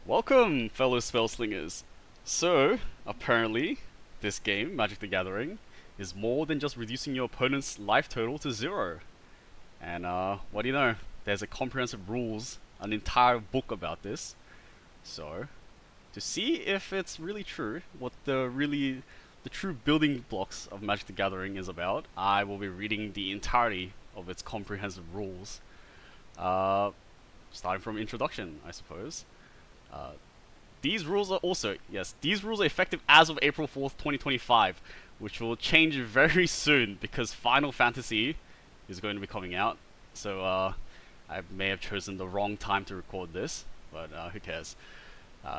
Welcome, fellow spellslingers. So, apparently, this game, Magic the Gathering, is more than just reducing your opponent's life total to 0. And what do you know? There's a comprehensive rules, an entire book about this. So, to see if it's really true, what the true building blocks of Magic the Gathering is about, I will be reading the entirety of its comprehensive rules. Starting from introduction, I suppose. Uh, these rules are effective as of April 4th, 2025, which will change very soon because Final Fantasy is going to be coming out. So I may have chosen the wrong time to record this, but who cares?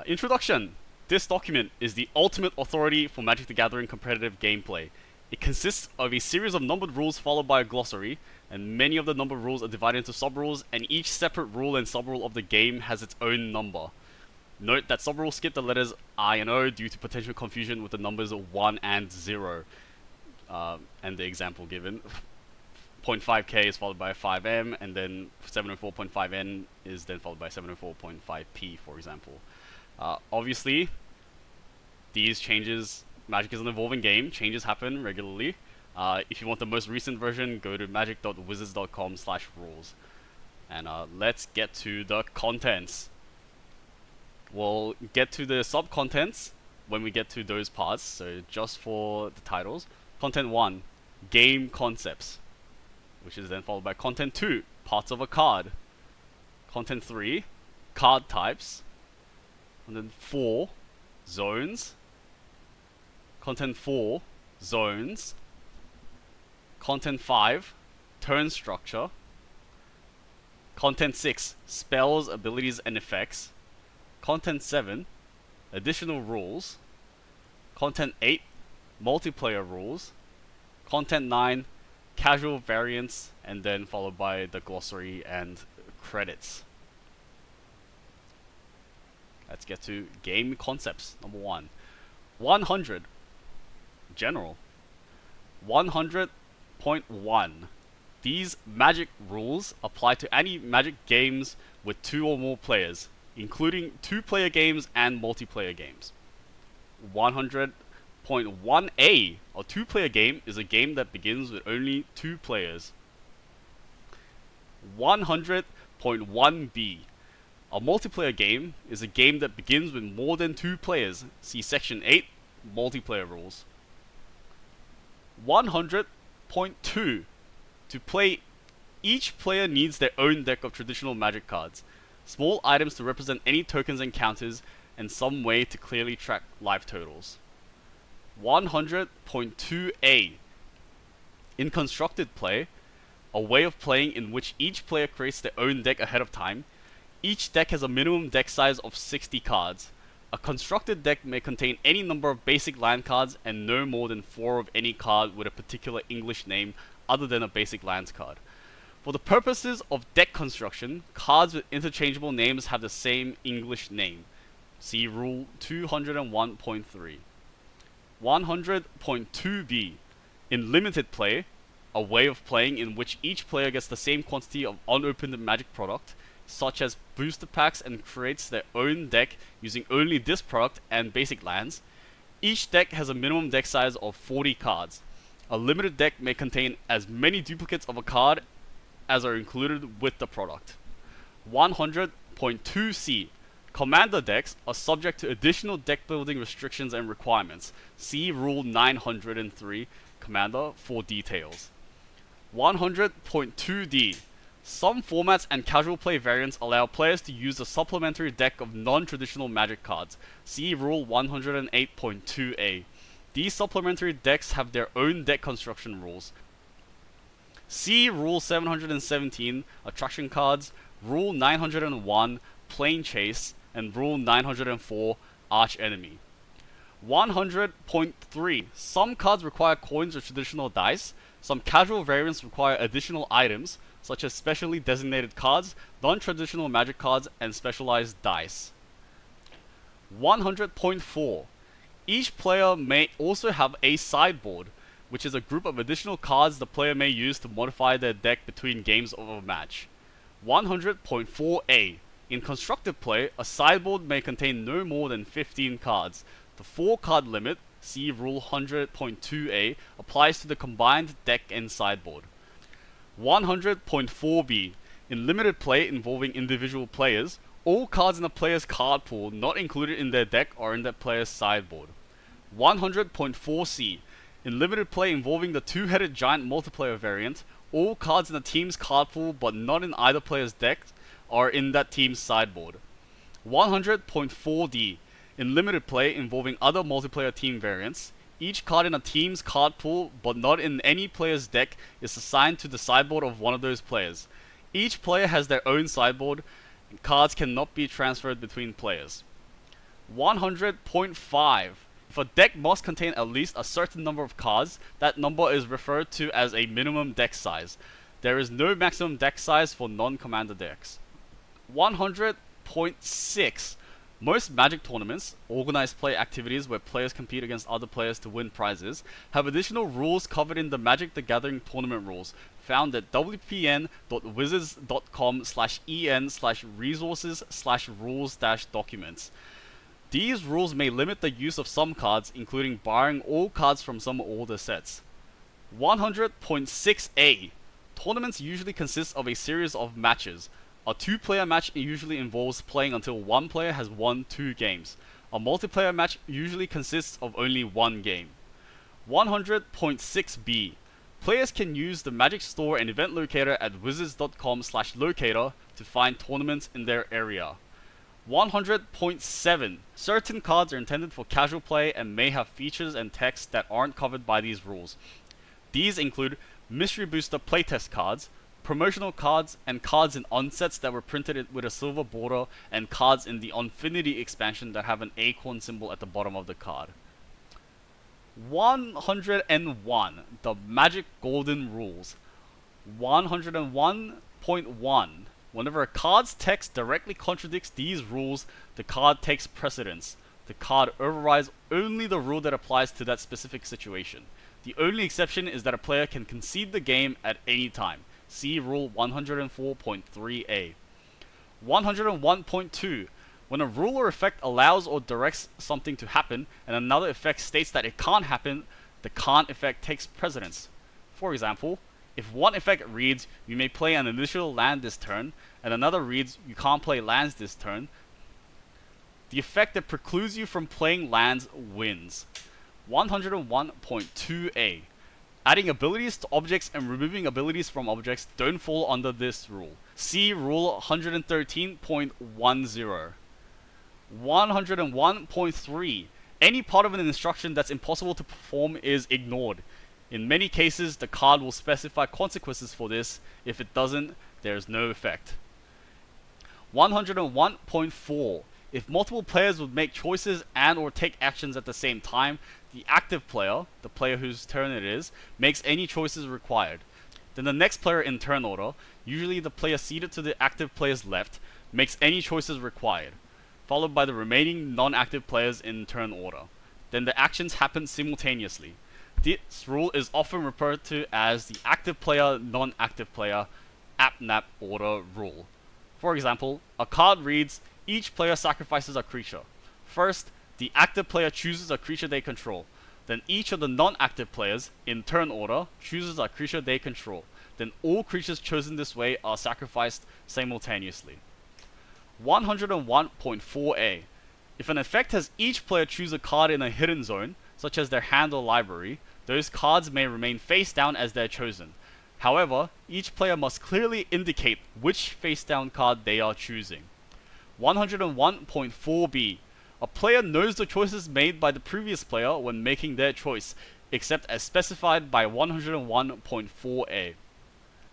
Introduction. This document is the ultimate authority for Magic the Gathering competitive gameplay. It consists of a series of numbered rules followed by a glossary, and many of the numbered rules are divided into sub-rules, and each separate rule and sub-rule of the game has its own number. Note that sub-rules skip the letters I and O due to potential confusion with the numbers 1 and 0. And the example given. 0.5k is followed by 5m, and then 704.5n is then followed by 704.5p, for example. Obviously, these changes, Magic is an evolving game, changes happen regularly. If you want the most recent version, go to magic.wizards.com/rules. And let's get to the contents. We'll get to the sub-contents when we get to those parts, so just for the titles. Content 1, Game Concepts, which is then followed by Content 2, Parts of a Card. Content 3, Card Types. Content 4, Zones. Content 4, Zones. Content 5, Turn Structure. Content 6, Spells, Abilities, and Effects. Content 7, Additional Rules. Content 8, Multiplayer Rules. Content 9, Casual Variants, and then followed by the glossary and credits. Let's get to Game Concepts. Number 1. 100. General. 100.1. These Magic rules apply to any Magic games with 2 or more players, including 2-player games and multiplayer games. 100.1a, a 2-player game, is a game that begins with only 2 players. 100.1b, a multiplayer game is a game that begins with more than 2 players. See Section 8, Multiplayer Rules. 100.2, to play, each player needs their own deck of traditional Magic cards, small items to represent any tokens and counters, and some way to clearly track life totals. 100.2a. In constructed play, a way of playing in which each player creates their own deck ahead of time. Each deck has a minimum deck size of 60 cards. A constructed deck may contain any number of basic land cards and no more than 4 of any card with a particular English name other than a basic lands card. For the purposes of deck construction, cards with interchangeable names have the same English name. See Rule 201.3. 100.2b. In limited play, a way of playing in which each player gets the same quantity of unopened Magic product, such as booster packs, and creates their own deck using only this product and basic lands. Each deck has a minimum deck size of 40 cards. A limited deck may contain as many duplicates of a card as are included with the product. 100.2c. Commander decks are subject to additional deck building restrictions and requirements. See Rule 903, Commander, for details. 100.2d. Some formats and casual play variants allow players to use a supplementary deck of non-traditional Magic cards. See Rule 108.2a. These supplementary decks have their own deck construction rules. See Rule 717, Attraction Cards, Rule 901, Plane Chase, and Rule 904, Arch Enemy. 100.3. Some cards require coins or traditional dice. Some casual variants require additional items, such as specially designated cards, non-traditional Magic cards, and specialized dice. 100.4. Each player may also have a sideboard, which is a group of additional cards the player may use to modify their deck between games of a match. 100.4a. In constructed play, a sideboard may contain no more than 15 cards. The 4-card limit, see Rule 100.2a, applies to the combined deck and sideboard. 100.4b. In limited play involving individual players, all cards in a player's card pool not included in their deck are in that player's sideboard. 100.4c. In limited play involving the two-headed giant multiplayer variant, all cards in the team's card pool but not in either player's deck are in that team's sideboard. 100.4d. In limited play involving other multiplayer team variants, each card in a team's card pool but not in any player's deck is assigned to the sideboard of one of those players. Each player has their own sideboard, and cards cannot be transferred between players. 100.5. If a deck must contain at least a certain number of cards, that number is referred to as a minimum deck size. There is no maximum deck size for non-commander decks. 100.6. Most Magic tournaments, organized play activities where players compete against other players to win prizes, have additional rules covered in the Magic the Gathering tournament rules, found at wpn.wizards.com/en/resources/rules-documents. These rules may limit the use of some cards, including barring all cards from some older sets. 100.6a. Tournaments usually consist of a series of matches. A 2-player match usually involves playing until one player has won 2 games. A multiplayer match usually consists of only 1 game. 100.6b. Players can use the Magic Store and Event Locator at wizards.com/locator to find tournaments in their area. 100.7. Certain cards are intended for casual play and may have features and text that aren't covered by these rules. These include Mystery Booster playtest cards, promotional cards, and cards in onsets that were printed with a silver border, and cards in the Infinity expansion that have an acorn symbol at the bottom of the card. 101. The Magic Golden Rules. 101.1. Whenever a card's text directly contradicts these rules, the card takes precedence. The card overrides only the rule that applies to that specific situation. The only exception is that a player can concede the game at any time. See Rule 104.3a. 101.2. When a rule or effect allows or directs something to happen, and another effect states that it can't happen, the can't effect takes precedence. For example, if one effect reads, "You may play an initial land this turn," and another reads, "You can't play lands this turn," the effect that precludes you from playing lands wins. 101.2a. Adding abilities to objects and removing abilities from objects don't fall under this rule. See Rule 113.10. 101.3. Any part of an instruction that's impossible to perform is ignored. In many cases, the card will specify consequences for this. If it doesn't, there's no effect. 101.4. If multiple players would make choices and or take actions at the same time, the active player, the player whose turn it is, makes any choices required. Then the next player in turn order, usually the player seated to the active player's left, makes any choices required, followed by the remaining non-active players in turn order. Then the actions happen simultaneously. This rule is often referred to as the active player, non-active player, APNAP order rule. For example, a card reads, "Each player sacrifices a creature. First, the active player chooses a creature they control. Then each of the non-active players, in turn order, chooses a creature they control. Then all creatures chosen this way are sacrificed simultaneously." 101.4a. If an effect has each player choose a card in a hidden zone, such as their hand or library, those cards may remain face down as they're chosen. However, each player must clearly indicate which face down card they are choosing. 101.4b. A player knows the choices made by the previous player when making their choice, except as specified by 101.4a.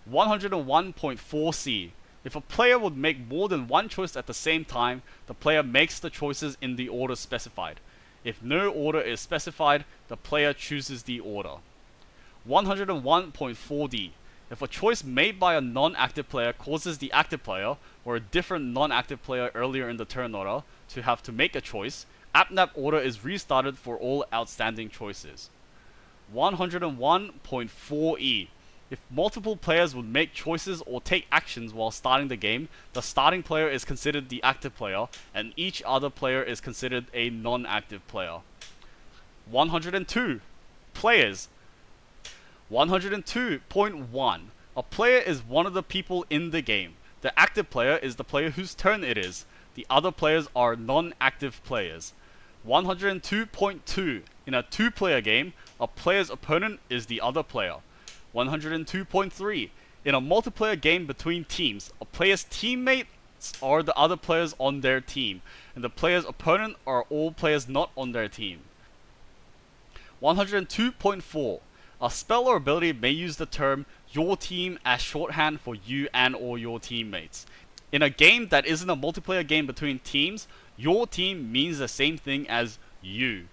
101.4c. If a player would make more than one choice at the same time, the player makes the choices in the order specified. If no order is specified, the player chooses the order. 101.4d. If a choice made by a non-active player causes the active player, or a different non-active player earlier in the turn order, to have to make a choice, APNAP order is restarted for all outstanding choices. 101.4e. If multiple players would make choices or take actions while starting the game, the starting player is considered the active player, and each other player is considered a non-active player. 102. Players. 102.1. A player is one of the people in the game. The active player is the player whose turn it is. The other players are non-active players. 102.2. In a two-player game, a player's opponent is the other player. 102.3. In a multiplayer game between teams, a player's teammates are the other players on their team, and the player's opponent are all players not on their team. 102.4. A spell or ability may use the term your team as shorthand for you and or your teammates. In a game that isn't a multiplayer game between teams, your team means the same thing as you.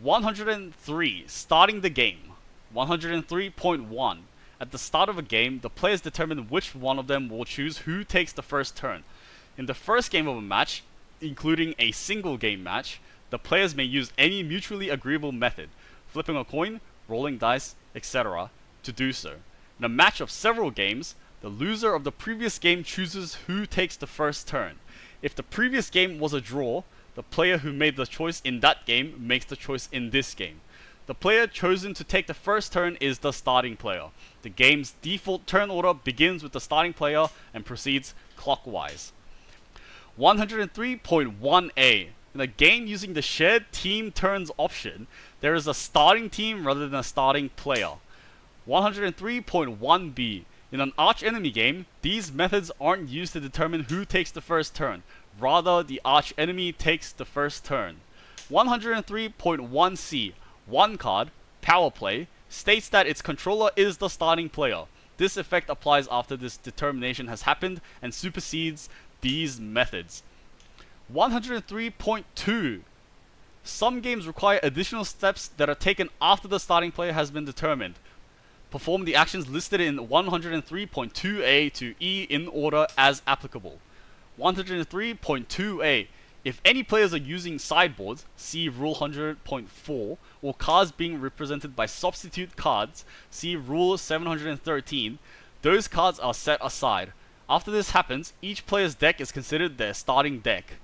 103. Starting the game. 103.1. At the start of a game, the players determine which one of them will choose who takes the first turn. In the first game of a match, including a single game match, the players may use any mutually agreeable method, flipping a coin, rolling dice, etc., to do so. In a match of several games, the loser of the previous game chooses who takes the first turn. If the previous game was a draw, the player who made the choice in that game makes the choice in this game. The player chosen to take the first turn is the starting player. The game's default turn order begins with the starting player and proceeds clockwise. 103.1a. In a game using the shared team turns option, there is a starting team rather than a starting player. 103.1b. In an arch-enemy game, these methods aren't used to determine who takes the first turn. Rather, the arch-enemy takes the first turn. 103.1c. One card, Power Play, states that its controller is the starting player. This effect applies after this determination has happened and supersedes these methods. 103.2. Some games require additional steps that are taken after the starting player has been determined. Perform the actions listed in 103.2a to e in order as applicable. 103.2a. If any players are using sideboards, see Rule 100.4, or cards being represented by substitute cards, see Rule 713, those cards are set aside. After this happens, each player's deck is considered their starting deck.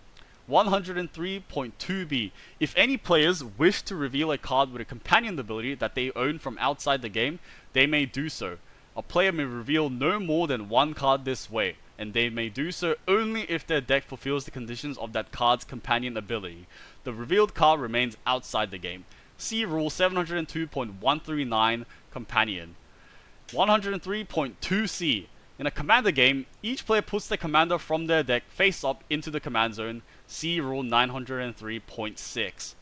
103.2b. If any players wish to reveal a card with a companion ability that they own from outside the game, they may do so. A player may reveal no more than one card this way, and they may do so only if their deck fulfills the conditions of that card's companion ability. The revealed card remains outside the game. See Rule 702.139, Companion. 103.2c. In a commander game, each player puts their commander from their deck face up into the command zone. See Rule 903.6.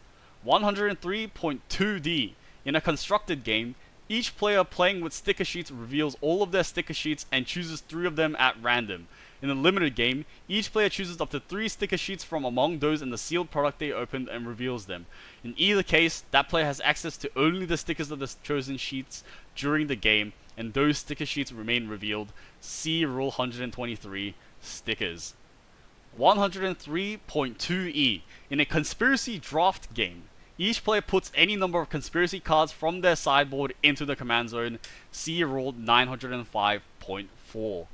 103.2d. In a constructed game, each player playing with sticker sheets reveals all of their sticker sheets and chooses 3 of them at random. In a limited game, each player chooses up to 3 sticker sheets from among those in the sealed product they opened and reveals them. In either case, that player has access to only the stickers of the chosen sheets during the game, and those sticker sheets remain revealed. See Rule 123, Stickers. 103.2e. In a conspiracy draft game, each player puts any number of conspiracy cards from their sideboard into the command zone. See Rule 905.4.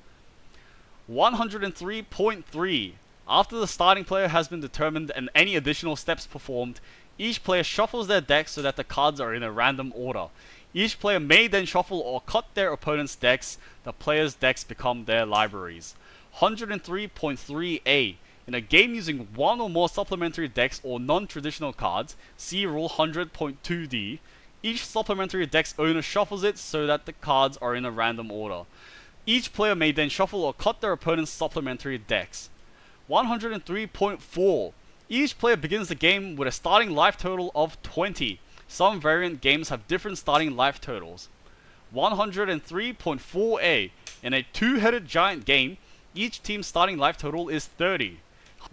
103.3. After the starting player has been determined and any additional steps performed, each player shuffles their deck so that the cards are in a random order. Each player may then shuffle or cut their opponent's decks. The players' decks become their libraries. 103.3a. In a game using one or more supplementary decks or non-traditional cards, see Rule 100.2d, each supplementary deck's owner shuffles it so that the cards are in a random order. Each player may then shuffle or cut their opponent's supplementary decks. 103.4. Each player begins the game with a starting life total of 20. Some variant games have different starting life totals. 103.4a. In a two-headed giant game, each team's starting life total is 30.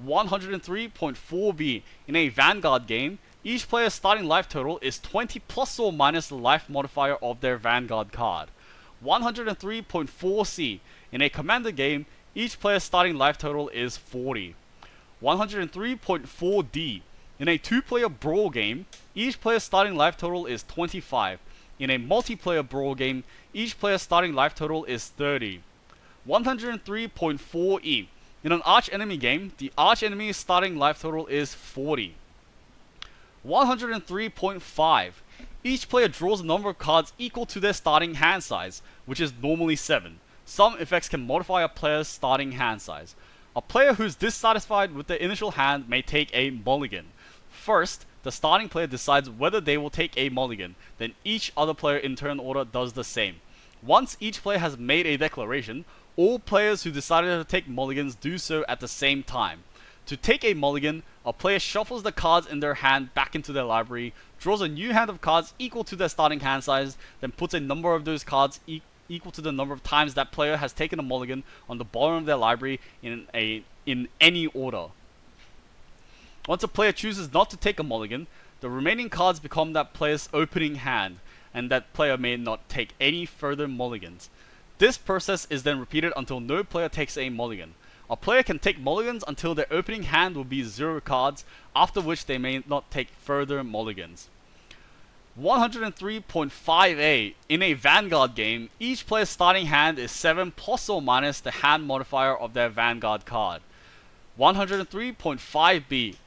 103.4b. In a Vanguard game, each player's starting life total is 20 plus or minus the life modifier of their Vanguard card. 103.4c. In a Commander game, each player's starting life total is 40. 103.4d. In a two-player Brawl game, each player's starting life total is 25. In a multiplayer brawl game, each player's starting life total is 30. 103.4e. In an arch enemy game, the arch enemy's starting life total is 40. 103.5. Each player draws a number of cards equal to their starting hand size, which is normally 7. Some effects can modify a player's starting hand size. A player who's dissatisfied with their initial hand may take a mulligan. First, the starting player decides whether they will take a mulligan, then each other player in turn order does the same. Once each player has made a declaration, all players who decided to take mulligans do so at the same time. To take a mulligan, a player shuffles the cards in their hand back into their library, draws a new hand of cards equal to their starting hand size, then puts a number of those cards equal to the number of times that player has taken a mulligan on the bottom of their library in any order. Once a player chooses not to take a mulligan, the remaining cards become that player's opening hand, and that player may not take any further mulligans. This process is then repeated until no player takes a mulligan. A player can take mulligans until their opening hand will be 0 cards, after which they may not take further mulligans. 103.5a. In a Vanguard game, each player's starting hand is 7 plus or minus the hand modifier of their Vanguard card. 103.5b.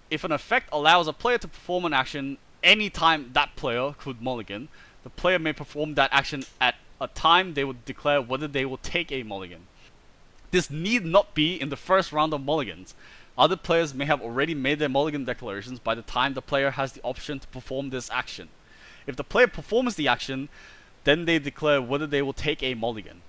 If an effect allows a player to perform an action anytime that player could mulligan, the player may perform that action at a time they would declare whether they will take a mulligan. This need not be in the first round of mulligans. Other players may have already made their mulligan declarations by the time the player has the option to perform this action. If the player performs the action, then they declare whether they will take a mulligan.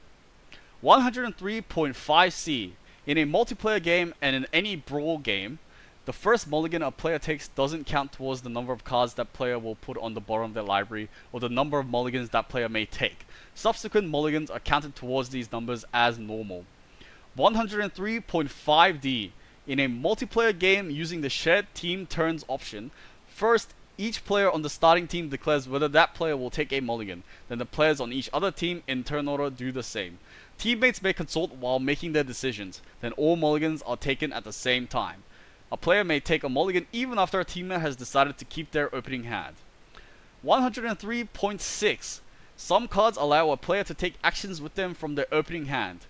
103.5c. In a multiplayer game and in any brawl game, the first mulligan a player takes doesn't count towards the number of cards that player will put on the bottom of their library or the number of mulligans that player may take. Subsequent mulligans are counted towards these numbers as normal. 103.5d. In a multiplayer game using the shared team turns option, first each player on the starting team declares whether that player will take a mulligan, then the players on each other team in turn order do the same. Teammates may consult while making their decisions, then all mulligans are taken at the same time. A player may take a mulligan even after a teammate has decided to keep their opening hand. 103.6. Some cards allow a player to take actions with them from their opening hand.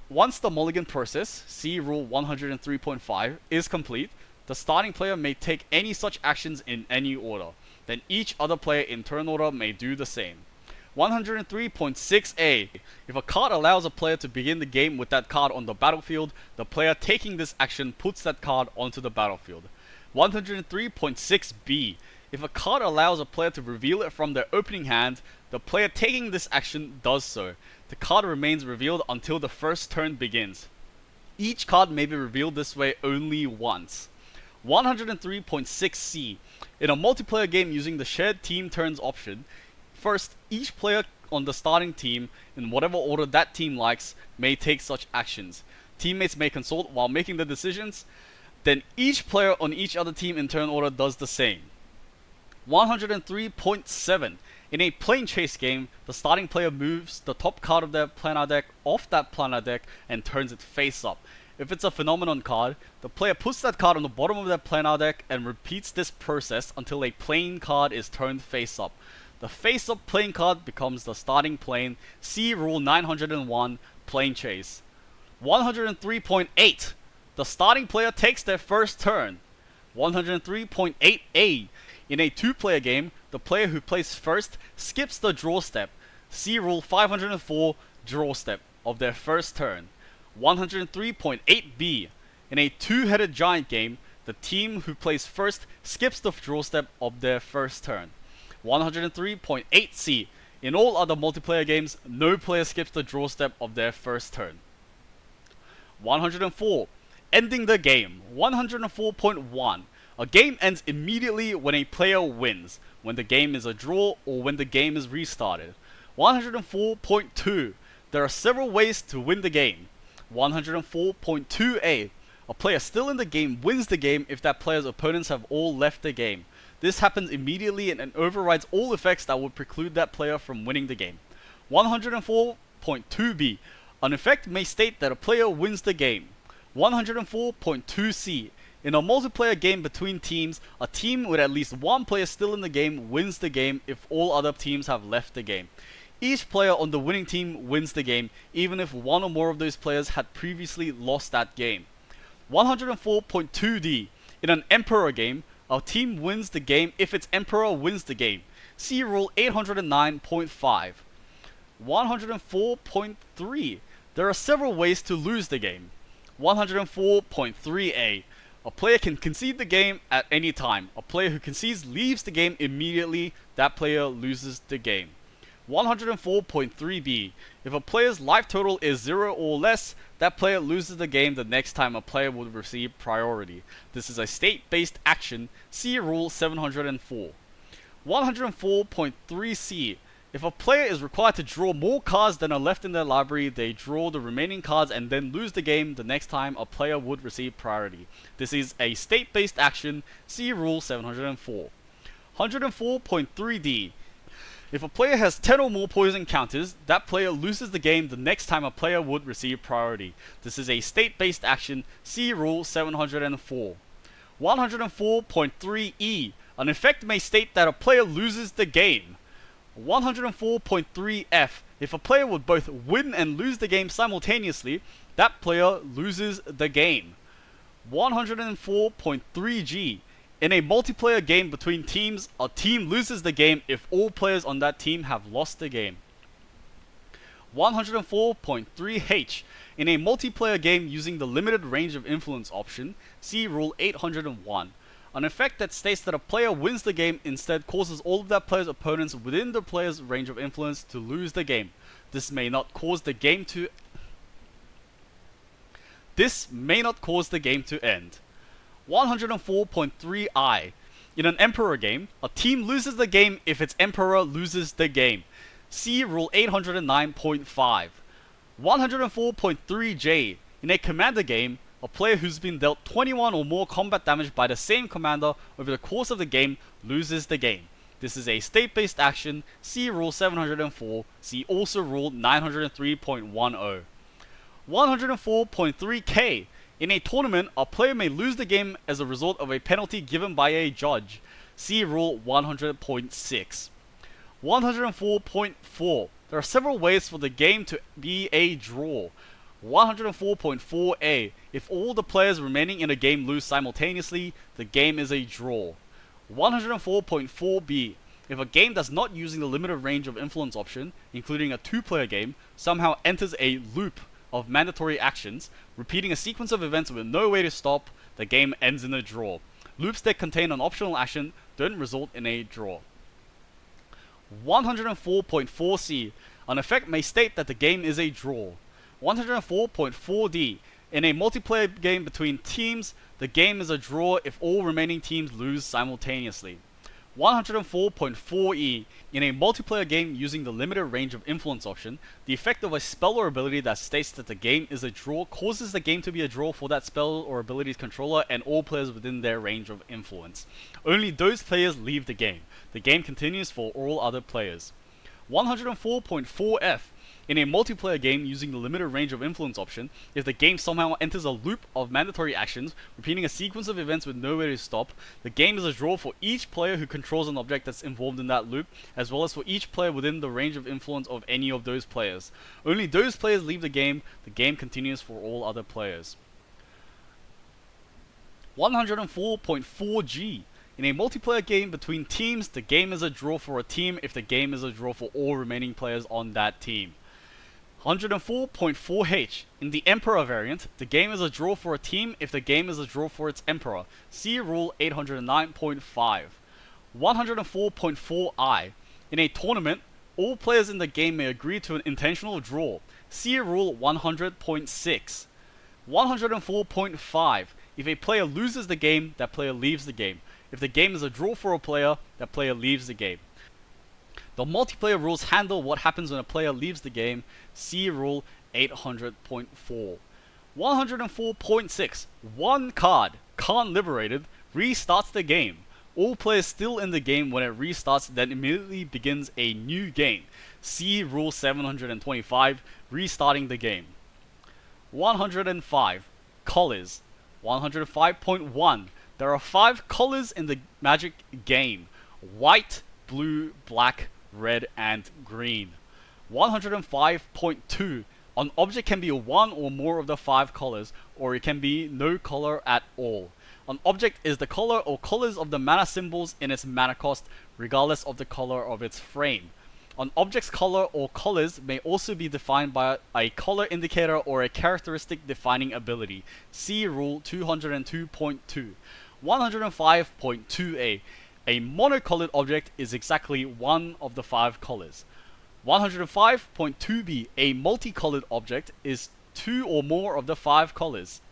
Once the mulligan process, see Rule 103.5, is complete, the starting player may take any such actions in any order. Then each other player in turn order may do the same. 103.6a. If a card allows a player to begin the game with that card on the battlefield, the player taking this action puts that card onto the battlefield. 103.6b. If a card allows a player to reveal it from their opening hand, the player taking this action does so. The card remains revealed until the first turn begins. Each card may be revealed this way only once. 103.6c. In a multiplayer game using the shared team turns option, first, each player on the starting team, in whatever order that team likes, may take such actions. Teammates may consult while making the decisions, then each player on each other team in turn order does the same. 103.7. In a plane chase game, the starting player moves the top card of their planar deck off that planar deck and turns it face up. If it's a phenomenon card, the player puts that card on the bottom of their planar deck and repeats this process until a plane card is turned face up. The face-up plane card becomes the starting plane. See Rule 901, Plane Chase. 103.8. The starting player takes their first turn. 103.8a. In a two-player game, the player who plays first skips the draw step. See Rule 504, Draw Step, of their first turn. 103.8b. In a two-headed giant game, the team who plays first skips the draw step of their first turn. 103.8c. In all other multiplayer games, no player skips the draw step of their first turn. 104. Ending the game. 104.1. A game ends immediately when a player wins, when the game is a draw, or when the game is restarted. 104.2. There are several ways to win the game. 104.2a. A player still in the game wins the game if that player's opponents have all left the game. This happens immediately and overrides all effects that would preclude that player from winning the game. 104.2b. An effect may state that a player wins the game. 104.2c. In a multiplayer game between teams, a team with at least one player still in the game wins the game if all other teams have left the game. Each player on the winning team wins the game, even if one or more of those players had previously lost that game. 104.2d. In an Emperor game, a team wins the game if its Emperor wins the game. See Rule 809.5. 104.3. There are several ways to lose the game. 104.3a. A player can concede the game at any time. A player who concedes leaves the game immediately. That player loses the game. 104.3b. If a player's life total is 0 or less, that player loses the game the next time a player would receive priority. This is a state-based action. See Rule 704. 104.3c. If a player is required to draw more cards than are left in their library, they draw the remaining cards and then lose the game the next time a player would receive priority. This is a state-based action. See Rule 704. 104.3d. If a player has 10 or more poison counters, that player loses the game the next time a player would receive priority. This is a state-based action. See Rule 704. 104.3e. An effect may state that a player loses the game. 104.3f. If a player would both win and lose the game simultaneously, that player loses the game. 104.3g. In a multiplayer game between teams, a team loses the game if all players on that team have lost the game. 104.3h. In a multiplayer game using the limited range of influence option, see Rule 801. An effect that states that a player wins the game instead causes all of that player's opponents within the player's range of influence to lose the game. This may not cause the game to end. 104.3i. In an Emperor game, a team loses the game if its Emperor loses the game. See Rule 809.5. 104.3j. In a Commander game, a player who's been dealt 21 or more combat damage by the same commander over the course of the game loses the game. This is a state-based action. See Rule 704. See also Rule 903.10. 104.3k. In a tournament, a player may lose the game as a result of a penalty given by a judge. See Rule 100.6. 104.4. There are several ways for the game to be a draw. 104.4a. If all the players remaining in a game lose simultaneously, the game is a draw. 104.4b. If a game that's not using the limited range of influence option, including a two-player game, somehow enters a loop of mandatory actions, repeating a sequence of events with no way to stop, the game ends in a draw. Loops that contain an optional action don't result in a draw. 104.4c. An effect may state that the game is a draw. 104.4d. In a multiplayer game between teams, the game is a draw if all remaining teams lose simultaneously. 104.4e. In a multiplayer game using the limited range of influence option, the effect of a spell or ability that states that the game is a draw causes the game to be a draw for that spell or ability's controller and all players within their range of influence. Only those players leave the game. The game continues for all other players. 104.4f. In a multiplayer game using the limited range of influence option, if the game somehow enters a loop of mandatory actions, repeating a sequence of events with nowhere to stop, the game is a draw for each player who controls an object that's involved in that loop, as well as for each player within the range of influence of any of those players. Only those players leave the game continues for all other players. 104.4g. In a multiplayer game between teams, the game is a draw for a team if the game is a draw for all remaining players on that team. 104.4h. In the Emperor variant, the game is a draw for a team if the game is a draw for its Emperor. See Rule 809.5. 104.4i. In a tournament, all players in the game may agree to an intentional draw. See Rule 100.6. 104.5. If a player loses the game, that player leaves the game. If the game is a draw for a player, that player leaves the game. The multiplayer rules handle what happens when a player leaves the game. See Rule 800.4. 104.6. One card, Khan Liberated, restarts the game. All players still in the game when it restarts then immediately begins a new game. See Rule 725, restarting the game. 105. Collars. 105.1. There are 5 colors in the Magic game: white, blue, black, red, and green. 105.2. An object can be one or more of the 5 colors, or it can be no color at all. An object is the color or colors of the mana symbols in its mana cost, regardless of the color of its frame. An object's color or colors may also be defined by a color indicator or a characteristic defining ability. See Rule 202.2. 105.2a. A monocolored object is exactly one of the 5 colors. 105.2b. A multicolored object is 2 or more of the 5 colors.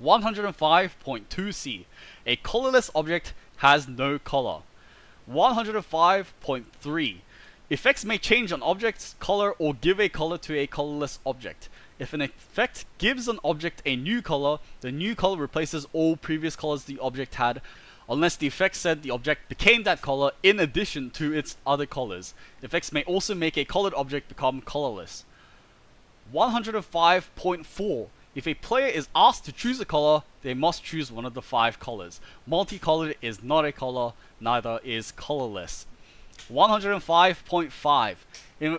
105.2c. A colorless object has no color. 105.3. Effects may change an object's color or give a color to a colorless object. If an effect gives an object a new color, the new color replaces all previous colors the object had, unless the effect said the object became that color in addition to its other colors. Effects may also make a colored object become colorless. 105.4. If a player is asked to choose a color, they must choose one of the 5 colors. Multicolored is not a color, neither is colorless. 105.5.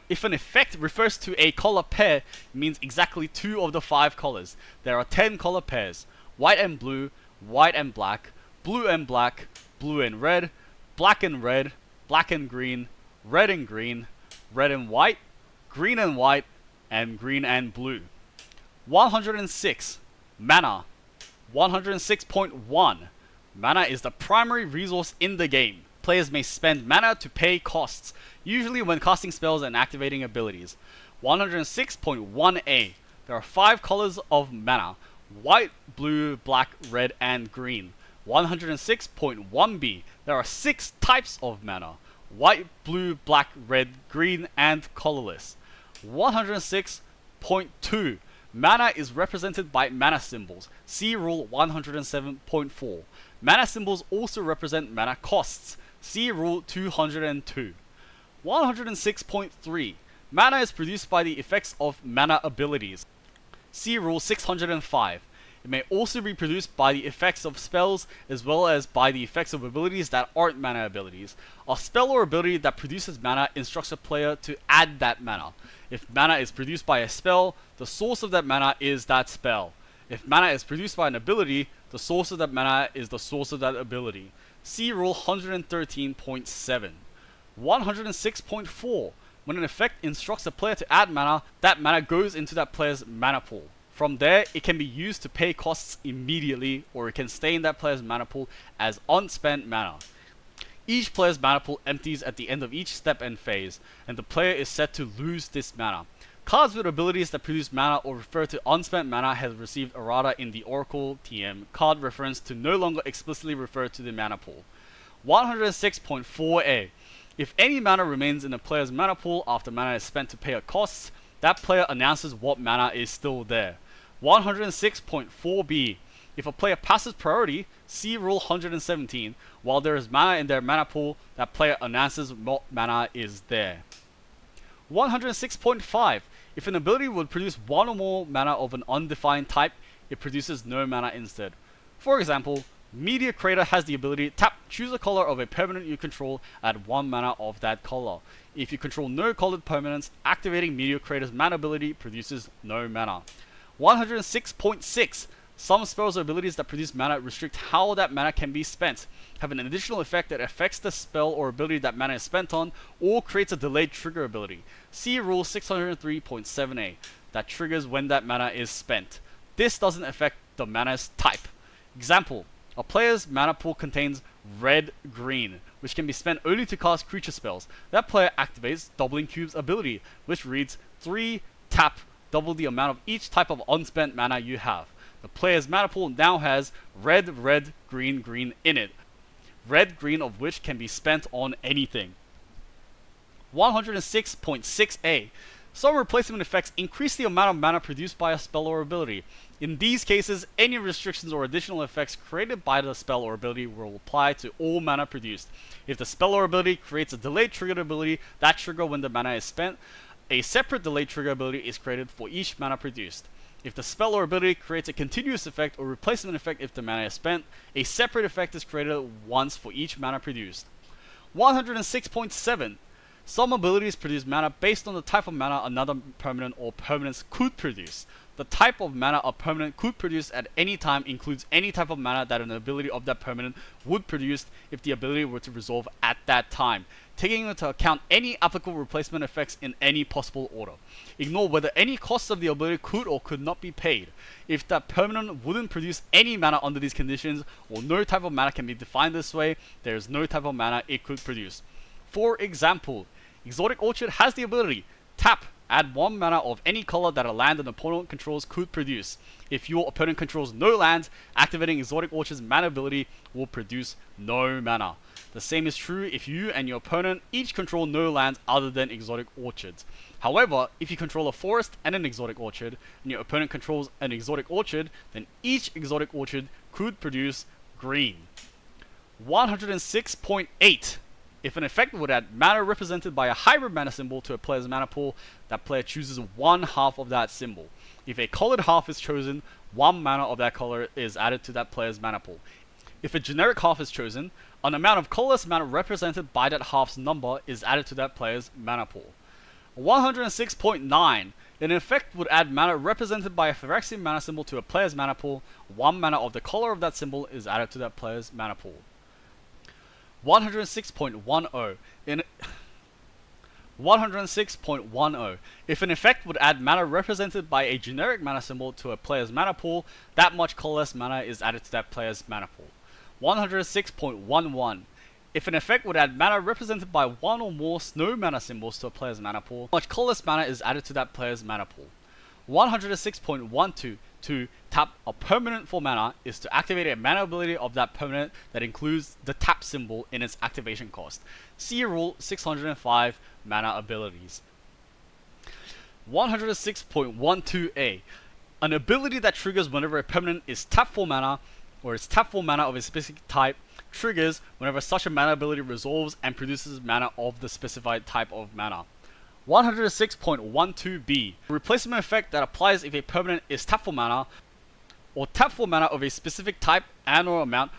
If an effect refers to a color pair, it means exactly 2 of the 5 colors. There are 10 color pairs: white and blue, white and black, blue and black, blue and red, black and red, black and green, red and green, red and white, and green and blue. 106. Mana. 106.1. Mana is the primary resource in the game. Players may spend mana to pay costs, usually when casting spells and activating abilities. 106.1a. There are 5 colors of mana: white, blue, black, red, and green. 106.1b. There are 6 types of mana: white, blue, black, red, green, and colorless. 106.2. Mana is represented by mana symbols. See Rule 107.4. Mana symbols also represent mana costs. See Rule 202. 106.3. Mana is produced by the effects of mana abilities. See Rule 605. It may also be produced by the effects of spells, as well as by the effects of abilities that aren't mana abilities. A spell or ability that produces mana instructs a player to add that mana. If mana is produced by a spell, the source of that mana is that spell. If mana is produced by an ability, the source of that mana is the source of that ability. See Rule 113.7. 106.4. When an effect instructs a player to add mana, that mana goes into that player's mana pool. From there, it can be used to pay costs immediately, or it can stay in that player's mana pool as unspent mana. Each player's mana pool empties at the end of each step and phase, and the player is set to lose this mana. Cards with abilities that produce mana or refer to unspent mana have received errata in the Oracle TM card reference to no longer explicitly refer to the mana pool. 106.4a. If any mana remains in a player's mana pool after mana is spent to pay a cost, that player announces what mana is still there. 106.4b. If a player passes priority, see Rule 117, while there is mana in their mana pool, that player announces what mana is there. 106.5. If an ability would produce one or more mana of an undefined type, it produces no mana instead. For example, Meteor Crater has the ability to tap, choose a color of a permanent you control, add 1 mana of that color. If you control no colored permanents, activating Meteor Crater's mana ability produces no mana. 106.6. Some spells or abilities that produce mana restrict how that mana can be spent, have an additional effect that affects the spell or ability that mana is spent on, or creates a delayed trigger ability. See Rule 603.7a, that triggers when that mana is spent. This doesn't affect the mana's type. Example, a player's mana pool contains red-green, which can be spent only to cast creature spells. That player activates Doubling Cube's ability, which reads 3, tap, double the amount of each type of unspent mana you have. The player's mana pool now has red, red, green, green in it. Red, green of which can be spent on anything. 106.6a. Some replacement effects increase the amount of mana produced by a spell or ability. In these cases, any restrictions or additional effects created by the spell or ability will apply to all mana produced. If the spell or ability creates a delayed triggered ability that trigger when the mana is spent, a separate delayed trigger ability is created for each mana produced. If the spell or ability creates a continuous effect or replacement effect if the mana is spent, a separate effect is created once for each mana produced. 106.7. Some abilities produce mana based on the type of mana another permanent or permanents could produce. The type of mana a permanent could produce at any time includes any type of mana that an ability of that permanent would produce if the ability were to resolve at that time, taking into account any applicable replacement effects in any possible order. Ignore whether any costs of the ability could or could not be paid. If that permanent wouldn't produce any mana under these conditions, or no type of mana can be defined this way, there is no type of mana it could produce. For example, Exotic Orchid has the ability, tap, add 1 mana of any color that a land an opponent controls could produce. If your opponent controls no lands, activating Exotic Orchid's mana ability will produce no mana. The same is true if you and your opponent each control no lands other than Exotic Orchids. However, if you control a forest and an Exotic Orchid, and your opponent controls an Exotic Orchid, then each Exotic Orchid could produce green. 106.8. If an effect would add mana represented by a hybrid mana symbol to a player's mana pool, that player chooses one half of that symbol. If a colored half is chosen, 1 mana of that color is added to that player's mana pool. If a generic half is chosen, an amount of colorless mana represented by that half's number is added to that player's mana pool. 106.9. An effect would add mana represented by a Phyrexian mana symbol to a player's mana pool. 1 mana of the color of that symbol is added to that player's mana pool. 106.10. 106.10. If an effect would add mana represented by a generic mana symbol to a player's mana pool, that much colorless mana is added to that player's mana pool. 106.11. If an effect would add mana represented by 1 or more snow mana symbols to a player's mana pool, much colorless mana is added to that player's mana pool. 106.12. To tap a permanent for mana is to activate a mana ability of that permanent that includes the tap symbol in its activation cost. See Rule 605 Mana Abilities. 106.12a. An ability that triggers whenever a permanent is tapped for mana, or is tapped for mana of a specific type, triggers whenever such a mana ability resolves and produces mana of the specified type of mana. 106.12b. Replacement effect that applies if a permanent is tapped for mana, or tapped for mana of a specific type and or amount,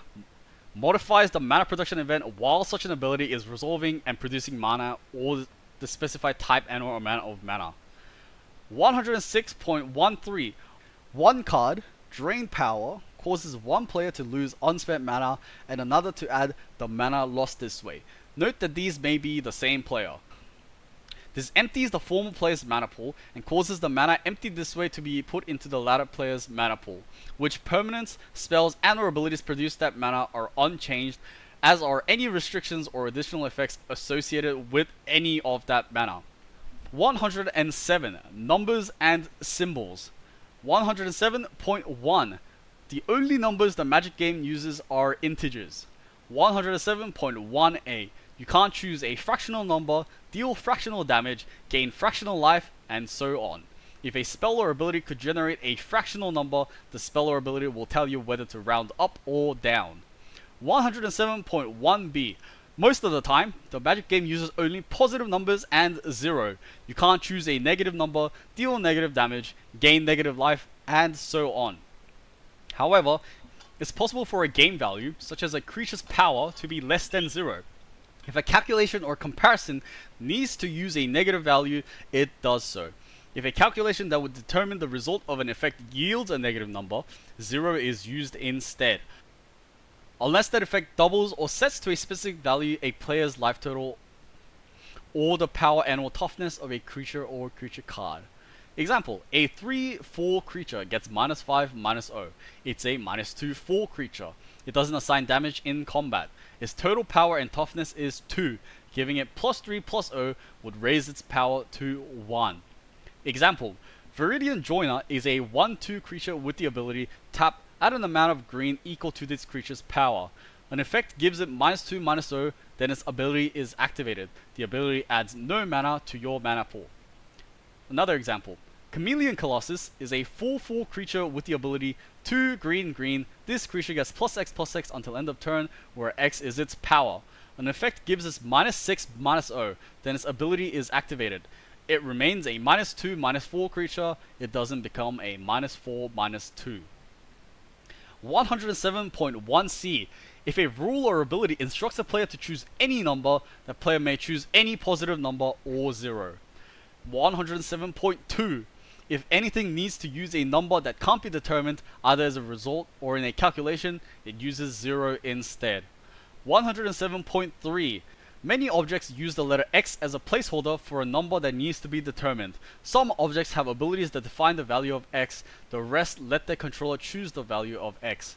modifies the mana production event while such an ability is resolving and producing mana or the specified type and or amount of mana. 106.13. One card, Drain Power, causes one player to lose unspent mana and another to add the mana lost this way. Note that these may be the same player. This empties the former player's mana pool and causes the mana emptied this way to be put into the latter player's mana pool. Which permanents, spells, and or abilities produce that mana are unchanged, as are any restrictions or additional effects associated with any of that mana. 107. Numbers and Symbols. 107.1. The only numbers the Magic game uses are integers. 107.1a. You can't choose a fractional number, deal fractional damage, gain fractional life, and so on. If a spell or ability could generate a fractional number, the spell or ability will tell you whether to round up or down. 107.1b. Most of the time, the Magic game uses only positive numbers and 0. You can't choose a negative number, deal negative damage, gain negative life, and so on. However, it's possible for a game value, such as a creature's power, to be less than 0. If a calculation or comparison needs to use a negative value, it does so. If a calculation that would determine the result of an effect yields a negative number, 0 is used instead. Unless that effect doubles or sets to a specific value a player's life total or the power and or toughness of a creature or creature card. Example, a 3/4 creature gets -5/-0. It's a -2/4 creature. It doesn't assign damage in combat. Its total power and toughness is 2, giving it +3/+0 would raise its power to 1. Example, Viridian Joiner is a 1/2 creature with the ability tap at an amount of green equal to this creature's power. An effect gives it -2/-0, then its ability is activated. The ability adds no mana to your mana pool. Another example, Chameleon Colossus is a 4/4 creature with the ability 2 green. This creature gets +X/+X until end of turn, where X is its power. An effect gives us -6/-0, then its ability is activated. it remains a -2, -4 creature. It doesn't become a -4, -2. 107.1c. If a rule or ability instructs a player to choose any number, the player may choose any positive number or 0. 107.2. If anything needs to use a number that can't be determined either as a result or in a calculation, it uses 0 instead. 107.3. Many objects use the letter X as a placeholder for a number that needs to be determined. Some objects have abilities that define the value of X, the rest let their controller choose the value of X.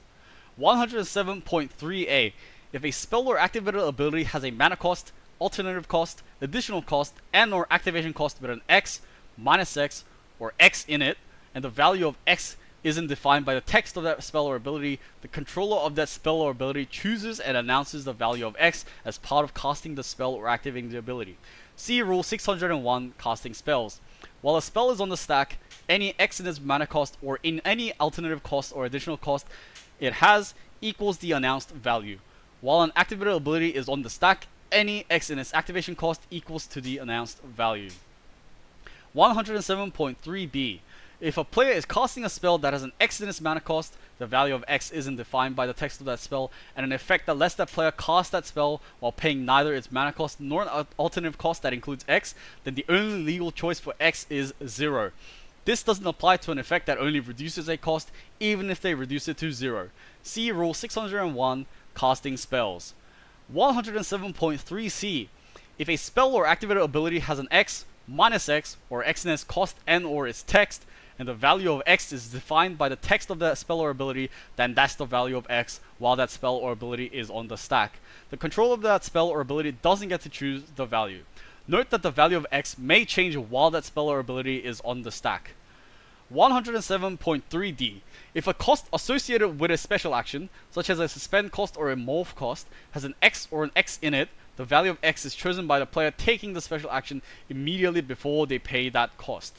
107.3a. If a spell or activated ability has a mana cost, alternative cost, additional cost, and or activation cost with an X, -X, or X in it, and the value of X isn't defined by the text of that spell or ability, the controller of that spell or ability chooses and announces the value of X as part of casting the spell or activating the ability. See Rule 601, Casting Spells. While a spell is on the stack, any X in its mana cost or in any alternative cost or additional cost it has equals the announced value. While an activated ability is on the stack, any X in its activation cost equals to the announced value. 107.3b. If a player is casting a spell that has an X in its mana cost, the value of X isn't defined by the text of that spell, and an effect that lets that player cast that spell while paying neither its mana cost nor an alternative cost that includes X, then the only legal choice for X is 0. This doesn't apply to an effect that only reduces a cost, even if they reduce it to 0. See Rule 601, Casting Spells. 107.3c. If a spell or activated ability has an X, -X, or X in its cost and or its text, and the value of X is defined by the text of that spell or ability, then that's the value of X while that spell or ability is on the stack. The controller of that spell or ability doesn't get to choose the value. Note that the value of X may change while that spell or ability is on the stack. 107.3d. If a cost associated with a special action, such as a suspend cost or a morph cost, has an X or an X in it, the value of X is chosen by the player taking the special action immediately before they pay that cost.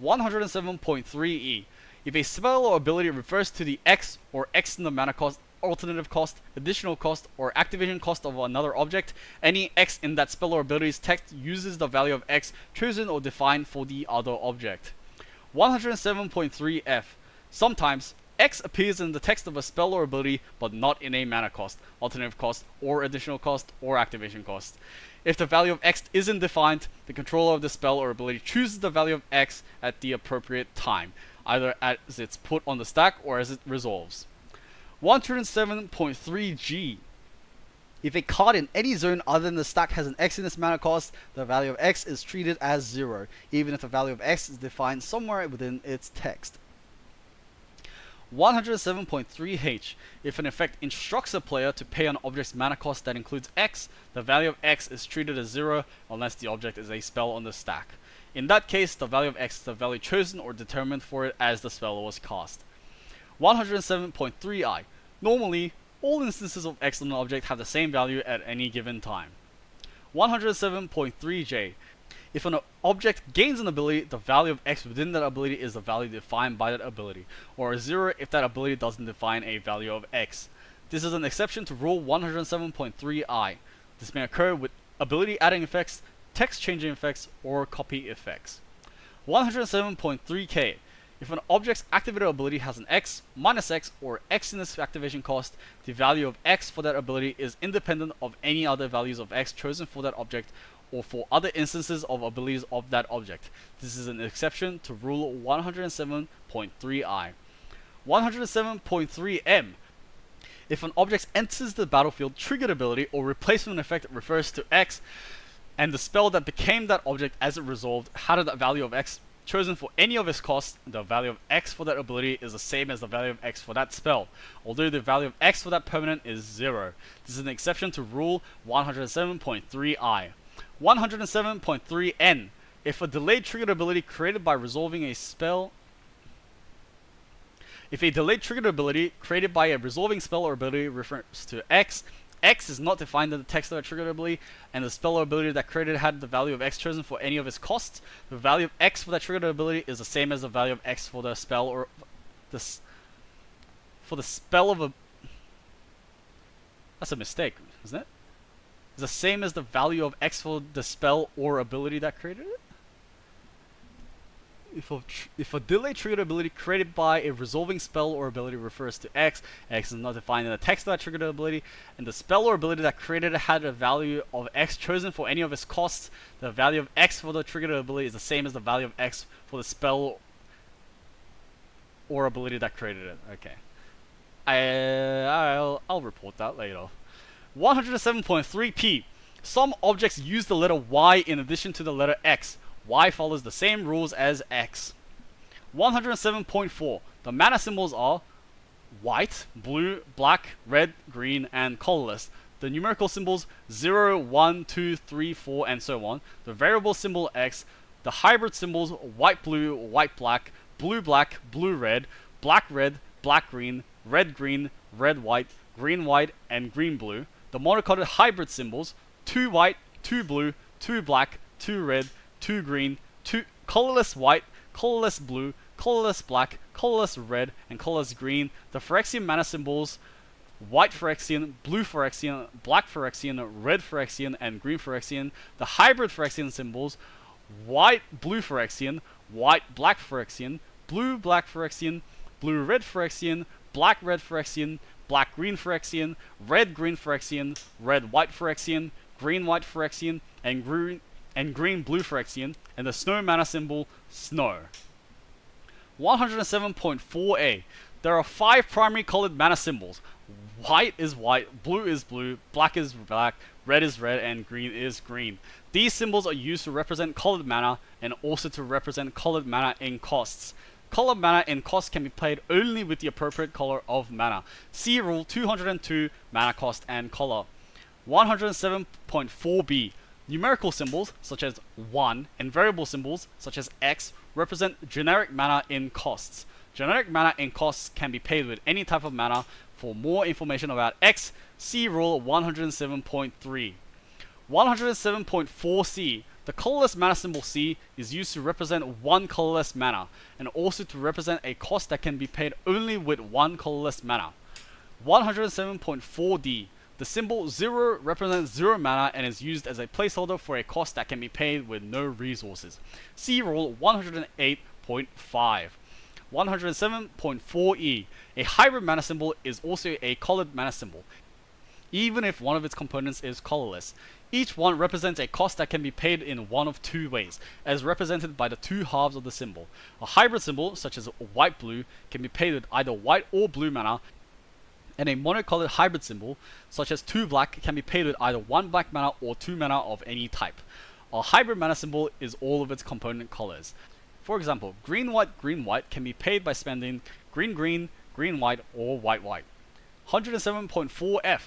107.3e. If a spell or ability refers to the X or X in the mana cost, alternative cost, additional cost, or activation cost of another object, any X in that spell or ability's text uses the value of X chosen or defined for the other object. 107.3f. Sometimes, X appears in the text of a spell or ability, but not in a mana cost, alternative cost, or additional cost, or activation cost. If the value of X isn't defined, the controller of the spell or ability chooses the value of X at the appropriate time, either as it's put on the stack or as it resolves. 107.3g. If a card in any zone other than the stack has an X in its mana cost, the value of X is treated as 0, even if the value of X is defined somewhere within its text. 107.3h. If an effect instructs a player to pay an object's mana cost that includes X, the value of X is treated as 0 unless the object is a spell on the stack. In that case, the value of X is the value chosen or determined for it as the spell was cast. 107.3i. Normally, all instances of X on an object have the same value at any given time. 107.3j. If an object gains an ability, the value of X within that ability is the value defined by that ability, or 0 if that ability doesn't define a value of X. This is an exception to Rule 107.3i. This may occur with ability adding effects, text changing effects, or copy effects. 107.3k. If an object's activated ability has an X, -X, or X in its activation cost, the value of X for that ability is independent of any other values of X chosen for that object or for other instances of abilities of that object. This is an exception to Rule 107.3i. 107.3m. If an object enters the battlefield triggered ability or replacement effect refers to X, and the spell that became that object as it resolved had a value of X chosen for any of its costs, the value of X for that ability is the same as the value of X for that spell, although the value of X for that permanent is 0. This is an exception to Rule 107.3i. 107.3n. If a delayed triggered ability created by resolving a spell If a delayed triggered ability created by a resolving spell or ability refers to X, X is not defined in the text of a triggered ability, and the spell or ability that created had the value of X chosen for any of its costs, the value of X for that triggered ability is the same as the value of X for the spell or for the spell of a. That's a mistake, isn't it? It's the same as the value of X for the spell or ability that created it? if a delay triggered ability created by a resolving spell or ability refers to X, X is not defined in the text of that triggered ability, and the spell or ability that created it had a value of X chosen for any of its costs, the value of X for the triggered ability is the same as the value of X for the spell or ability that created it. Okay. I'll report that later. 107.3p. Some objects use the letter Y in addition to the letter X. Y follows the same rules as X. 107.4. The mana symbols are white, blue, black, red, green, and colorless. The numerical symbols 0, 1, 2, 3, 4, and so on. The variable symbol X. The hybrid symbols white, blue, white, black, blue, red, black, green, red, white, and green, blue. The monocolored hybrid symbols 2 white, 2 blue, 2 black, 2 red, 2 green, 2 colorless white, colorless blue, colorless black, colorless red, and colorless green. The Phyrexian mana symbols white Phyrexian, blue Phyrexian, black Phyrexian, red Phyrexian, and green Phyrexian. The hybrid Phyrexian symbols white blue Phyrexian, white black Phyrexian, blue black Phyrexian, blue red Phyrexian, black red Phyrexian, black green Phyrexian, red green Phyrexian, red white Phyrexian, green white Phyrexian, and green blue Phyrexian, and the snow mana symbol snow. 107.4a. There are 5 primary colored mana symbols. White is white, blue is blue, black is black, red is red, and green is green. These symbols are used to represent colored mana and also to represent colored mana in costs. Colored mana in cost can be played only with the appropriate color of mana. See Rule 202, Mana Cost and Color. 107.4b. Numerical symbols, such as 1, and variable symbols, such as X, represent generic mana in costs. Generic mana in costs can be paid with any type of mana. For more information about X, see Rule 107.3. 107.4c. The colorless mana symbol C is used to represent 1 colorless mana, and also to represent a cost that can be paid only with 1 colorless mana. 107.4d. The symbol 0 represents 0 mana and is used as a placeholder for a cost that can be paid with no resources. See Rule 108.5. 107.4e. A hybrid mana symbol is also a colored mana symbol, even if one of its components is colorless. Each one represents a cost that can be paid in one of 2 ways, as represented by the 2 halves of the symbol. A hybrid symbol, such as white-blue, can be paid with either white or blue mana, and a monocolored hybrid symbol, such as 2 black, can be paid with either 1 black mana or 2 mana of any type. A hybrid mana symbol is all of its component colors. For example, green white can be paid by spending green white, or white. 107.4f.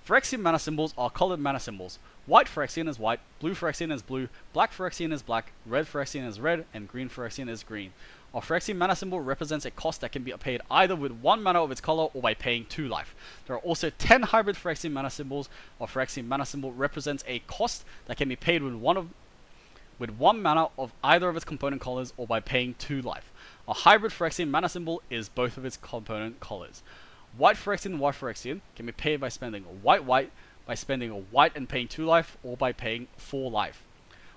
Phyrexian mana symbols are colored mana symbols. White Phyrexian is white, blue Phyrexian is blue, black Phyrexian is black, red Phyrexian is red, and green Phyrexian is green. A Phyrexian mana symbol represents a cost that can be paid either with 1 mana of its color or by paying 2 life. There are also 10 hybrid Phyrexian mana symbols. A Phyrexian mana symbol represents a cost that can be paid with 1 mana of either of its component colors or by paying 2 life. A hybrid Phyrexian mana symbol is both of its component colors. White Phyrexian can be paid by spending white, by spending a white and paying 2 life, or by paying 4 life.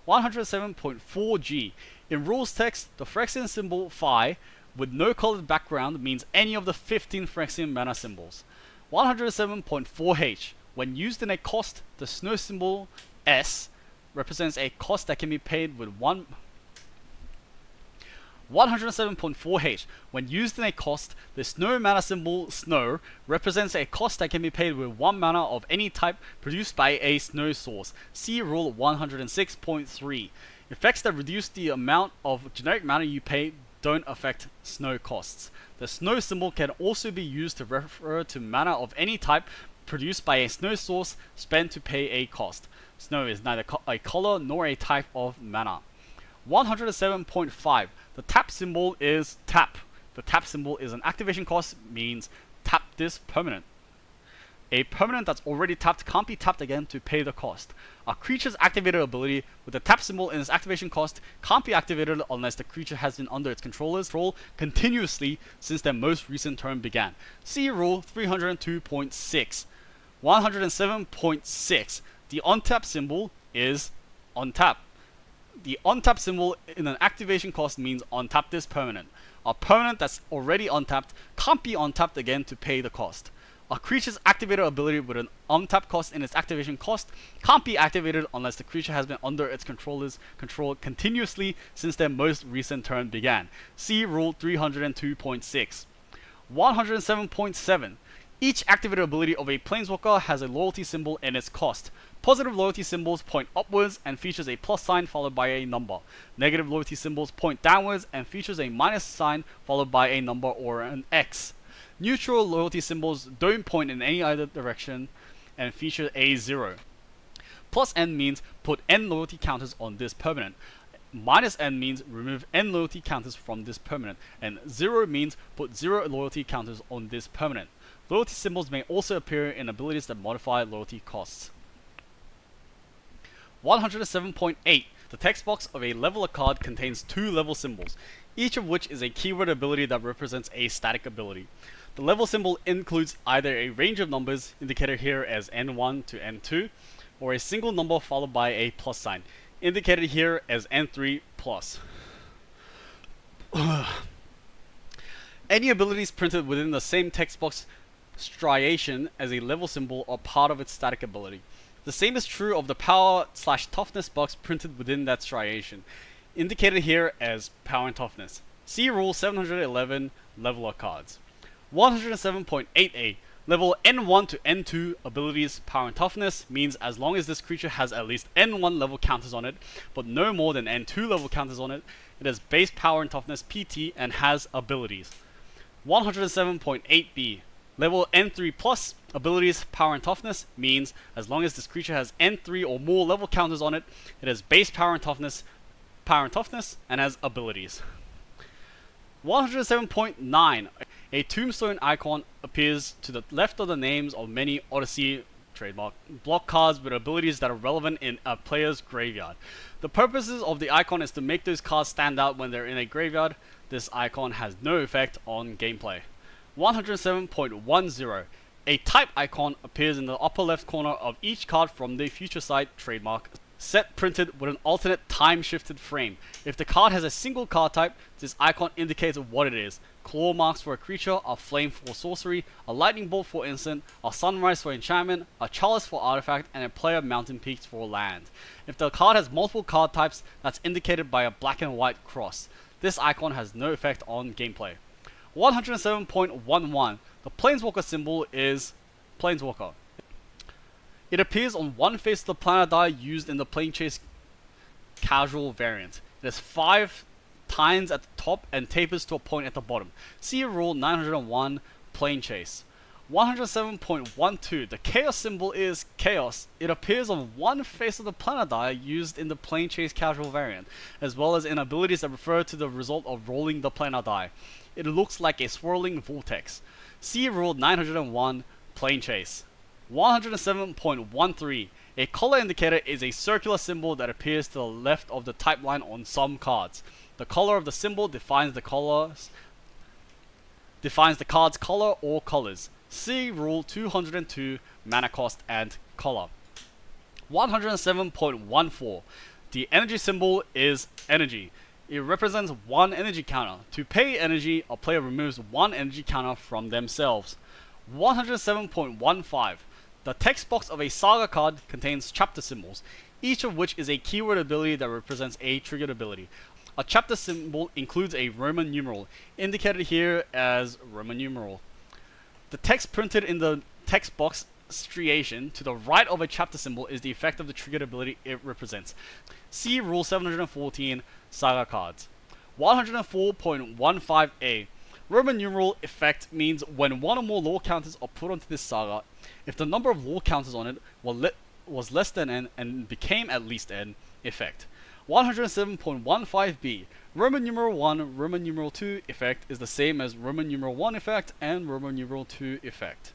107.4g. In rules text, the Phyrexian symbol Phi with no colored background means any of the 15 Phyrexian mana symbols. 107.4h. When used in a cost, the snow symbol S represents a cost that can be paid with 107.4h. When used in a cost, the snow mana symbol snow represents a cost that can be paid with 1 mana of any type produced by a snow source. See Rule 106.3. Effects that reduce the amount of generic mana you pay don't affect snow costs. The snow symbol can also be used to refer to mana of any type produced by a snow source spent to pay a cost. Snow is neither a color nor a type of mana. 107.5. The tap symbol is tap. The tap symbol is an activation cost, means tap this permanent. A permanent that's already tapped can't be tapped again to pay the cost. A creature's activated ability with the tap symbol in its activation cost can't be activated unless the creature has been under its controller's control continuously since their most recent turn began. See Rule 302.6. 107.6. The untap symbol is untap. The untap symbol in an activation cost means untap this permanent. A permanent that's already untapped can't be untapped again to pay the cost. A creature's activated ability with an untapped cost in its activation cost can't be activated unless the creature has been under its controller's control continuously since their most recent turn began. See Rule 302.6. 107.7. Each activated ability of a Planeswalker has a loyalty symbol in its cost. Positive loyalty symbols point upwards and features a plus sign followed by a number. Negative loyalty symbols point downwards and features a minus sign followed by a number or an X. Neutral loyalty symbols don't point in any either direction and feature a 0. Plus N means put N loyalty counters on this permanent. Minus N means remove N loyalty counters from this permanent. And 0 means put 0 loyalty counters on this permanent. Loyalty symbols may also appear in abilities that modify loyalty costs. 107.8. The text box of a leveler card contains 2 level symbols, each of which is a keyword ability that represents a static ability. The level symbol includes either a range of numbers, indicated here as N1 to N2, or a single number followed by a plus sign, indicated here as N3 plus. Any abilities printed within the same text box striation as a level symbol are part of its static ability. The same is true of the power/toughness box printed within that striation, indicated here as power and toughness. See Rule 711, Leveler Cards. 107.8a. Level N1 to N2 abilities power and toughness means as long as this creature has at least N1 level counters on it, but no more than N2 level counters on it, it has base power and toughness PT and has abilities. 107.8b. Level N3 plus abilities power and toughness means as long as this creature has N3 or more level counters on it, it has base power and toughness, and has abilities. 107.9. A tombstone icon appears to the left of the names of many Odyssey trademark block cards with abilities that are relevant in a player's graveyard. The purposes of the icon is to make those cards stand out when they're in a graveyard. This icon has no effect on gameplay. 107.10. A type icon appears in the upper left corner of each card from the Future Sight trademark set printed with an alternate time-shifted frame. If the card has a single card type, this icon indicates what it is. Claw marks for a creature, a flame for sorcery, a lightning bolt for instant, a sunrise for enchantment, a chalice for artifact, and a player mountain peaks for land. If the card has multiple card types, that's indicated by a black and white cross. This icon has no effect on gameplay. 107.11. The Planeswalker symbol is Planeswalker. It appears on one face of the planar die used in the Planechase casual variant. It has 5 tines at the top and tapers to a point at the bottom. See Rule 901, Planechase. 107.12. The Chaos symbol is Chaos. It appears on one face of the planar die used in the Planechase casual variant, as well as in abilities that refer to the result of rolling the planar die. It looks like a swirling vortex. See Rule 901, Planechase. 107.13. A color indicator is a circular symbol that appears to the left of the type line on some cards. The color of the symbol defines the card's color or colors. See Rule 202, Mana Cost and Color. 107.14. The energy symbol is energy. It represents one energy counter. To pay energy, a player removes one energy counter from themselves. 107.15. The text box of a Saga card contains chapter symbols, each of which is a keyword ability that represents a triggered ability. A chapter symbol includes a Roman numeral, indicated here as Roman numeral. The text printed in the text box striation to the right of a chapter symbol is the effect of the triggered ability it represents. See Rule 714, Saga cards. 104.15a. Roman numeral effect means when one or more lore counters are put onto this saga, if the number of lore counters on it was less than n and became at least n, effect. 107.15b. Roman numeral 1, Roman numeral 2 effect is the same as Roman numeral 1 effect and Roman numeral 2 effect.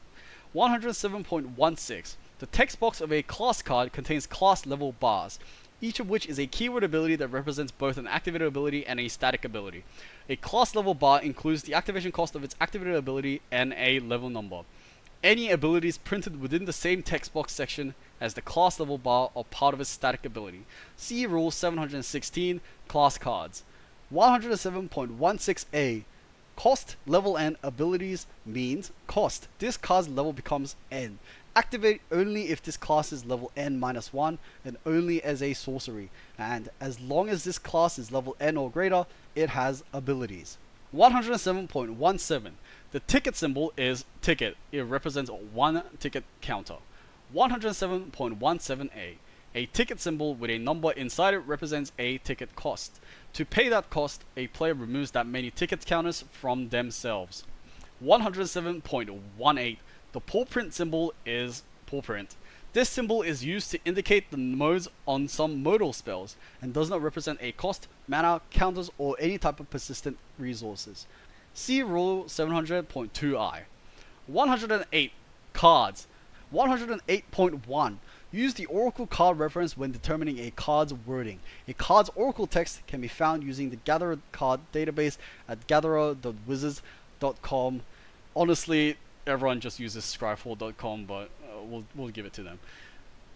107.16. The text box of a class card contains class level bars, each of which is a keyword ability that represents both an activated ability and a static ability. A class level bar includes the activation cost of its activated ability and a level number. Any abilities printed within the same text box section as the class level bar or part of its static ability. See Rule 716, Class Cards. 107.16a. Cost, level, and abilities means cost. This card's level becomes N. Activate only if this class is level N-1 and only as a sorcery. And as long as this class is level N or greater, it has abilities. 107.17. The ticket symbol is ticket. It represents one ticket counter. 107.17a. A ticket symbol with a number inside it represents a ticket cost. To pay that cost, a player removes that many ticket counters from themselves. 107.18. The paw print symbol is paw print. This symbol is used to indicate the modes on some modal spells and does not represent a cost, mana, counters, or any type of persistent resources. See Rule 700.2i. 108. Cards. 108.1. Use the Oracle card reference when determining a card's wording. A card's Oracle text can be found using the Gatherer card database at gatherer.wizards.com. Honestly, everyone just uses scryfall.com, but we'll give it to them.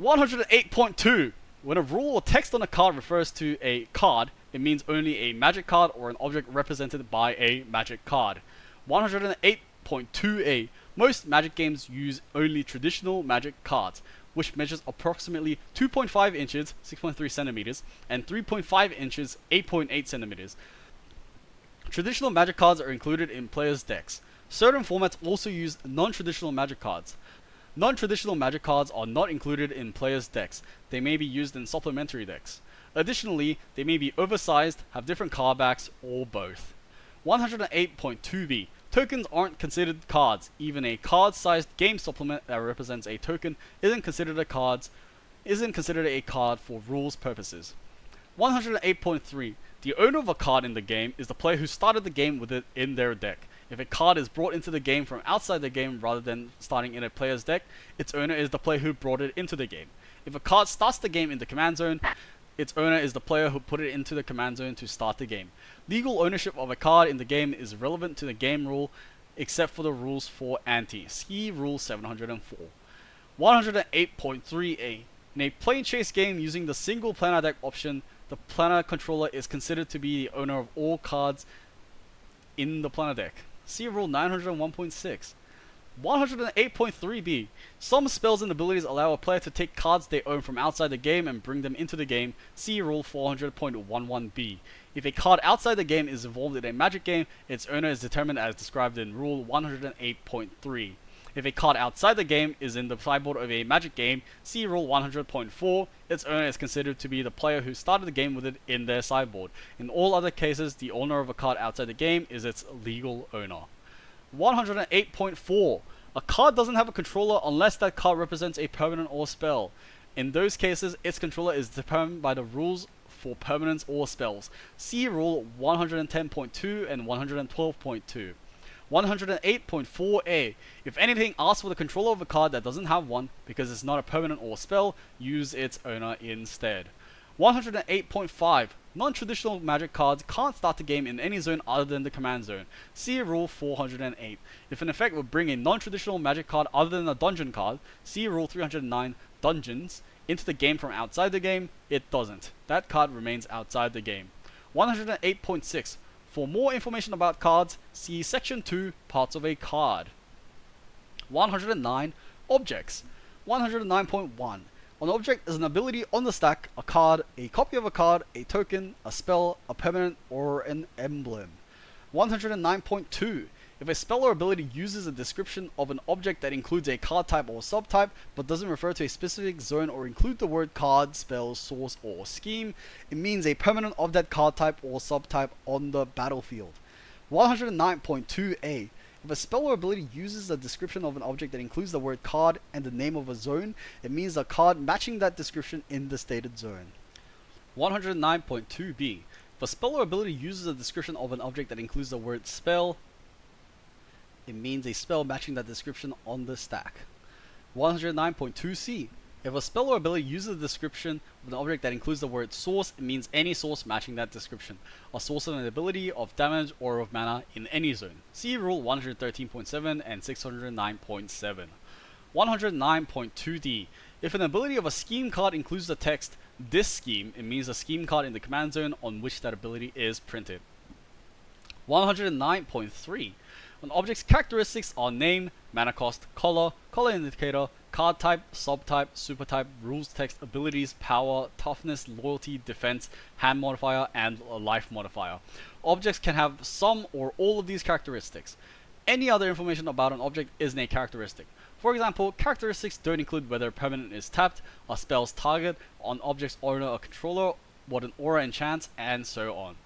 108.2. When a rule or text on a card refers to a card, it means only a magic card or an object represented by a magic card. 108.2a. Most magic games use only traditional magic cards, which measures approximately 2.5 inches, 6.3 centimeters, and 3.5 inches, 8.8 centimeters. Traditional magic cards are included in players' decks. Certain formats also use non-traditional magic cards. Non-traditional magic cards are not included in players' decks. They may be used in supplementary decks. Additionally, they may be oversized, have different card backs, or both. 108.2b. Tokens aren't considered cards. Even a card-sized game supplement that represents a token isn't considered a card for rules purposes. 108.3. The owner of a card in the game is the player who started the game with it in their deck. If a card is brought into the game from outside the game rather than starting in a player's deck, its owner is the player who brought it into the game. If a card starts the game in the command zone, its owner is the player who put it into the command zone to start the game. Legal ownership of a card in the game is relevant to the game rule, except for the rules for ante. See Rule 704. 108.3a. In a plane chase game using the single planar deck option, the planar controller is considered to be the owner of all cards in the planar deck. See Rule 901.6. 108.3b. Some spells and abilities allow a player to take cards they own from outside the game and bring them into the game. See Rule 400.11b. If a card outside the game is involved in a magic game, its owner is determined as described in Rule 108.3. If a card outside the game is in the sideboard of a magic game, see Rule 100.4, its owner is considered to be the player who started the game with it in their sideboard. In all other cases, the owner of a card outside the game is its legal owner. 108.4. A card doesn't have a controller unless that card represents a permanent or spell. In those cases, its controller is determined by the rules for permanents or spells. See Rule 110.2 and 112.2. 108.4a. If anything asks for the controller of a card that doesn't have one, because it's not a permanent or spell, use its owner instead. 108.5. Non-traditional magic cards can't start the game in any zone other than the command zone. See Rule 408. If an effect would bring a non-traditional magic card other than a dungeon card, see Rule 309, Dungeons, into the game from outside the game, it doesn't. That card remains outside the game. 108.6. For more information about cards, see Section 2, Parts of a Card. 109. Objects. 109.1. An object is an ability on the stack, a card, a copy of a card, a token, a spell, a permanent, or an emblem. 109.2. If a spell or ability uses a description of an object that includes a card type or subtype, but doesn't refer to a specific zone or include the word card, spell, source, or scheme, it means a permanent of that card type or subtype on the battlefield. 109.2a. If a spell or ability uses a description of an object that includes the word card and the name of a zone, it means a card matching that description in the stated zone. 109.2b. If a spell or ability uses a description of an object that includes the word spell, it means a spell matching that description on the stack. 109.2c. If a spell or ability uses a description of an object that includes the word source, it means any source matching that description. A source of an ability, of damage, or of mana in any zone. See Rule 113.7 and 609.7. 109.2d. If an ability of a scheme card includes the text "this scheme," it means a scheme card in the command zone on which that ability is printed. 109.3. An object's characteristics are name, mana cost, color, color indicator, card type, subtype, supertype, rules text, abilities, power, toughness, loyalty, defense, hand modifier, and a life modifier. Objects can have some or all of these characteristics. Any other information about an object isn't a characteristic. For example, characteristics don't include whether a permanent is tapped, a spell's target, an object's owner or controller, what an aura enchants, and so on.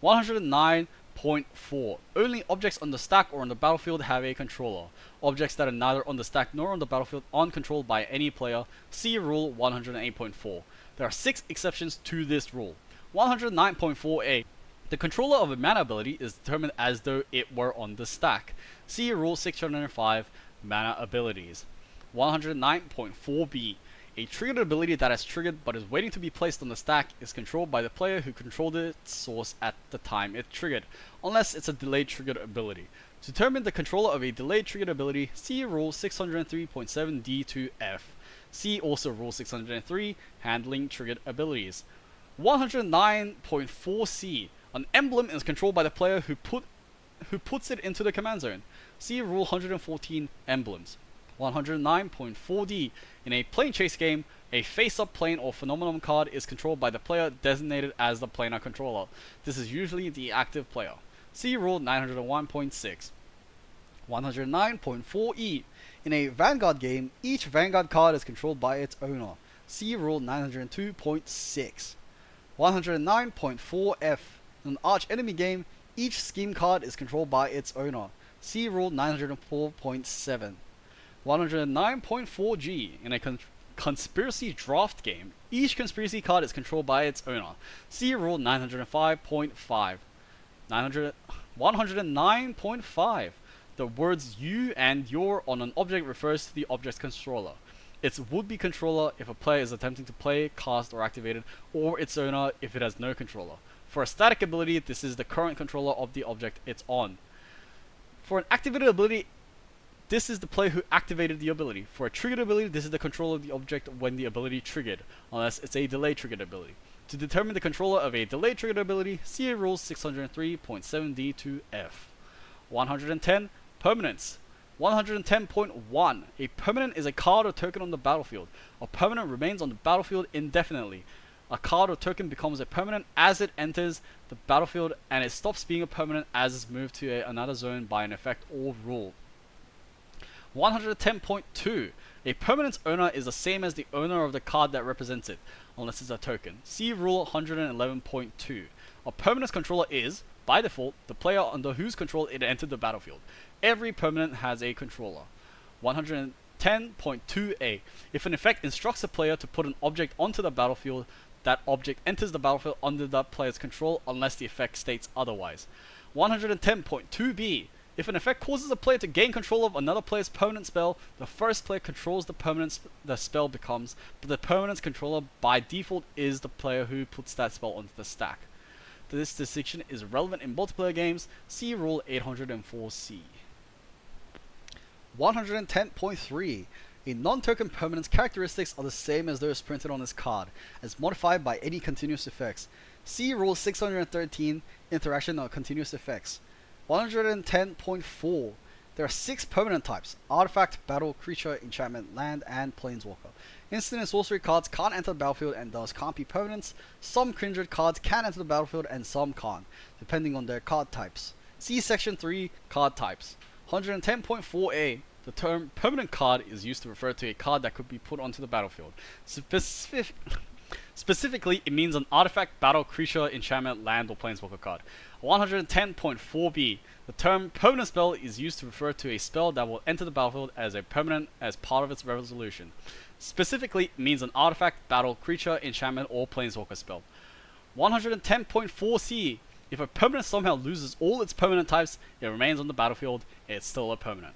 109.4. Only objects on the stack or on the battlefield have a controller. Objects that are neither on the stack nor on the battlefield aren't controlled by any player. See Rule 108.4. There are 6 exceptions to this rule. 109.4a. The controller of a mana ability is determined as though it were on the stack. See Rule 605, Mana Abilities. 109.4b. A triggered ability that has triggered but is waiting to be placed on the stack is controlled by the player who controlled its source at the time it triggered, unless it's a delayed triggered ability. To determine the controller of a delayed triggered ability, see Rule 603.7d to f. See also Rule 603, Handling Triggered Abilities. 109.4c. An emblem is controlled by the player who puts it into the command zone. See Rule 114, Emblems. 109.4d. In a plane chase game, a face-up plane or phenomenon card is controlled by the player designated as the planar controller. This is usually the active player. See Rule 901.6. 109.4e. In a Vanguard game, each Vanguard card is controlled by its owner. See Rule 902.6. 109.4f. In an Arch Enemy game, each scheme card is controlled by its owner. See Rule 904.7. 109.4g. In a conspiracy draft game, each conspiracy card is controlled by its owner. See Rule 905.5. 109.5. The words "you" and "your" on an object refers to the object's controller. Its would-be controller if a player is attempting to play, cast, or activate it, or its owner if it has no controller. For a static ability, this is the current controller of the object it's on. For an activated ability, this is the player who activated the ability. For a triggered ability, this is the controller of the object when the ability triggered, unless it's a delayed triggered ability. To determine the controller of a delayed triggered ability, see Rule 603.7d to f. 110. Permanence. 110.1. A permanent is a card or token on the battlefield. A permanent remains on the battlefield indefinitely. A card or token becomes a permanent as it enters the battlefield, and it stops being a permanent as it's moved to another zone by an effect or rule. 110.2. A permanent's owner is the same as the owner of the card that represents it, unless it's a token. See Rule 111.2. A permanent's controller is, by default, the player under whose control it entered the battlefield. Every permanent has a controller. 110.2a. If an effect instructs a player to put an object onto the battlefield, that object enters the battlefield under that player's control unless the effect states otherwise. 110.2b. If an effect causes a player to gain control of another player's permanent spell, the first player controls the permanent the spell becomes, but the permanent's controller by default is the player who puts that spell onto the stack. This distinction is relevant in multiplayer games. See Rule 804c. 110.3. A non-token permanent's characteristics are the same as those printed on this card, as modified by any continuous effects. See Rule 613, Interaction of Continuous Effects. 110.4. There are 6 permanent types: Artifact, Battle, Creature, Enchantment, Land, and Planeswalker. Instant and sorcery cards can't enter the battlefield and thus can't be permanents. Some kindred cards can enter the battlefield and some can't, depending on their card types. See Section 3, Card Types. 110.4a. The term permanent card is used to refer to a card that could be put onto the battlefield. Specifically, it means an artifact, battle, creature, enchantment, land, or planeswalker card. 110.4b. The term permanent spell is used to refer to a spell that will enter the battlefield as a permanent as part of its resolution. Specifically, it means an artifact, battle, creature, enchantment, or planeswalker spell. 110.4c. If a permanent somehow loses all its permanent types, it remains on the battlefield, it's still a permanent.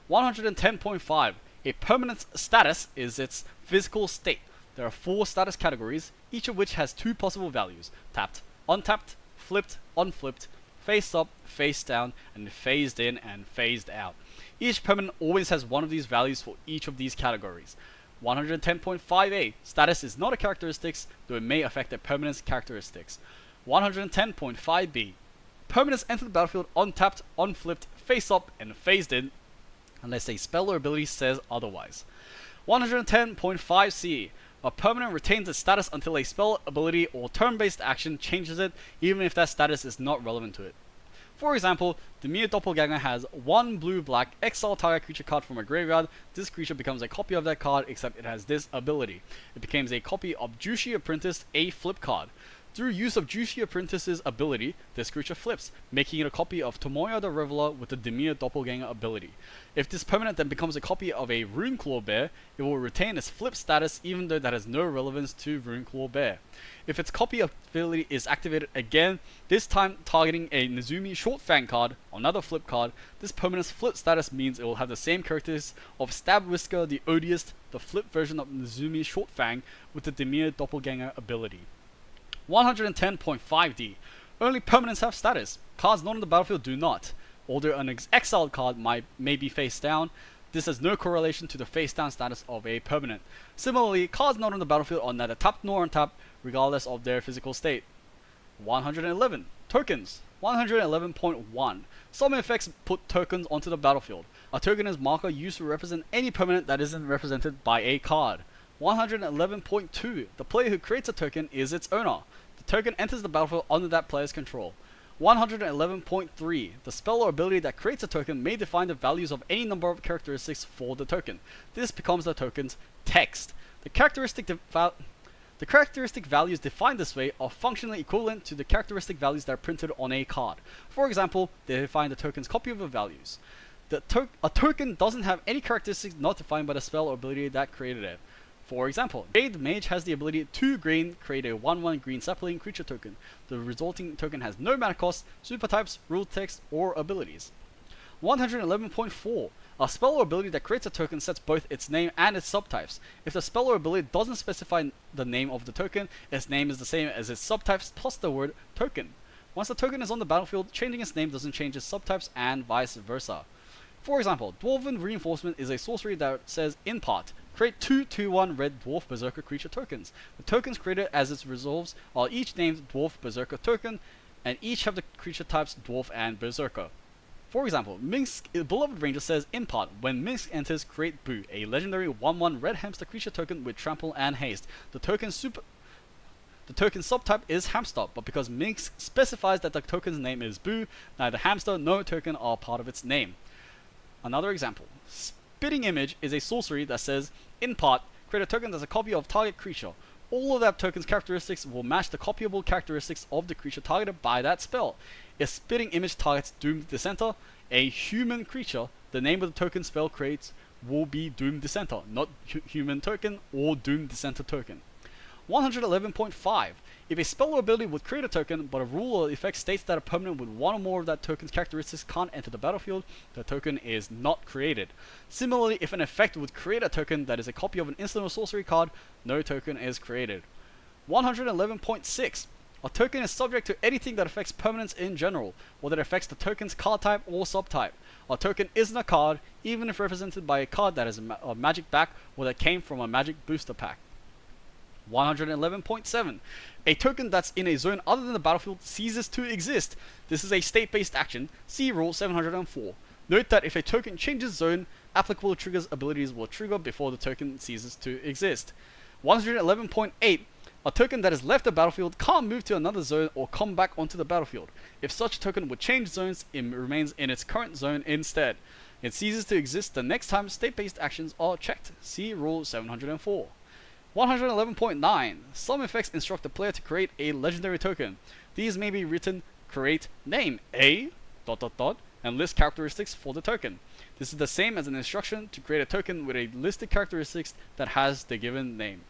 110.5. A permanent's status is its physical state. There are 4 status categories, each of which has 2 possible values: tapped, untapped, flipped, unflipped, face up, face down, and phased in and phased out. Each permanent always has one of these values for each of these categories. 110.5a, status is not a characteristic, though it may affect a permanent's characteristics. 110.5b, permanents enter the battlefield untapped, unflipped, face up, and phased in, unless a spell or ability says otherwise. 110.5c, a permanent retains its status until a spell, ability, or turn-based action changes it, even if that status is not relevant to it. For example, the Mere Doppelganger has 1 blue-black exile target creature card from a graveyard. This creature becomes a copy of that card, except it has this ability. It becomes a copy of Jushi Apprentice, a flip card. Through use of Jushi Apprentice's ability, this creature flips, making it a copy of Tomoya the Reveler with the Demir Doppelganger ability. If this permanent then becomes a copy of a Runeclaw Bear, it will retain its flip status even though that has no relevance to Runeclaw Bear. If its copy ability is activated again, this time targeting a Nezumi Short Fang card, another flip card, this permanent's flip status means it will have the same characteristics of Stab Whisker the Odious, the flip version of Nezumi Short Fang with the Demir Doppelganger ability. 110.5d. Only permanents have status. Cards not on the battlefield do not. Although an exiled card may be face down, this has no correlation to the face down status of a permanent. Similarly, cards not on the battlefield are neither tapped nor untapped, regardless of their physical state. 111. Tokens. 111.1. Some effects put tokens onto the battlefield. A token is marker used to represent any permanent that isn't represented by a card. 111.2. The player who creates a token is its owner. The token enters the battlefield under that player's control. 111.3. The spell or ability that creates a token may define the values of any number of characteristics for the token. This becomes the token's text. The characteristic values defined this way are functionally equivalent to the characteristic values that are printed on a card. For example, they define the token's copy of the values. A token doesn't have any characteristics not defined by the spell or ability that created it. For example, Jade Mage has the ability 2 green, create a 1/1 green sapling creature token. The resulting token has no mana cost, super types, rule text, or abilities. 111.4. A spell or ability that creates a token sets both its name and its subtypes. If the spell or ability doesn't specify the name of the token, its name is the same as its subtypes plus the word token. Once the token is on the battlefield, changing its name doesn't change its subtypes and vice versa. For example, Dwarven Reinforcement is a sorcery that says, in part, create 2 2/1 red Dwarf Berserker creature tokens. The tokens created as its resolves are each named Dwarf Berserker token, and each have the creature types Dwarf and Berserker. For example, Minsk Beloved Ranger says, in part, when Minsk enters, create Boo, a legendary 1/1 red hamster creature token with trample and haste. The token subtype is hamster, but because Minsk specifies that the token's name is Boo, neither hamster nor token are part of its name. Another example. Spitting Image is a sorcery that says, in part, create a token that's a copy of target creature. All of that token's characteristics will match the copyable characteristics of the creature targeted by that spell. If Spitting Image targets Doomed Dissenter, a human creature, the name of the token spell creates will be Doomed Dissenter, not human token or Doomed Dissenter token. 111.5. If a spell or ability would create a token, but a rule or effect states that a permanent with one or more of that token's characteristics can't enter the battlefield, the token is not created. Similarly, if an effect would create a token that is a copy of an instant or sorcery card, no token is created. 111.6. A token is subject to anything that affects permanents in general, whether it affects the token's card type or subtype. A token isn't a card, even if represented by a card that has a magic back or that came from a magic booster pack. 111.7. A token that's in a zone other than the battlefield ceases to exist. This is a state-based action. See Rule 704. Note that if a token changes zone, applicable triggers abilities will trigger before the token ceases to exist. 111.8. A token that has left the battlefield can't move to another zone or come back onto the battlefield. If such a token would change zones, it remains in its current zone instead. It ceases to exist the next time state-based actions are checked. See Rule 704. 111.9. Some effects instruct the player to create a legendary token. These may be written create name a ... and list characteristics for the token. This is the same as an instruction to create a token with a listed characteristics that has the given name.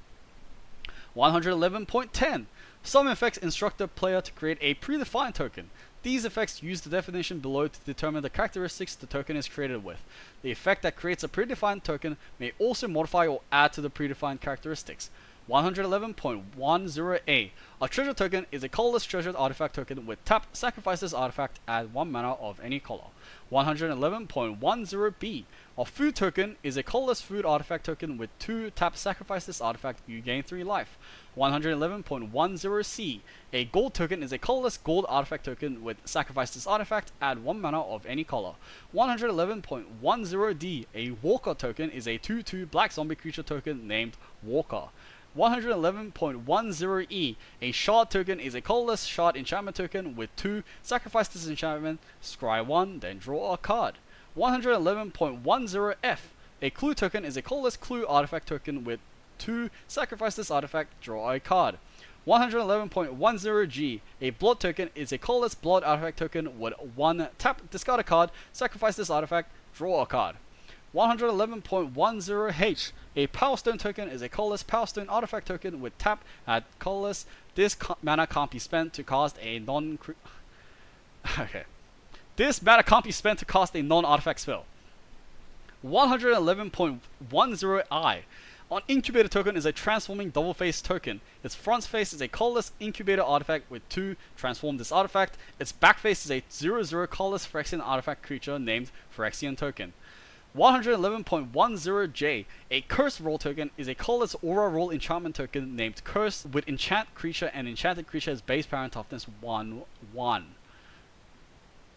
111.10. Some effects instruct the player to create a predefined token. These effects use the definition below to determine the characteristics the token is created with. The effect that creates a predefined token may also modify or add to the predefined characteristics. 111.10a. A treasure token is a colorless treasured artifact token with tap, sacrifice this artifact, add 1 mana of any color. 111.10b. A food token is a colorless food artifact token with 2 tap, sacrifice this artifact, you gain 3 life. 111.10c. A gold token is a colorless gold artifact token with sacrifice this artifact, add 1 mana of any color. 111.10d. A walker token is a 2/2 black zombie creature token named Walker. 111.10e. A shard token is a colorless shard enchantment token with 2 sacrifice this enchantment, scry 1, then draw a card. 111.10f. A clue token is a colorless clue artifact token with 2 sacrifice this artifact, draw a card. 111.10g. A blood token is a colorless blood artifact token with 1 tap, discard a card, sacrifice this artifact, draw a card. 111.10h. A Power Stone token is a colorless Power Stone artifact token with tap, add colorless. This mana can't be spent to cast a okay. This mana can't be spent to cast a non-artifact spell. 111.10i. An Incubator token is a transforming double face token. Its front face is a colorless Incubator artifact with 2 transform this artifact. Its back face is a 0/0 colorless Phyrexian artifact creature named Phyrexian token. 111.10j. A Curse Roll token is a colorless Aura Roll enchantment token named Curse with enchant creature and enchanted creature has base power and toughness 1/1.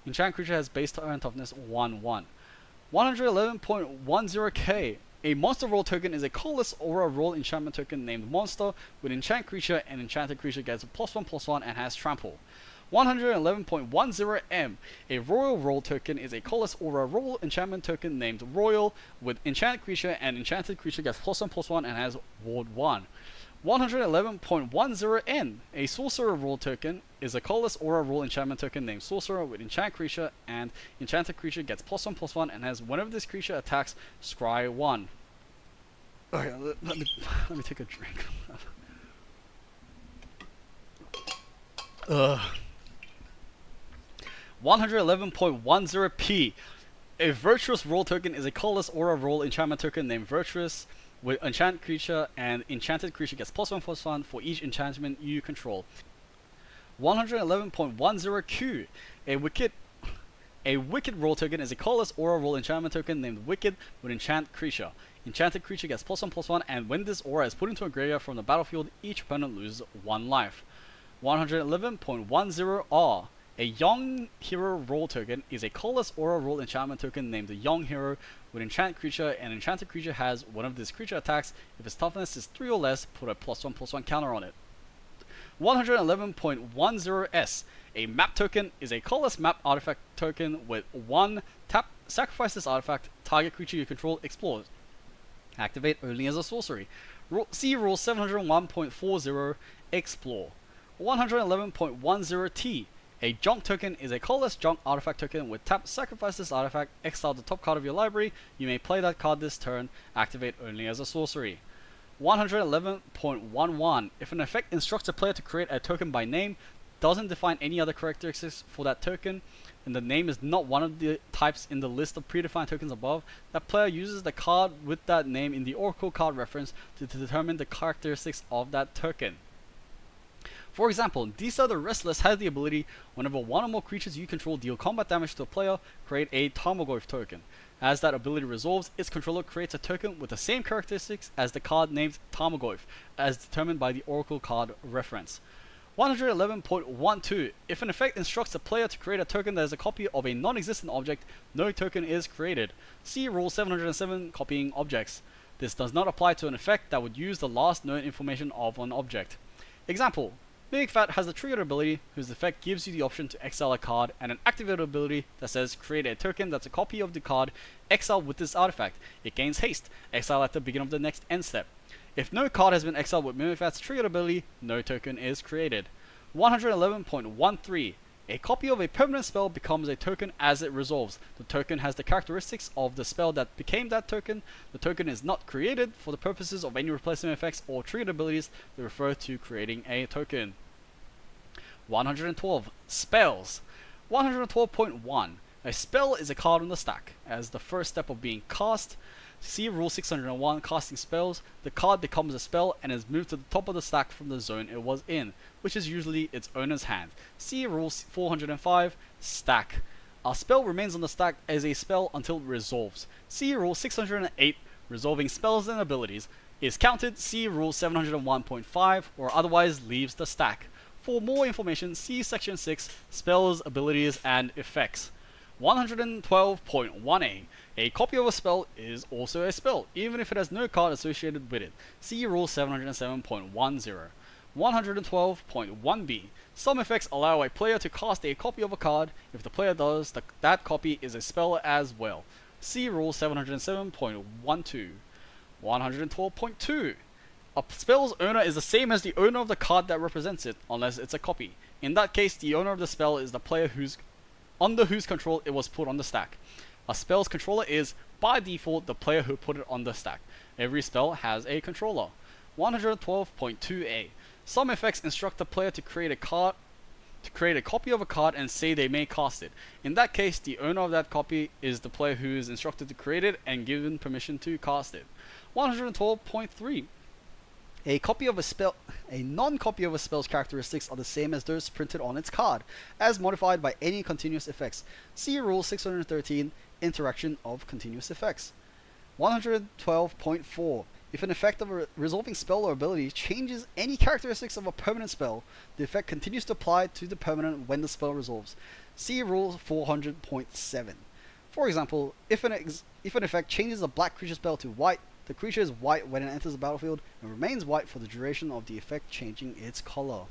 Enchant creature has base power and toughness 1/1. 111.10k. A Monster Roll token is a colorless Aura Roll enchantment token named Monster with enchant creature and enchanted creature gets a +1/+1 and has trample. 111.10m. A Royal Roll token is a colorless Aura Roll enchantment token named Royal with enchant creature and enchanted creature gets +1/+1 and has ward 1. 111.10n. A Sorcerer Roll token is a colorless Aura Roll enchantment token named Sorcerer with enchant creature and enchanted creature gets +1/+1 and has whenever this creature attacks, scry 1. Okay, let me take a drink. 111.10p. A Virtuous Roll token is a colorless Aura Roll enchantment token named Virtuous with enchant creature and enchanted creature gets +1/+1 for each enchantment you control. 111.10q. A Wicked Roll token is a colorless Aura Roll enchantment token named Wicked with enchant creature. Enchanted creature gets +1/+1 and when this aura is put into a graveyard from the battlefield, each opponent loses 1 life. 111.10r. A Young Hero Roll token is a colorless Aura Roll enchantment token named the Young Hero with enchant creature and enchanted creature has one of this creature attacks. If its toughness is 3 or less, put a +1/+1 counter on it. 111.10s. A Map token is a colorless map artifact token with 1 tap, sacrifice this artifact, target creature you control explores. Activate only as a sorcery. See Rule 701.40 Explore. 111.10t. A Junk token is a colorless Junk artifact token with tap, sacrifice this artifact, exile the top card of your library, you may play that card this turn, activate only as a sorcery. 111.11. If an effect instructs a player to create a token by name, doesn't define any other characteristics for that token, and the name is not one of the types in the list of predefined tokens above, that player uses the card with that name in the Oracle card reference to determine the characteristics of that token. For example, Disa the Restless has the ability, whenever 1 or more creatures you control deal combat damage to a player, create a Tarmogoyf token. As that ability resolves, its controller creates a token with the same characteristics as the card named Tarmogoyf, as determined by the Oracle card reference. 111.12. If an effect instructs a player to create a token that is a copy of a non-existent object, no token is created. See Rule 707 Copying Objects. This does not apply to an effect that would use the last known information of an object. Example. Big Fat has a triggered ability whose effect gives you the option to exile a card, and an activated ability that says create a token that's a copy of the card, exile with this artifact. It gains haste, exile at the beginning of the next end step. If no card has been exiled with Mimic Fat's triggered ability, no token is created. 111.13. A copy of a permanent spell becomes a token as it resolves. The token has the characteristics of the spell that became that token. The token is not created for the purposes of any replacement effects or triggered abilities that refer to creating a token. 112. Spells. 112.1. A spell is a card on the stack. As the first step of being cast, See Rule 601, casting spells. The card becomes a spell and is moved to the top of the stack from the zone it was in, which is usually its owner's hand. See Rule 405, stack. A spell remains on the stack as a spell until it resolves. See Rule 608, resolving spells and abilities. Is counted, see Rule 701.5, or otherwise leaves the stack. For more information, see Section 6, Spells, Abilities, and Effects. 112.1a. A copy of a spell is also a spell, even if it has no card associated with it. See Rule 707.10. 112.1b. Some effects allow a player to cast a copy of a card. If the player does, that copy is a spell as well. See Rule 707.12. 112.2. A spell's owner is the same as the owner of the card that represents it, unless it's a copy. In that case, the owner of the spell is the player under whose control it was put on the stack. A spell's controller is, by default, the player who put it on the stack. Every spell has a controller. 112.2a. Some effects instruct the player to create a copy of a card and say they may cast it. In that case, the owner of that copy is the player who is instructed to create it and given permission to cast it. 112.3. A non-copy of a spell's characteristics are the same as those printed on its card, as modified by any continuous effects. See Rule 613, Interaction of Continuous Effects. 112.4. If an effect of a resolving spell or ability changes any characteristics of a permanent spell, the effect continues to apply to the permanent when the spell resolves. See Rule 400.7. For example, if an effect changes a black creature spell to white, the creature is white when it enters the battlefield and remains white for the duration of the effect changing its color.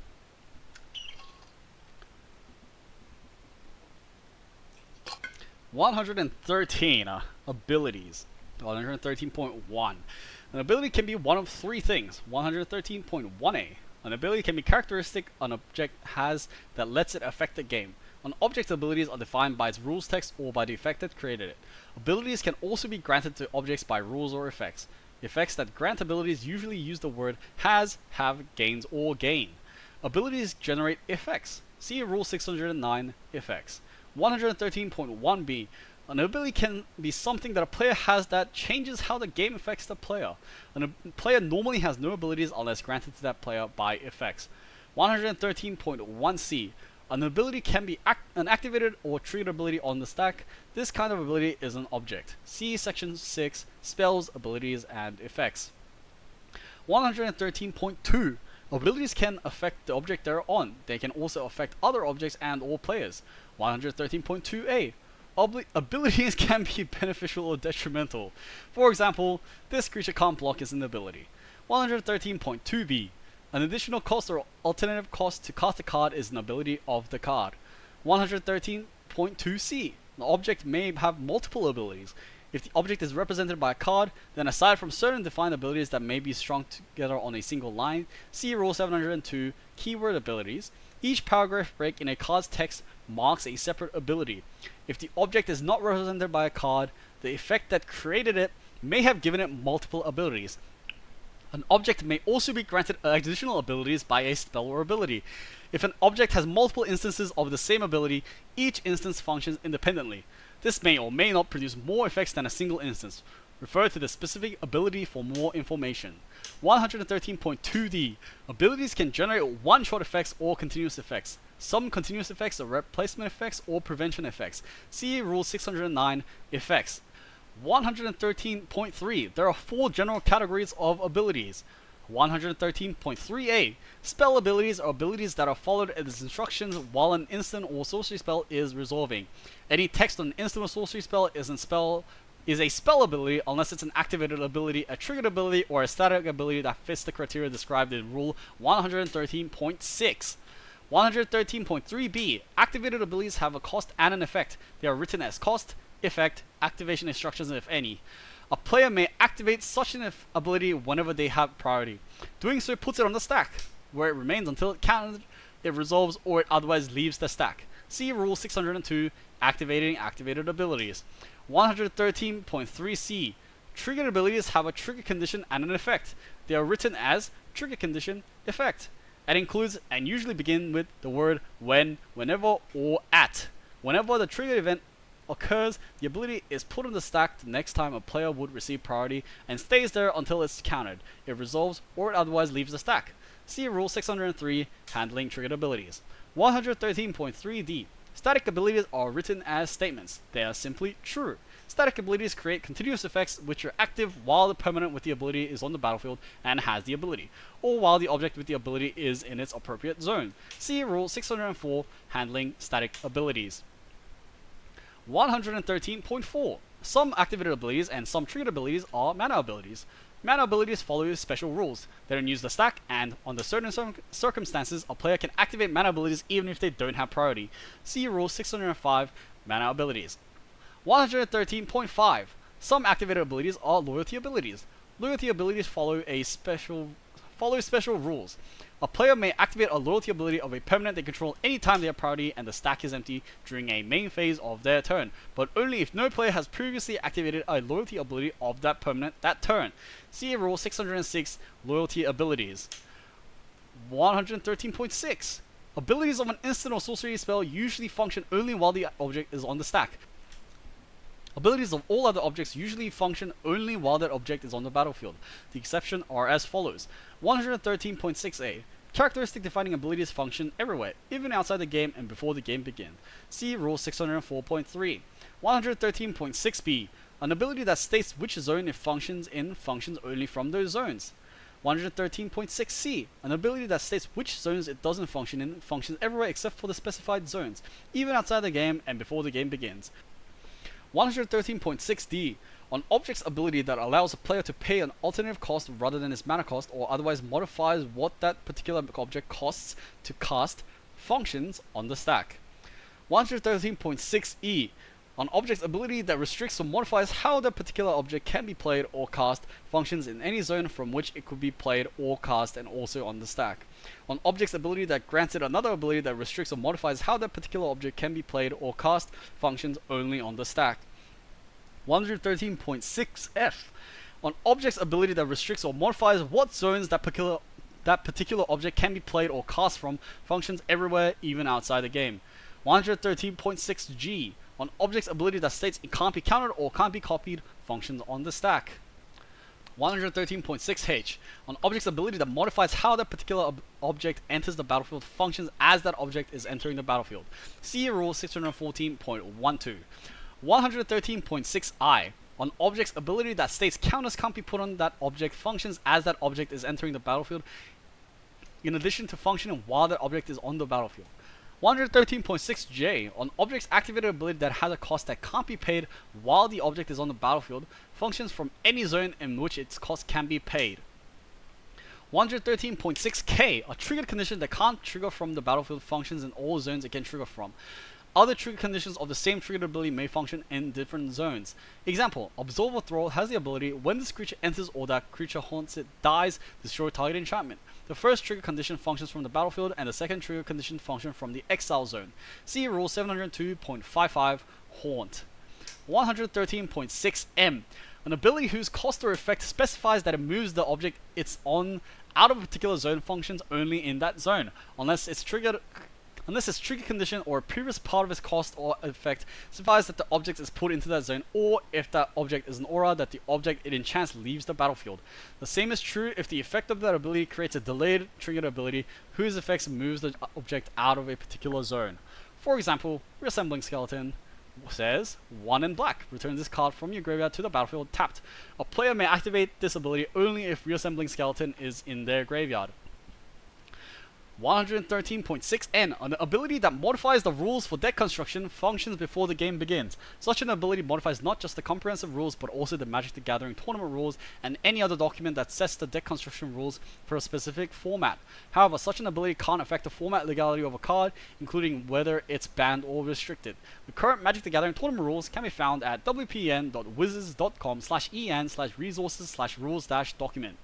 Abilities. 113.1. An ability can be one of three things. 113.1a. An ability can be characteristic an object has that lets it affect the game. An object's abilities are defined by its rules text or by the effect that created it. Abilities can also be granted to objects by rules or effects. Effects that grant abilities usually use the word has, have, gains, or gain. Abilities generate effects. See Rule 609, Effects. 113.1b. An ability can be something that a player has that changes how the game affects the player. A player normally has no abilities unless granted to that player by effects. 113.1c. An ability can be an activated or triggered ability on the stack. This kind of ability is an object. See Section 6, Spells, Abilities, and Effects. 113.2. Abilities can affect the object they're on. They can also affect other objects and or players. 113.2a. Abilities can be beneficial or detrimental. For example, this creature can't block is an ability. 113.2b. An additional cost or alternative cost to cast a card is an ability of the card. 113.2c. The object may have multiple abilities. If the object is represented by a card, then aside from certain defined abilities that may be strung together on a single line, see Rule 702, Keyword Abilities. Each paragraph break in a card's text marks a separate ability. If the object is not represented by a card, the effect that created it may have given it multiple abilities. An object may also be granted additional abilities by a spell or ability. If an object has multiple instances of the same ability, each instance functions independently. This may or may not produce more effects than a single instance. Refer to the specific ability for more information. 113.2d. Abilities can generate one-shot effects or continuous effects. Some continuous effects are replacement effects or prevention effects. See Rule 609, Effects. 113.3. There are four general categories of abilities. 113.3a. Spell abilities are abilities that are followed as instructions while an instant or sorcery spell is resolving. Any text on an instant or sorcery spell is a spell ability unless it's an activated ability, a triggered ability, or a static ability that fits the criteria described in Rule 113.6. 113.3b. Activated abilities have a cost and an effect. They are written as cost, effect, activation instructions, if any. A player may activate such an ability whenever they have priority. Doing so puts it on the stack, where it remains until it resolves, or it otherwise leaves the stack. See Rule 602, Activating Activated Abilities. 113.3c. Triggered abilities have a trigger condition and an effect. They are written as trigger condition, effect, and includes and usually begin with the word when, whenever, or at. Whenever the triggered event occurs, the ability is put on the stack the next time a player would receive priority and stays there until it's countered. It resolves or it otherwise leaves the stack. See Rule 603, Handling Triggered Abilities. 113.3d. Static abilities are written as statements. They are simply true. Static abilities create continuous effects which are active while the permanent with the ability is on the battlefield and has the ability, or while the object with the ability is in its appropriate zone. See Rule 604, Handling Static Abilities. 113.4. Some activated abilities and some triggered abilities are mana abilities. Mana abilities follow special rules. They don't use the stack, and under certain circumstances, a player can activate mana abilities even if they don't have priority. See Rule 605, Mana Abilities. 113.5. Some activated abilities are loyalty abilities. Loyalty abilities follow special rules. A player may activate a loyalty ability of a permanent they control anytime they have priority and the stack is empty during a main phase of their turn, but only if no player has previously activated a loyalty ability of that permanent that turn. See Rule 606, Loyalty Abilities. 113.6. Abilities of an instant or sorcery spell usually function only while the object is on the stack. Abilities of all other objects usually function only while that object is on the battlefield. The exception are as follows. 113.6a. Characteristic defining abilities function everywhere, even outside the game and before the game begins. See Rule 604.3. 113.6b. An ability that states which zone it functions in functions only from those zones. 113.6c. An ability that states which zones it doesn't function in functions everywhere except for the specified zones, even outside the game and before the game begins. 113.6d. An object's ability that allows a player to pay an alternative cost rather than its mana cost, or otherwise modifies what that particular object costs to cast, functions on the stack. 113.6e. An object's ability that restricts or modifies how that particular object can be played or cast, functions in any zone from which it could be played or cast and also on the stack. An object's ability that grants it another ability that restricts or modifies how that particular object can be played or cast, functions only on the stack. 113.6f. An object's ability that restricts or modifies what zones that particular object can be played or cast from, functions everywhere, even outside the game. 113.6g. An object's ability that states it can't be countered or can't be copied, functions on the stack. 113.6h. An object's ability that modifies how that particular object enters the battlefield, functions as that object is entering the battlefield. See Rule 614.12. 113.6i. An object's ability that states counters can't be put on that object, functions as that object is entering the battlefield, in addition to functioning while that object is on the battlefield. 113.6j. An object's activated ability that has a cost that can't be paid while the object is on the battlefield, functions from any zone in which its cost can be paid. 113.6k. A triggered condition that can't trigger from the battlefield, functions in all zones it can trigger from. Other trigger conditions of the same triggered ability may function in different zones. Example, Absolve or Thrall has the ability, when this creature enters or that creature haunts it dies, destroy target enchantment. The first trigger condition functions from the battlefield and the second trigger condition functions from the exile zone. See Rule 702.55, Haunt. 113.6m. An ability whose cost or effect specifies that it moves the object it's on out of a particular zone, functions only in that zone, unless its trigger condition or a previous part of its cost or effect specifies that the object is put into that zone, or if that object is an aura, that the object it enchants leaves the battlefield. The same is true if the effect of that ability creates a delayed triggered ability whose effects moves the object out of a particular zone. For example, Reassembling Skeleton says 1 in black. Return this card from your graveyard to the battlefield tapped. A player may activate this ability only if Reassembling Skeleton is in their graveyard. 113.6n. An ability that modifies the rules for deck construction, functions before the game begins. Such an ability modifies not just the comprehensive rules but also the Magic the Gathering tournament rules and any other document that sets the deck construction rules for a specific format. However, such an ability can't affect the format legality of a card, including whether it's banned or restricted. The current Magic the Gathering tournament rules can be found at wpn.wizards.com/en/resources/rules-document.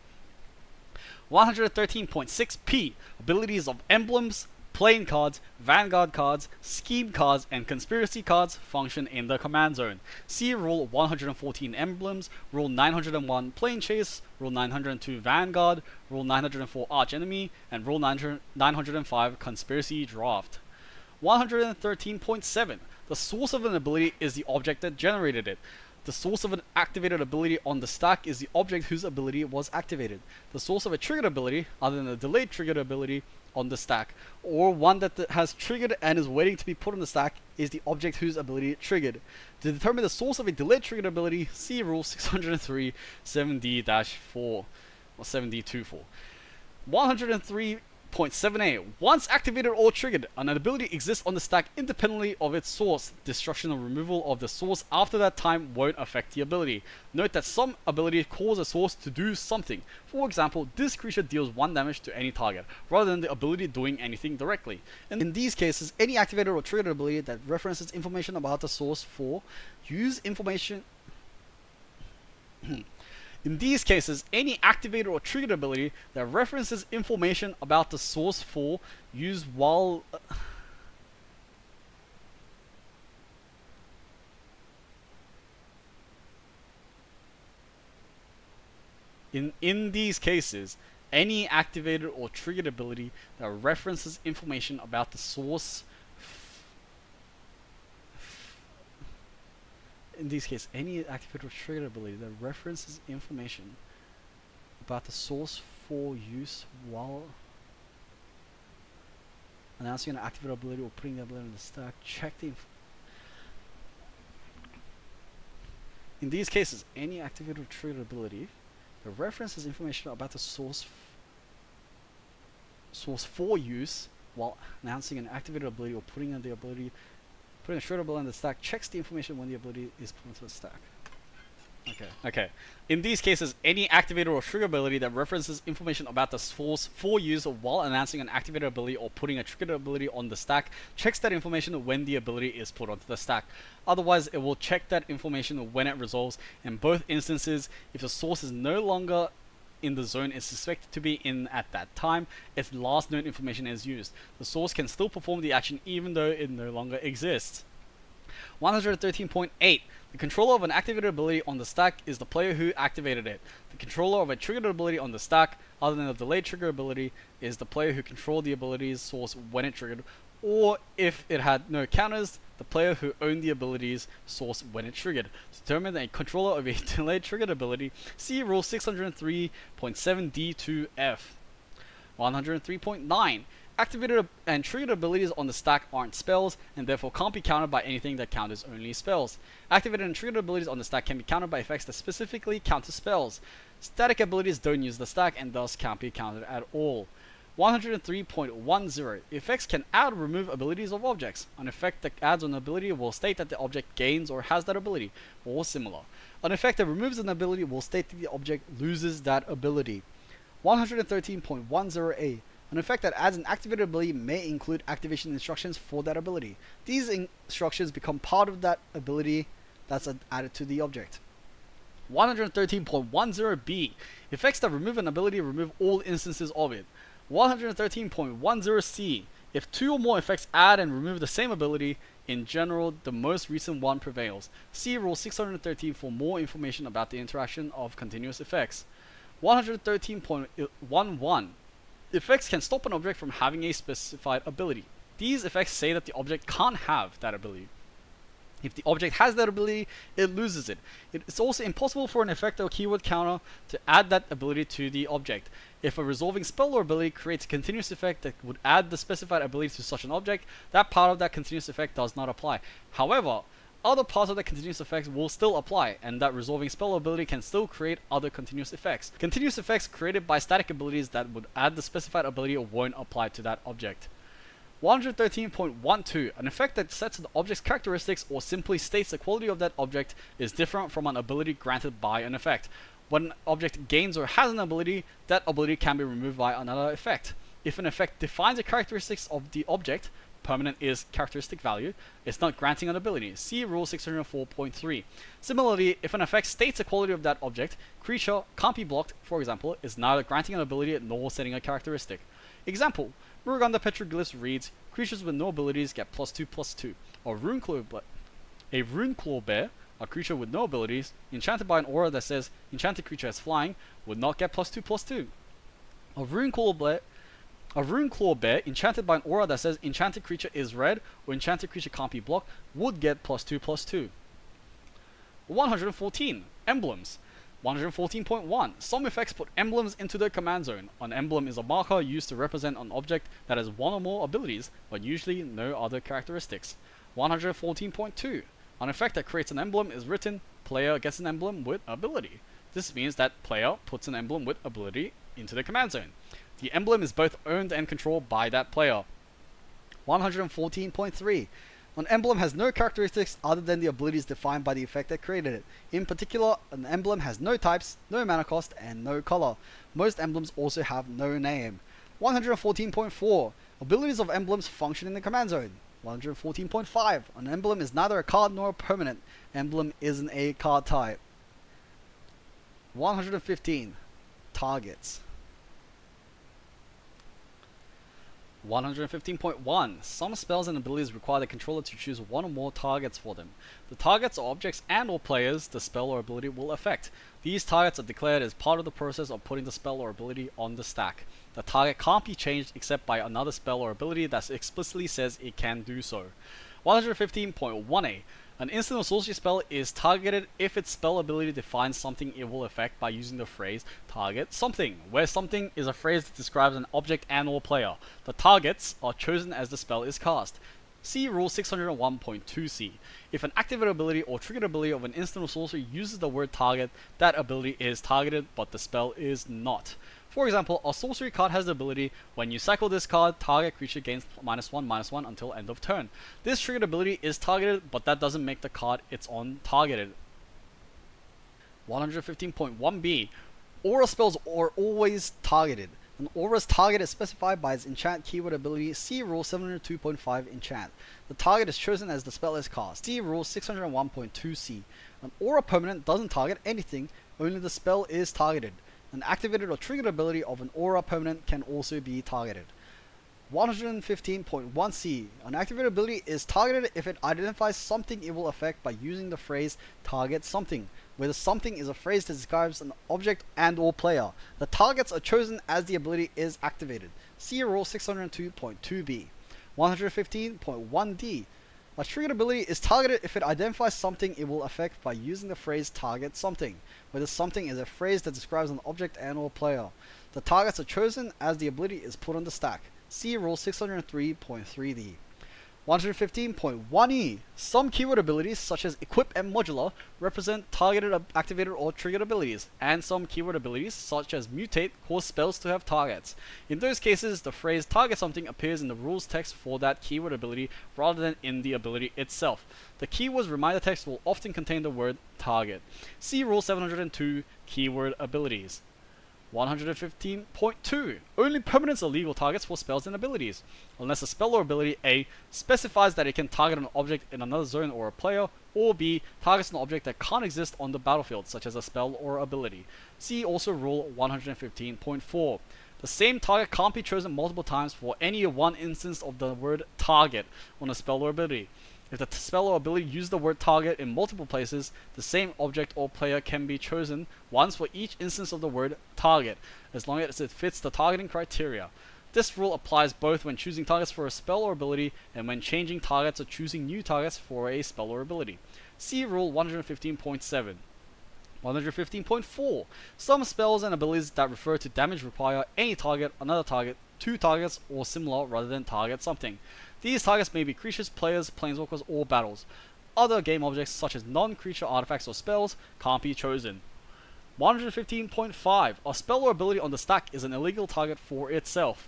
113.6p. Abilities of Emblems, Playing cards, Vanguard cards, Scheme cards, and Conspiracy cards function in the command zone. See Rule 114 Emblems, Rule 901 Plane Chase, Rule 902 Vanguard, Rule 904 Arch Enemy, and Rule 905 Conspiracy Draft. 113.7. The source of an ability is the object that generated it. The source of an activated ability on the stack is the object whose ability was activated. The source of a triggered ability, other than a delayed triggered ability on the stack, or one that has triggered and is waiting to be put on the stack, is the object whose ability it triggered. To determine the source of a delayed triggered ability, see Rule 603 7D-4 or 7D24. 103.7a. Once activated or triggered, an ability exists on the stack independently of its source. Destruction or removal of the source after that time won't affect the ability. Note that some abilities cause a source to do something. For example, this creature deals 1 damage to any target, rather than the ability doing anything directly. In these cases, any activated or triggered ability that references information about the source for use information In these cases, any activated or triggered ability that references information about the source for use while in these cases, any activated or triggered ability that references information about the source in these cases, any activated or triggered ability that references information about the source for use while announcing an activated ability or putting the ability on the stack, check the in these cases, any activated or triggered ability that references information about the source for use while announcing an activated ability or putting in the ability putting a triggered ability on the stack checks the information when the ability is put into the stack. Okay. In these cases, any activated or triggered ability that references information about the source for use while announcing an activated ability or putting a triggered ability on the stack checks that information when the ability is put onto the stack. Otherwise, it will check that information when it resolves. In both instances, if the source is no longer in the zone is suspected to be in at that time, its last known information is used. The source can still perform the action even though it no longer exists. 113.8. The controller of an activated ability on the stack is the player who activated it. The controller of a triggered ability on the stack, other than a delayed trigger ability, is the player who controlled the ability's source when it triggered, or if it had no counters, the player who owned the ability's source when it triggered. To determine a controller of a delayed triggered ability, see Rule 603.7D2F. 103.9. Activated and triggered abilities on the stack aren't spells, and therefore can't be countered by anything that counters only spells. Activated and triggered abilities on the stack can be countered by effects that specifically counter spells. Static abilities don't use the stack and thus can't be countered at all. 103.10. Effects can add or remove abilities of objects. An effect that adds an ability will state that the object gains or has that ability, or similar. An effect that removes an ability will state that the object loses that ability. 113.10a. An effect that adds an activated ability may include activation instructions for that ability. These instructions become part of that ability that's added to the object. 113.10b. Effects that remove an ability remove all instances of it. 113.10c. If 2 or more effects add and remove the same ability, in general, the most recent one prevails. See Rule 613 for more information about the interaction of continuous effects. 113.11. Effects can stop an object from having a specified ability. These effects say that the object can't have that ability. If the object has that ability, it loses it. It's also impossible for an effect or keyword counter to add that ability to the object. If a resolving spell or ability creates a continuous effect that would add the specified ability to such an object, that part of that continuous effect does not apply. However, other parts of the continuous effects will still apply, and that resolving spell ability can still create other continuous effects. Continuous effects created by static abilities that would add the specified ability won't apply to that object. 113.12. An effect that sets the object's characteristics or simply states the quality of that object is different from an ability granted by an effect. When an object gains or has an ability, that ability can be removed by another effect. If an effect defines the characteristics of the object, permanent is characteristic value, it's not granting an ability. See Rule 604.3. Similarly, if an effect states the quality of that object, creature can't be blocked, for example, is neither granting an ability nor setting a characteristic. Example, Muruganda Petroglyphs reads, creatures with no abilities get +2/+2. A Runeclaw Bear, a creature with no abilities, enchanted by an aura that says enchanted creature is flying, would not get +2/+2. A Runeclaw Bear A Rune Claw Bear enchanted by an aura that says enchanted creature is red or enchanted creature can't be blocked would get +2/+2. 114. Emblems. 114.1. Some effects put emblems into their command zone. An emblem is a marker used to represent an object that has one or more abilities, but usually no other characteristics. 114.2. An effect that creates an emblem is written, player gets an emblem with ability. This means that player puts an emblem with ability into the command zone. The emblem is both owned and controlled by that player. 114.3. An emblem has no characteristics other than the abilities defined by the effect that created it. In particular, an emblem has no types, no mana cost, and no color. Most emblems also have no name. 114.4. Abilities of emblems function in the command zone. 114.5. An emblem is neither a card nor a permanent. Emblem isn't a card type. 115. Targets. 115.1. Some spells and abilities require the controller to choose one or more targets for them. The targets are objects and or players the spell or ability will affect. These targets are declared as part of the process of putting the spell or ability on the stack. The target can't be changed except by another spell or ability that explicitly says it can do so. 115.1a. An instant or sorcery spell is targeted if its spell ability defines something it will affect by using the phrase target something, where something is a phrase that describes an object and or player. The targets are chosen as the spell is cast. See Rule 601.2c. If an activated ability or triggered ability of an instant or sorcery uses the word target, that ability is targeted, but the spell is not. For example, a sorcery card has the ability, when you cycle this card, target creature gains -1/-1 until end of turn. This triggered ability is targeted, but that doesn't make the card its own targeted. 115.1b. Aura spells are always targeted. An aura's target is specified by its enchant keyword ability. See Rule 702.5 enchant. The target is chosen as the spell is cast. See Rule 601.2c. An aura permanent doesn't target anything, only the spell is targeted. An activated or triggered ability of an aura permanent can also be targeted. 115.1c. An activated ability is targeted if it identifies something it will affect by using the phrase target something, where the something is a phrase that describes an object and or player. The targets are chosen as the ability is activated. See Rule 602.2b. 115.1d. A triggered ability is targeted if it identifies something it will affect by using the phrase target something, where the something is a phrase that describes an object and or player. The targets are chosen as the ability is put on the stack. See Rule 603.3d. 115.1e. Some keyword abilities, such as Equip and Modular, represent targeted, activated, or triggered abilities, and some keyword abilities, such as Mutate, cause spells to have targets. In those cases, the phrase target something appears in the rules text for that keyword ability rather than in the ability itself. The keyword's reminder text will often contain the word target. See Rule 702, Keyword Abilities. 115.2. Only permanents are legal targets for spells and abilities, unless a spell or ability A specifies that it can target an object in another zone or a player, or B targets an object that can't exist on the battlefield, such as a spell or ability. See also Rule 115.4. The same target can't be chosen multiple times for any one instance of the word target on a spell or ability. If the spell or ability uses the word target in multiple places, the same object or player can be chosen once for each instance of the word target, as long as it fits the targeting criteria. This rule applies both when choosing targets for a spell or ability and when changing targets or choosing new targets for a spell or ability. See Rule 115.7. 115.4. Some spells and abilities that refer to damage require any target, another target, two targets, or similar rather than target something. These targets may be creatures, players, planeswalkers, or battles. Other game objects, such as non-creature artifacts or spells, can't be chosen. 115.5. A spell or ability on the stack is an illegal target for itself.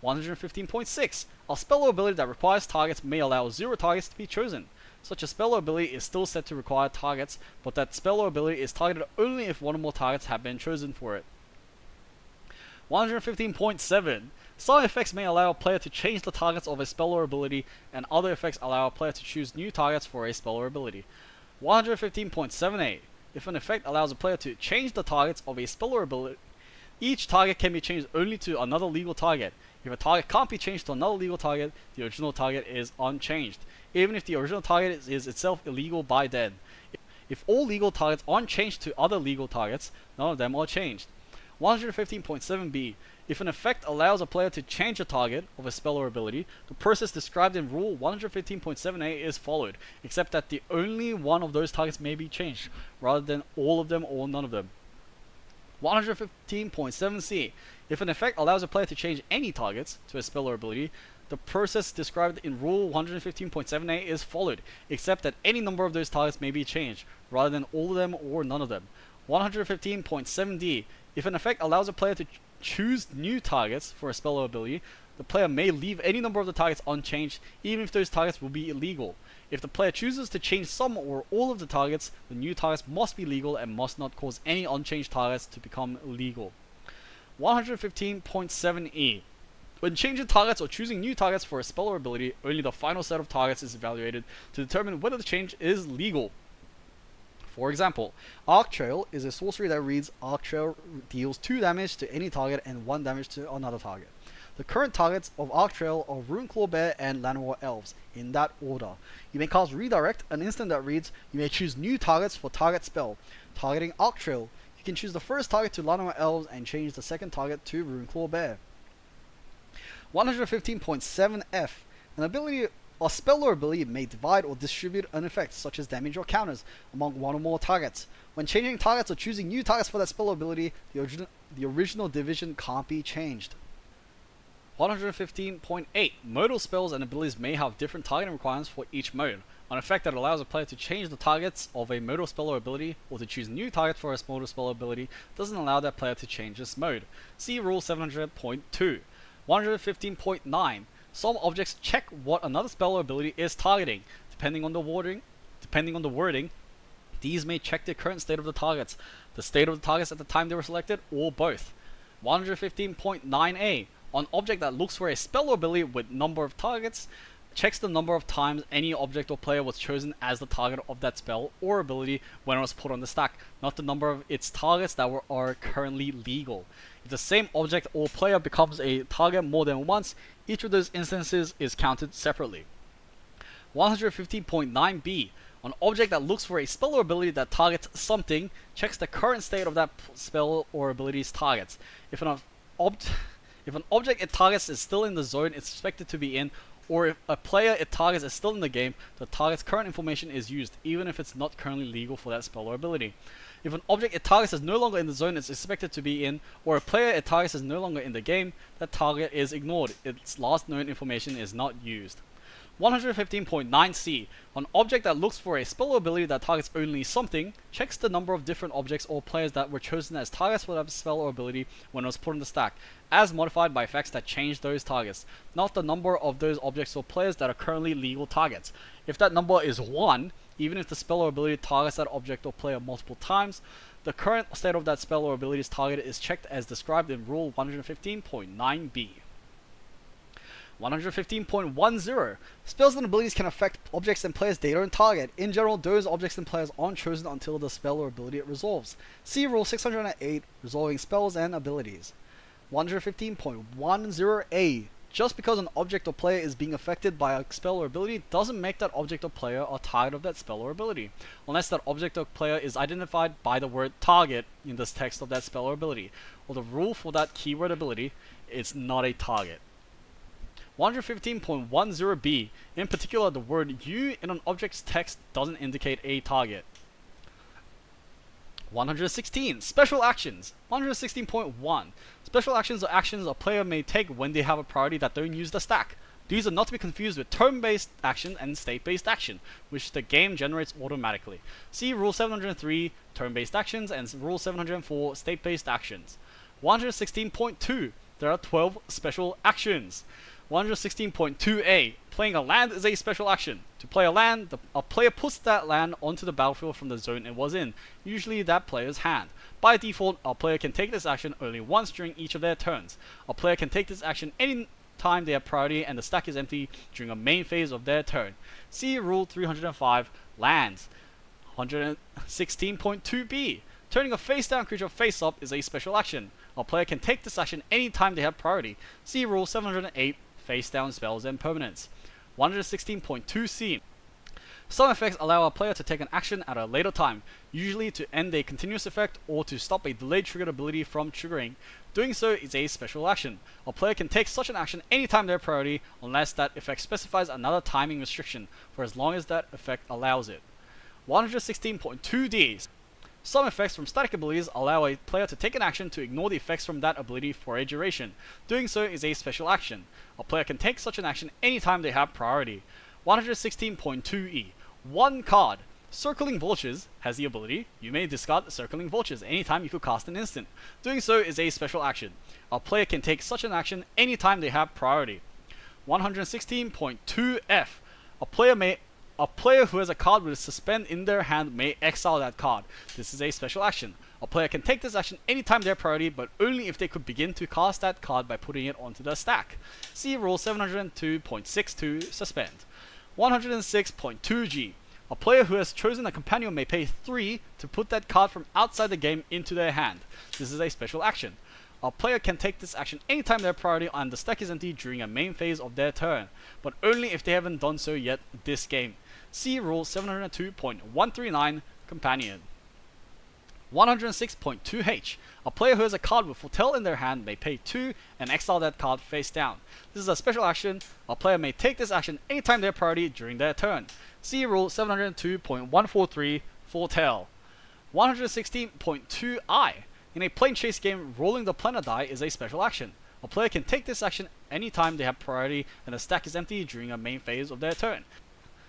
115.6. A spell or ability that requires targets may allow 0 targets to be chosen. Such a spell or ability is still said to require targets, but that spell or ability is targeted only if one or more targets have been chosen for it. 115.7. Some effects may allow a player to change the targets of a spell or ability, and other effects allow a player to choose new targets for a spell or ability. 115.7a. If an effect allows a player to change the targets of a spell or ability, each target can be changed only to another legal target. If a target can't be changed to another legal target, the original target is unchanged, even if the original target is itself illegal by then. If all legal targets aren't changed to other legal targets, none of them are changed. 115.7b. If an effect allows a player to change a target of a spell or ability, the process described in Rule 115.7a is followed, except that the only one of those targets may be changed, rather than all of them or none of them. 115.7c. If an effect allows a player to change any targets to a spell or ability, the process described in Rule 115.7a is followed, except that any number of those targets may be changed, rather than all of them or none of them. 115.7d. If an effect allows a player to choose new targets for a spell or ability, the player may leave any number of the targets unchanged, even if those targets will be illegal. If the player chooses to change some or all of the targets, the new targets must be legal and must not cause any unchanged targets to become illegal. 115.7e. When changing targets or choosing new targets for a spell or ability, only the final set of targets is evaluated to determine whether the change is legal. For example, Arc Trail is a sorcery that reads Arc Trail deals 2 damage to any target and 1 damage to another target. The current targets of Arc Trail are Runeclaw Bear and Llanowar Elves, in that order. You may cast Redirect, an instant that reads, you may choose new targets for target spell. Targeting Arc Trail, you can choose the first target to Llanowar Elves and change the second target to Runeclaw Bear. 115.7f. An ability or spell or ability may divide or distribute an effect, such as damage or counters, among one or more targets. When changing targets or choosing new targets for that spell or ability, the original division can't be changed. 115.8. Modal spells and abilities may have different targeting requirements for each mode. An effect that allows a player to change the targets of a modal spell or ability, or to choose new targets for a modal spell or ability, doesn't allow that player to change this mode. See Rule 700.2. 115.9. Some objects check what another spell or ability is targeting. Depending on the wording, these may check the current state of the targets, the state of the targets at the time they were selected, or both. 115.9a. An object that looks for a spell or ability with number of targets checks the number of times any object or player was chosen as the target of that spell or ability when it was put on the stack, not the number of its targets that are currently legal. If the same object or player becomes a target more than once, each of those instances is counted separately. 115.9b. An object that looks for a spell or ability that targets something checks the current state of that spell or ability's targets. If an object it targets is still in the zone it's expected to be in, or if a player it targets is still in the game, the target's current information is used, even if it's not currently legal for that spell or ability. If an object it targets is no longer in the zone it's expected to be in, or a player it targets is no longer in the game, that target is ignored. Its last known information is not used. 115.9c. An object that looks for a spell or ability that targets only something checks the number of different objects or players that were chosen as targets for that spell or ability when it was put on the stack, as modified by effects that change those targets, not the number of those objects or players that are currently legal targets. If that number is 1, even if the spell or ability targets that object or player multiple times, the current state of that spell or ability's target is checked as described in Rule 115.9b. 115.10. Spells and abilities can affect objects and players they don't target. In general, those objects and players aren't chosen until the spell or ability it resolves. See Rule 608, Resolving Spells and Abilities. 115.10a. Just because an object or player is being affected by a spell or ability doesn't make that object or player a target of that spell or ability, unless that object or player is identified by the word target in the text of that spell or ability, or the rule for that keyword ability is not a target. 115.10b. In particular, the word "you" in an object's text doesn't indicate a target. 116. Special actions. 116.1. Special actions are actions a player may take when they have a priority that don't use the stack. These are not to be confused with turn-based action and state-based action, which the game generates automatically. See Rule 703, Turn-based actions, and Rule 704, State-based actions. 116.2. There are 12 special actions. 116.2a. Playing a land is a special action. To play a land, a player puts that land onto the battlefield from the zone it was in, usually that player's hand. By default, a player can take this action only once during each of their turns. A player can take this action any time they have priority and the stack is empty during a main phase of their turn. See Rule 305, Lands. 116.2b. Turning a face-down creature face-up is a special action. A player can take this action anytime they have priority. See Rule 708, Face-down spells and permanents. 116.2c. Some effects allow a player to take an action at a later time, usually to end a continuous effect or to stop a delayed triggered ability from triggering. Doing so is a special action. A player can take such an action anytime their priority, unless that effect specifies another timing restriction, for as long as that effect allows it. 116.2D. Some effects from static abilities allow a player to take an action to ignore the effects from that ability for a duration. Doing so is a special action. A player can take such an action anytime they have priority. 116.2E. One card. Circling Vultures has the ability, you may discard Circling Vultures anytime you could cast an instant. Doing so is a special action. A player can take such an action anytime they have priority. 116.2F. A player who has a card with Suspend in their hand may exile that card. This is a special action. A player can take this action anytime their priority, but only if they could begin to cast that card by putting it onto their stack. See Rule 702.62 Suspend. 106.2G. A player who has chosen a companion may pay 3 to put that card from outside the game into their hand. This is a special action. A player can take this action anytime their priority and the stack is empty during a main phase of their turn, but only if they haven't done so yet this game. See Rule 702.139 Companion. 106.2H. A player who has a card with Foretell in their hand may pay 2 and exile that card face down. This is a special action. A player may take this action anytime their priority during their turn. See Rule 702.143 Foretell. 116.2I. In a plane chase game, rolling the planet die is a special action. A player can take this action anytime they have priority and the stack is empty during a main phase of their turn.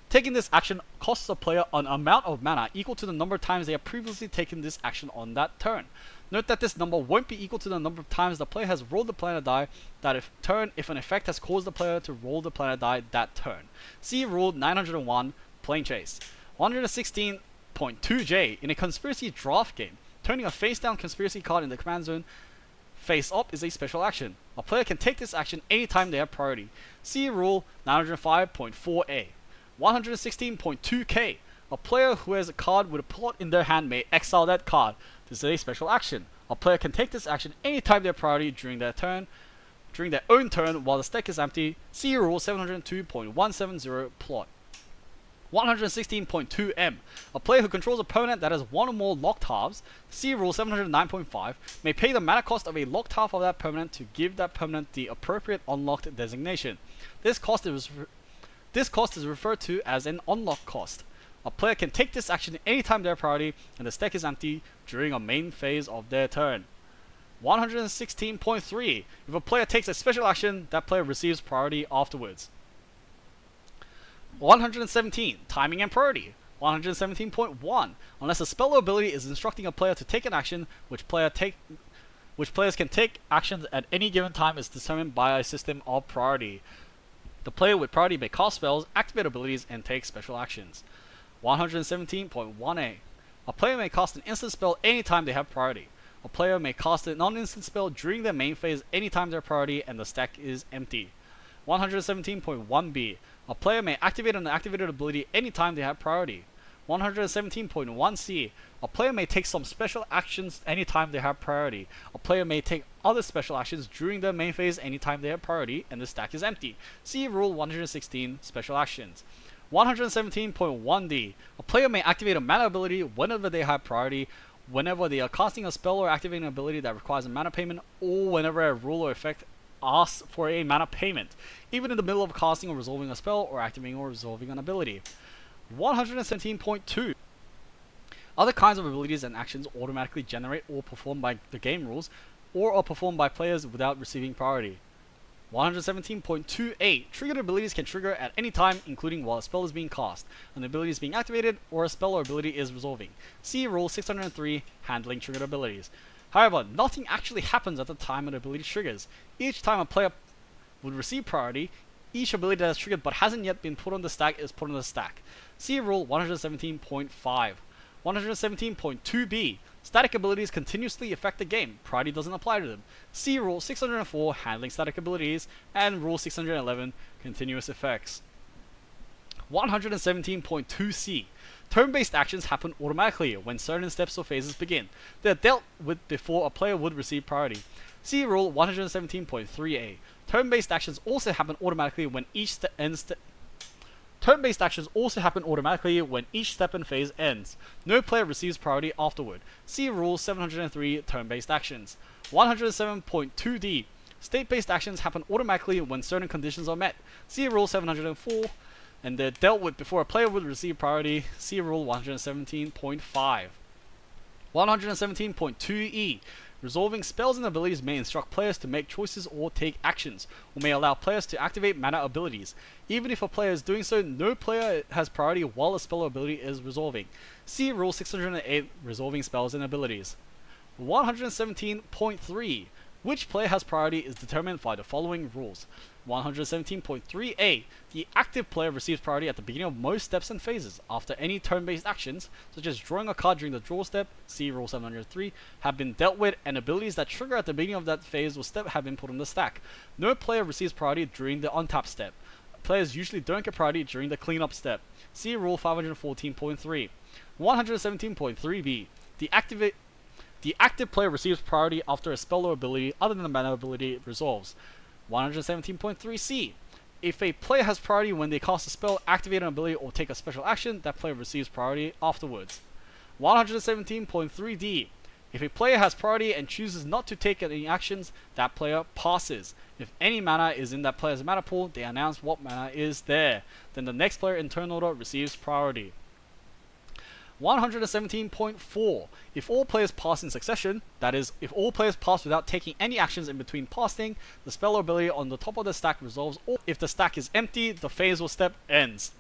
Taking this action costs a player an amount of mana equal to the number of times they have previously taken this action on that turn. Note that this number won't be equal to the number of times the player has rolled the planet die if an effect has caused the player to roll the planet die that turn. See Rule 901 Plane Chase. 116.2J. In a conspiracy draft game, turning a face-down conspiracy card in the command zone face-up is a special action. A player can take this action anytime they have priority. See Rule 905.4A. 116.2K. A player who has a card with a plot in their hand may exile that card. This is a special action. A player can take this action anytime they have priority during their own turn while the stack is empty. See Rule 702.170 Plot. 116.2M. A player who controls a permanent that has one or more locked halves, see Rule 709.5, may pay the mana cost of a locked half of that permanent to give that permanent the appropriate unlocked designation. This cost is referred to as an unlock cost. A player can take this action anytime their priority and the stack is empty during a main phase of their turn. 116.3. If a player takes a special action, that player receives priority afterwards. 117. Timing and priority. 117.1. Unless a spell or ability is instructing a player to take an action, which players can take actions at any given time is determined by a system of priority. The player with priority may cast spells, activate abilities, and take special actions. 117.1a. A player may cast an instant spell anytime they have priority. A player may cast a non-instant spell during their main phase anytime their priority and the stack is empty. 117.1b. A player may activate an activated ability anytime they have priority. 117.1c. A player may take some special actions anytime they have priority. A player may take other special actions during their main phase anytime they have priority and the stack is empty. See Rule 116 Special Actions. 117.1d. A player may activate a mana ability whenever they have priority, whenever they are casting a spell or activating an ability that requires a mana payment, or whenever a rule or effect asks for a mana payment, even in the middle of casting or resolving a spell or activating or resolving an ability. 117.2. Other kinds of abilities and actions automatically generate or performed by the game rules, or are performed by players without receiving priority. 117.28. Triggered abilities can trigger at any time, including while a spell is being cast, an ability is being activated, or a spell or ability is resolving. See Rule 603, Handling Triggered Abilities. However, nothing actually happens at the time an ability triggers. Each time a player would receive priority, each ability that is triggered but hasn't yet been put on the stack is put on the stack. See Rule 117.5. 117.2b. Static abilities continuously affect the game. Priority doesn't apply to them. See Rule 604, Handling Static Abilities, and Rule 611, Continuous Effects. 117.2c. Turn-based actions happen automatically when certain steps or phases begin. They are dealt with before a player would receive priority. See Rule 117.3a. Turn-based actions also happen automatically when each Turn-based actions also happen automatically when each step and phase ends. No player receives priority afterward. See Rule 703 Turn-based actions. 107.2d. State-based actions happen automatically when certain conditions are met. See Rule 704, and they're dealt with before a player would receive priority. See Rule 117.5. 117.2e. Resolving spells and abilities may instruct players to make choices or take actions, or may allow players to activate mana abilities. Even if a player is doing so, no player has priority while a spell or ability is resolving. See Rule 608, Resolving Spells and Abilities. 117.3. Which player has priority is determined by the following rules. 117.3a. The active player receives priority at the beginning of most steps and phases. After any turn-based actions, such as drawing a card during the draw step, see Rule 703, have been dealt with, and abilities that trigger at the beginning of that phase or step have been put on the stack. No player receives priority during the untap step. Players usually don't get priority during the cleanup step. See Rule 514.3. 117.3b. The active player receives priority after a spell or ability other than the mana ability resolves. 117.3c. If a player has priority when they cast a spell, activate an ability, or take a special action, that player receives priority afterwards. 117.3d. If a player has priority and chooses not to take any actions, that player passes. If any mana is in that player's mana pool, they announce what mana is there. Then the next player in turn order receives priority. 117.4. If all players pass in succession, that is, if all players pass without taking any actions in between passing, the spell or ability on the top of the stack resolves, or if the stack is empty, the phase or step ends.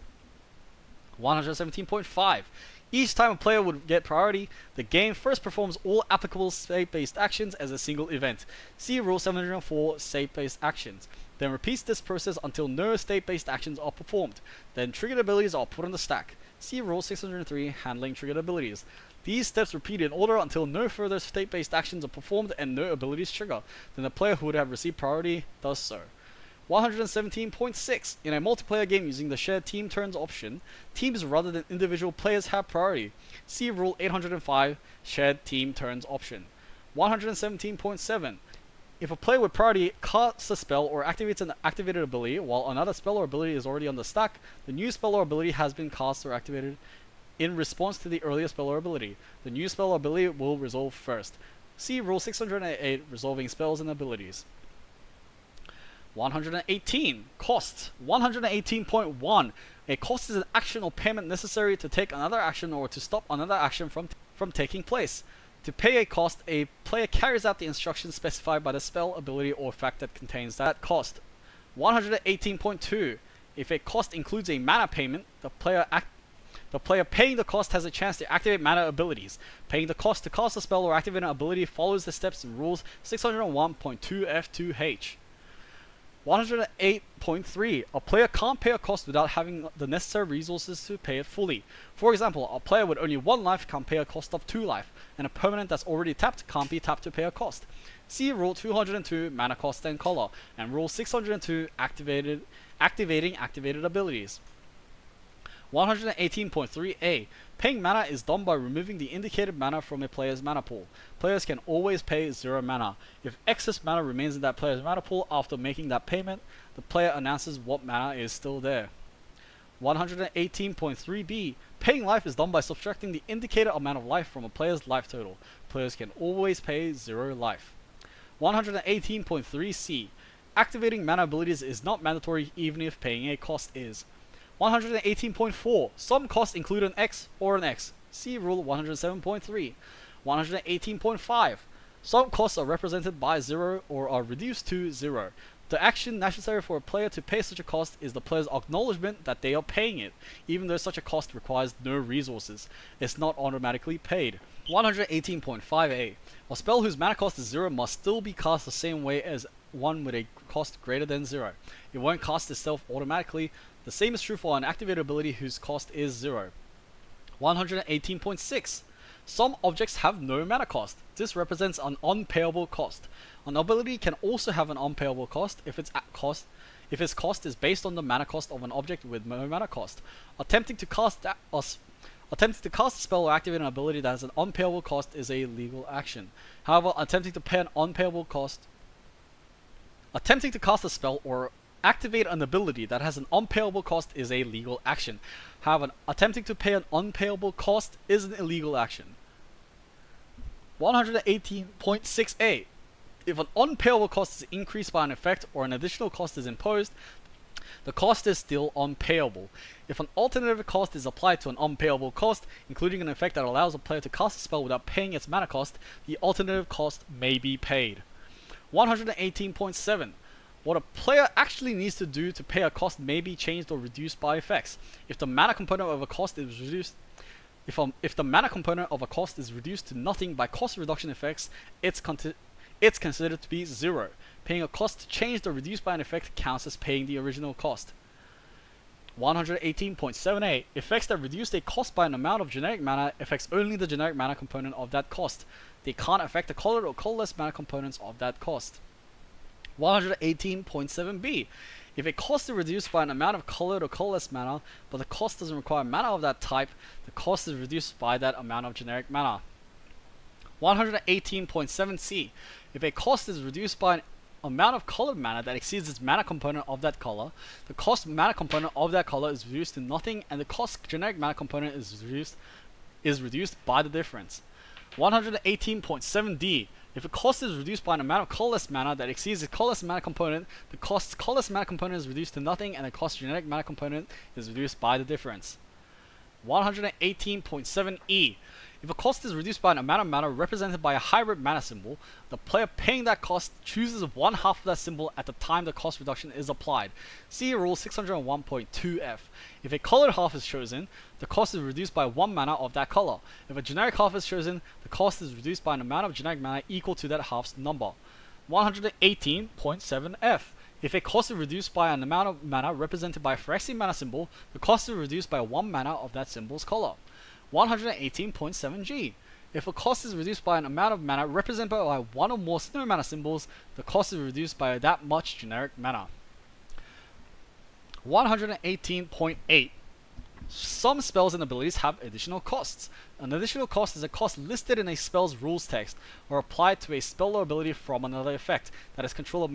117.5. Each time a player would get priority, the game first performs all applicable state-based actions as a single event. See Rule 704 State-based actions. Then repeats this process until no state-based actions are performed. Then triggered abilities are put on the stack. See Rule 603 Handling Triggered Abilities. These steps repeat in order until no further state-based actions are performed and no abilities trigger. Then the player who would have received priority does so. 117.6. In a multiplayer game using the shared team turns option, teams rather than individual players have priority. See Rule 805 Shared Team Turns option. 117.7. If a player with priority casts a spell or activates an activated ability while another spell or ability is already on the stack, the new spell or ability has been cast or activated in response to the earlier spell or ability. The new spell or ability will resolve first. See Rule 608 Resolving Spells and Abilities. 118. Cost. 118.1. A cost is an action or payment necessary to take another action or to stop another action from taking place. To pay a cost, a player carries out the instructions specified by the spell, ability, or fact that contains that cost. 118.2. If a cost includes a mana payment, the player paying the cost has a chance to activate mana abilities. Paying the cost to cast a spell or activate an ability follows the steps in Rules 601.2f2h. 108.3. A player can't pay a cost without having the necessary resources to pay it fully. For example, a player with only 1 life can pay a cost of 2 life, and a permanent that's already tapped can't be tapped to pay a cost. See Rule 202 Mana Cost and Color, and Rule 602 Activating Activated Abilities. 118.3a. Paying mana is done by removing the indicated mana from a player's mana pool. Players can always pay 0 mana. If excess mana remains in that player's mana pool after making that payment, the player announces what mana is still there. 118.3b. Paying life is done by subtracting the indicated amount of life from a player's life total. Players can always pay 0 life. 118.3c. Activating mana abilities is not mandatory even if paying a cost is. 118.4. Some costs include an X or an X. See Rule 107.3. 118.5. Some costs are represented by 0 or are reduced to 0. The action necessary for a player to pay such a cost is the player's acknowledgement that they are paying it, even though such a cost requires no resources. It's not automatically paid. 118.5a. A spell whose mana cost is 0 must still be cast the same way as one with a cost greater than 0. It won't cast itself automatically. The same is true for an activated ability whose cost is 0. 118.6. Some objects have no mana cost. This represents an unpayable cost. An ability can also have an unpayable cost if its cost is based on the mana cost of an object with no mana cost. Attempting to cast a spell or activate an ability that has an unpayable cost is a legal action. However, attempting to cast a spell or activate an ability that has an unpayable cost is a legal action. However, attempting to pay an unpayable cost is an illegal action. 118.6a. If an unpayable cost is increased by an effect or an additional cost is imposed, the cost is still unpayable. If an alternative cost is applied to an unpayable cost, including an effect that allows a player to cast a spell without paying its mana cost, the alternative cost may be paid. 118.7. What a player actually needs to do to pay a cost may be changed or reduced by effects. If the mana component of a cost is reduced if the mana component of a cost is reduced to nothing by cost reduction effects, it's considered to be 0. Paying a cost to change or reduced by an effect counts as paying the original cost. 118.78. Effects that reduce a cost by an amount of generic mana affects only the generic mana component of that cost. They can't affect the colored or colorless mana components of that cost. 118.7b. If a cost is reduced by an amount of colored or colorless mana, but the cost doesn't require mana of that type, the cost is reduced by that amount of generic mana. 118.7c. If a cost is reduced by an amount of colored mana that exceeds its mana component of that color, the cost mana component of that color is reduced to nothing, and the cost generic mana component is reduced by the difference. 118.7d. If a cost is reduced by an amount of colorless mana that exceeds the colorless mana component, the cost colorless mana component is reduced to nothing, and the cost generic mana component is reduced by the difference. 118.7e. If a cost is reduced by an amount of mana represented by a hybrid mana symbol, the player paying that cost chooses one half of that symbol at the time the cost reduction is applied. See Rule 601.2f. If a colored half is chosen, the cost is reduced by 1 mana of that color. If a generic half is chosen, the cost is reduced by an amount of generic mana equal to that half's number. 118.7f. If a cost is reduced by an amount of mana represented by a Phyrexian mana symbol, the cost is reduced by 1 mana of that symbol's color. 118.7g. If a cost is reduced by an amount of mana represented by one or more snow mana symbols, the cost is reduced by that much generic mana. 118.8. Some spells and abilities have additional costs. An additional cost is a cost listed in a spell's rules text or applied to a spell or ability from another effect that its controller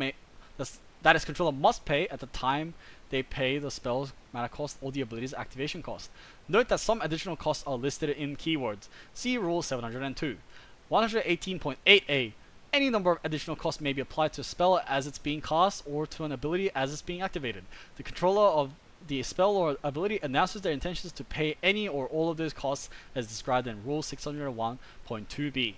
must pay at the time they pay the spell's mana cost or the ability's activation cost. Note that some additional costs are listed in keywords. See Rule 702. 118.8a. Any number of additional costs may be applied to a spell as it's being cast or to an ability as it's being activated. The controller of the spell or ability announces their intentions to pay any or all of those costs as described in Rule 601.2b.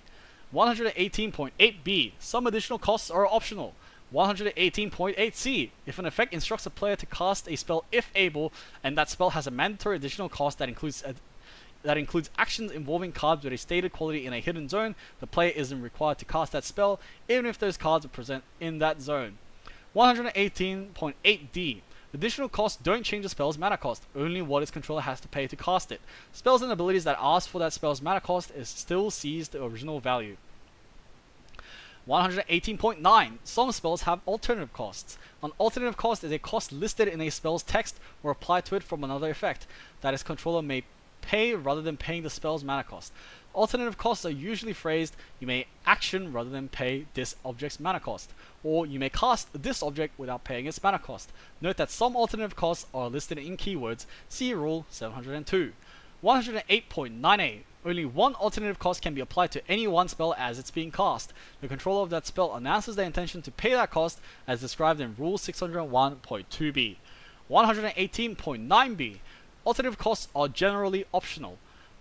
118.8b. Some additional costs are optional. 118.8c. If an effect instructs a player to cast a spell if able, and that spell has a mandatory additional cost that includes actions involving cards with a stated quality in a hidden zone, the player isn't required to cast that spell, even if those cards are present in that zone. 118.8d. Additional costs don't change the spell's mana cost, only what its controller has to pay to cast it. Spells and abilities that ask for that spell's mana cost still sees the original value. 118.9. Some spells have alternative costs. An alternative cost is a cost listed in a spell's text or applied to it from another effect that its controller may pay rather than paying the spell's mana cost. Alternative costs are usually phrased, you may action rather than pay this object's mana cost, or you may cast this object without paying its mana cost. Note that some alternative costs are listed in keywords. See Rule 702. 108.9a. Only one alternative cost can be applied to any one spell as it's being cast. The controller of that spell announces their intention to pay that cost as described in Rule 601.2b. 118.9b. Alternative costs are generally optional.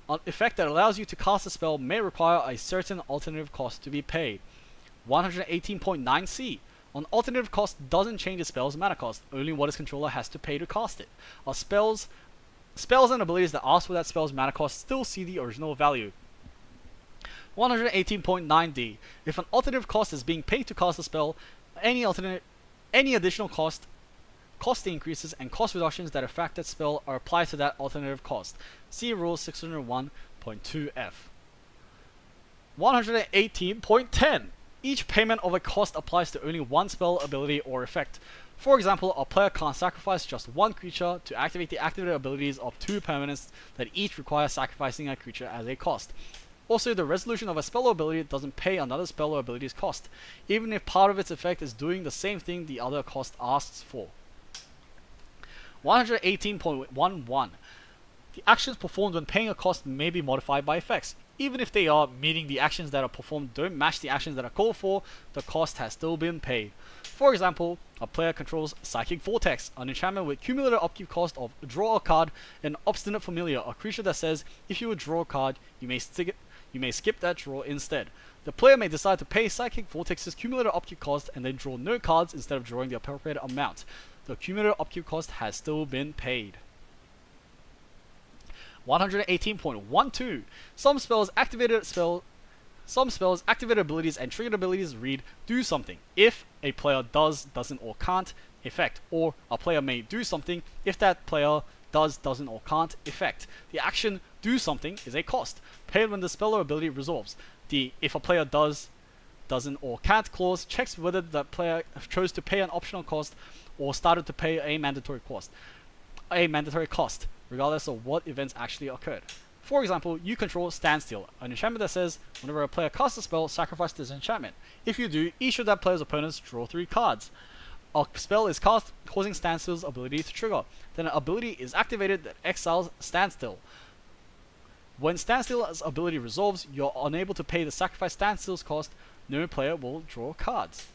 An effect that allows you to cast a spell may require a certain alternative cost to be paid. 118.9c. An alternative cost doesn't change a spell's mana cost, only what its controller has to pay to cast it. Spells and abilities that ask for that spell's mana cost still see the original value. 118.9d. If an alternative cost is being paid to cast a spell, any additional cost increases and cost reductions that affect that spell are applied to that alternative cost. See Rule 601.2f. 118.10. Each payment of a cost applies to only one spell, ability, or effect. For example, a player can't sacrifice just one creature to activate the activated abilities of two permanents that each require sacrificing a creature as a cost. Also, the resolution of a spell or ability doesn't pay another spell or ability's cost, even if part of its effect is doing the same thing the other cost asks for. 118.11. The actions performed when paying a cost may be modified by effects. Even if they are, meaning the actions that are performed don't match the actions that are called for, the cost has still been paid. For example, a player controls Psychic Vortex, an enchantment with cumulative upkeep cost of draw a card, and Obstinate Familiar, a creature that says if you would draw a card, you may skip that draw instead. The player may decide to pay Psychic Vortex's cumulative upkeep cost and then draw no cards instead of drawing the appropriate amount. The cumulative upkeep cost has still been paid. 118.12. Some spells, activated abilities, and triggered abilities read do something if a player does, doesn't, or can't effect, or a player may do something if that player does, doesn't, or can't effect. The action do something is a cost, paid when the spell or ability resolves. The if a player does, doesn't, or can't clause checks whether the player chose to pay an optional cost or started to pay a mandatory cost, regardless of what events actually occurred. For example, you control Standstill, an enchantment that says whenever a player casts a spell, sacrifice this enchantment. If you do, each of that player's opponents draw 3 cards. A spell is cast, causing Standstill's ability to trigger. Then an ability is activated that exiles Standstill. When Standstill's ability resolves, you're unable to pay the sacrifice Standstill's cost. No player will draw cards.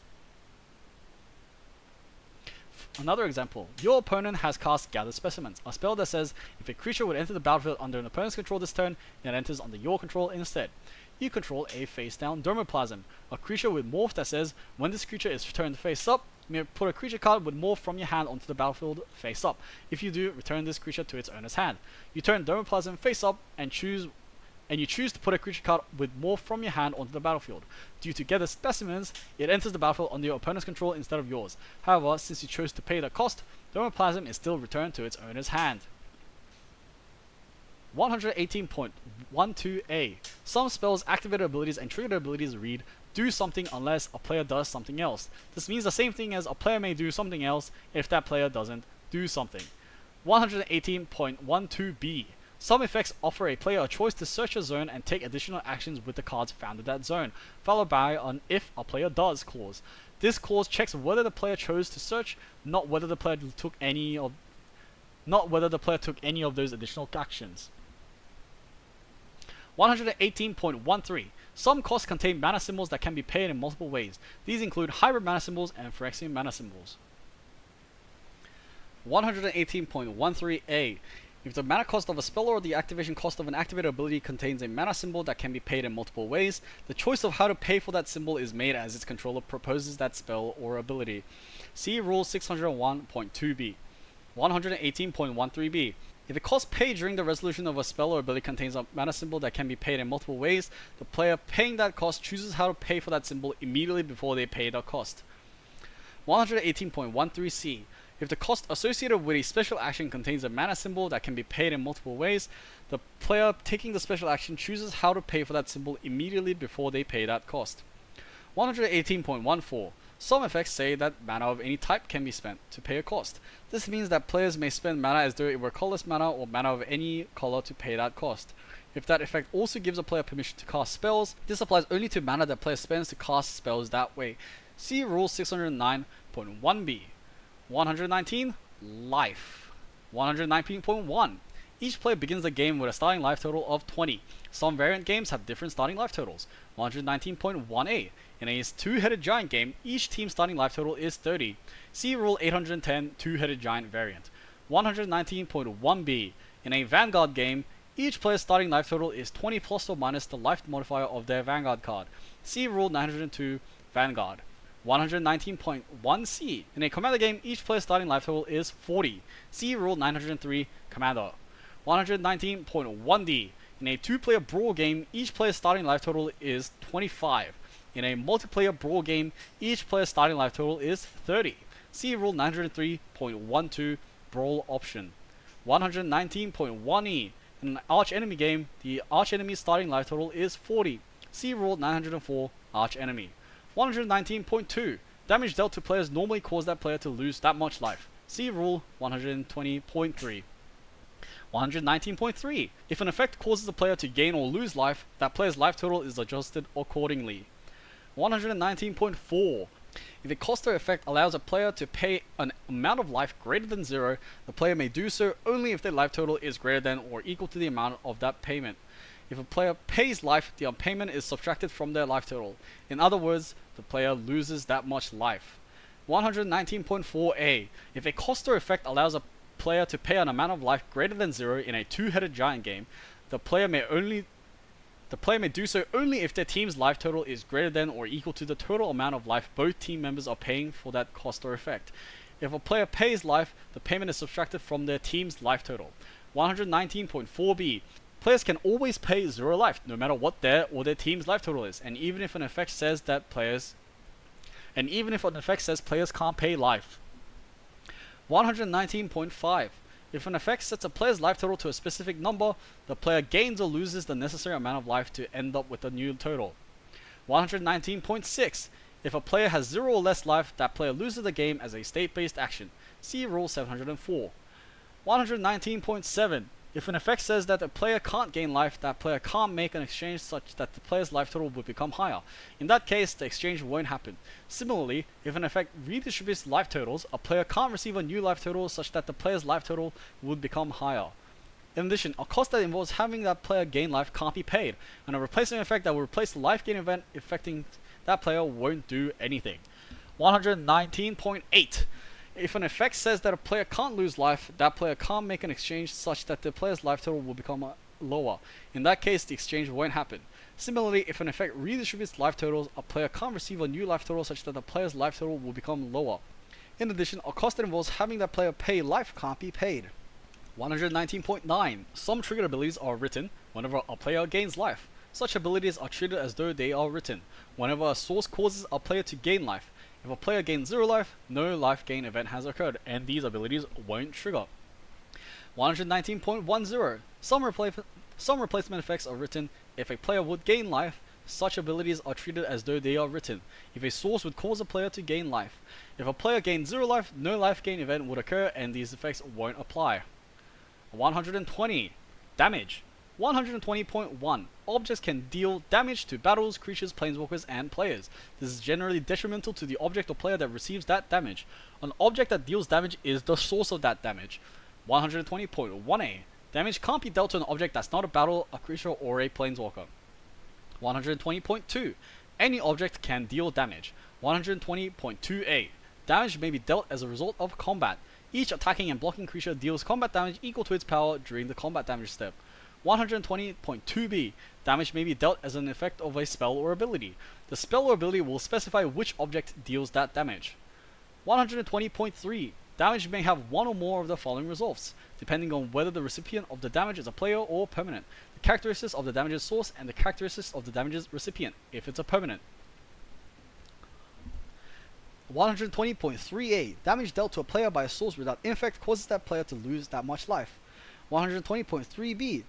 Another example, your opponent has cast Gather Specimens, a spell that says if a creature would enter the battlefield under an opponent's control this turn, it enters under your control instead. You control a face-down Dermoplasm, a creature with Morph that says when this creature is turned face up, you may put a creature card with Morph from your hand onto the battlefield face up. If you do, return this creature to its owner's hand. You turn Dermoplasm face up and you choose to put a creature card with Morph from your hand onto the battlefield. Due to Gather Specimens, it enters the battlefield under your opponent's control instead of yours. However, since you chose to pay the cost, Dermoplasm is still returned to its owner's hand. 118.12a. Some spells, activated abilities, and triggered abilities read do something unless a player does something else. This means the same thing as a player may do something else if that player doesn't do something. 118.12b. Some effects offer a player a choice to search a zone and take additional actions with the cards found in that zone, followed by an if a player does clause. This clause checks whether the player chose to search, not whether the player took any of those additional actions. 118.13. Some costs contain mana symbols that can be paid in multiple ways. These include hybrid mana symbols and Phyrexian mana symbols. 118.13a. If the mana cost of a spell or the activation cost of an activated ability contains a mana symbol that can be paid in multiple ways, the choice of how to pay for that symbol is made as its controller proposes that spell or ability. See Rule 601.2b. 118.13b. If a cost paid during the resolution of a spell or ability contains a mana symbol that can be paid in multiple ways, the player paying that cost chooses how to pay for that symbol immediately before they pay the cost. 118.13c. If the cost associated with a special action contains a mana symbol that can be paid in multiple ways, the player taking the special action chooses how to pay for that symbol immediately before they pay that cost. 118.14. Some effects say that mana of any type can be spent to pay a cost. This means that players may spend mana as though it were colorless mana or mana of any color to pay that cost. If that effect also gives a player permission to cast spells, this applies only to mana that player spends to cast spells that way. See Rule 609.1b. 119. Life. 119.1. Each player begins the game with a starting life total of 20. Some variant games have different starting life totals. 119.1a. In a two-headed giant game, each team's starting life total is 30. See Rule 810 two-headed giant variant. 119.1b. In a Vanguard game, each player's starting life total is 20 plus or minus the life modifier of their Vanguard card. See Rule 902 Vanguard. 119.1c. In a Commander game, each player's starting life total is 40. See Rule 903 Commander. 119.1d. In a two-player Brawl game, each player's starting life total is 25. In a multiplayer Brawl game, each player's starting life total is 30. See Rule 903.12 Brawl option. 119.1e. In an Arch Enemy game, the Arch Enemy's starting life total is 40. See Rule 904 Arch Enemy. 119.2. Damage dealt to players normally cause that player to lose that much life. See Rule 120.3. 119.3. If an effect causes a player to gain or lose life, that player's life total is adjusted accordingly. 119.4. If a coster effect allows a player to pay an amount of life greater than 0, the player may do so only if their life total is greater than or equal to the amount of that payment. If a player pays life, the payment is subtracted from their life total. In other words, the player loses that much life. 119.4a. If a coster effect allows a player to pay an amount of life greater than 0 in a two-headed giant game, the player may do so only if their team's life total is greater than or equal to the total amount of life both team members are paying for that coster effect. If a player pays life, the payment is subtracted from their team's life total. 119.4b. Players can always pay 0 life, no matter what their or their team's life total is, and even if an effect says players can't pay life. 119.5. If an effect sets a player's life total to a specific number, the player gains or loses the necessary amount of life to end up with a new total. 119.6. If a player has 0 or less life, that player loses the game as a state-based action. See Rule 704. 119.7. If an effect says that a player can't gain life, that player can't make an exchange such that the player's life total would become higher. In that case, the exchange won't happen. Similarly, if an effect redistributes life totals, a player can't receive a new life total such that the player's life total would become higher. In addition, a cost that involves having that player gain life can't be paid, and a replacement effect that will replace the life gain event affecting that player won't do anything. 119.8. If an effect says that a player can't lose life, that player can't make an exchange such that the player's life total will become lower. In that case, the exchange won't happen. Similarly, if an effect redistributes life totals, a player can't receive a new life total such that the player's life total will become lower. In addition, a cost that involves having that player pay life can't be paid. 119.9. Some triggered abilities are written whenever a player gains life. Such abilities are treated as though they are written whenever a source causes a player to gain life. If a player gains 0 life, no life gain event has occurred, and these abilities won't trigger. 119.10. Some replacement effects are written if a player would gain life. Such abilities are treated as though they are written if a source would cause a player to gain life. If a player gains 0 life, no life gain event would occur, and these effects won't apply. 120. Damage. 120.1. Objects can deal damage to battles, creatures, planeswalkers, and players. This is generally detrimental to the object or player that receives that damage. An object that deals damage is the source of that damage. 120.1a. Damage can't be dealt to an object that's not a battle, a creature, or a planeswalker. 120.2. Any object can deal damage. 120.2a. Damage may be dealt as a result of combat. Each attacking and blocking creature deals combat damage equal to its power during the combat damage step. 120.2b. Damage may be dealt as an effect of a spell or ability. The spell or ability will specify which object deals that damage. 120.3. Damage may have one or more of the following results, depending on whether the recipient of the damage is a player or permanent, the characteristics of the damage's source, and the characteristics of the damage's recipient, if it's a permanent. 120.3a. Damage dealt to a player by a source without infect causes that player to lose that much life. 120.3b.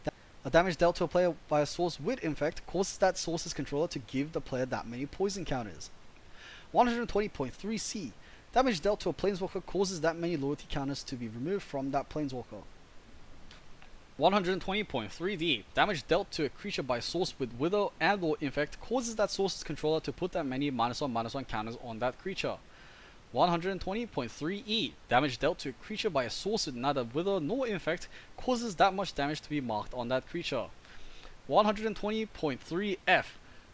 A damage dealt to a player by a source with infect causes that source's controller to give the player that many poison counters. 120.3c. Damage dealt to a planeswalker causes that many loyalty counters to be removed from that planeswalker. 120.3d. Damage dealt to a creature by a source with wither and or infect causes that source's controller to put that many -1/-1 counters on that creature. 120.3e. Damage dealt to a creature by a source with neither wither nor infect causes that much damage to be marked on that creature. 120.3f.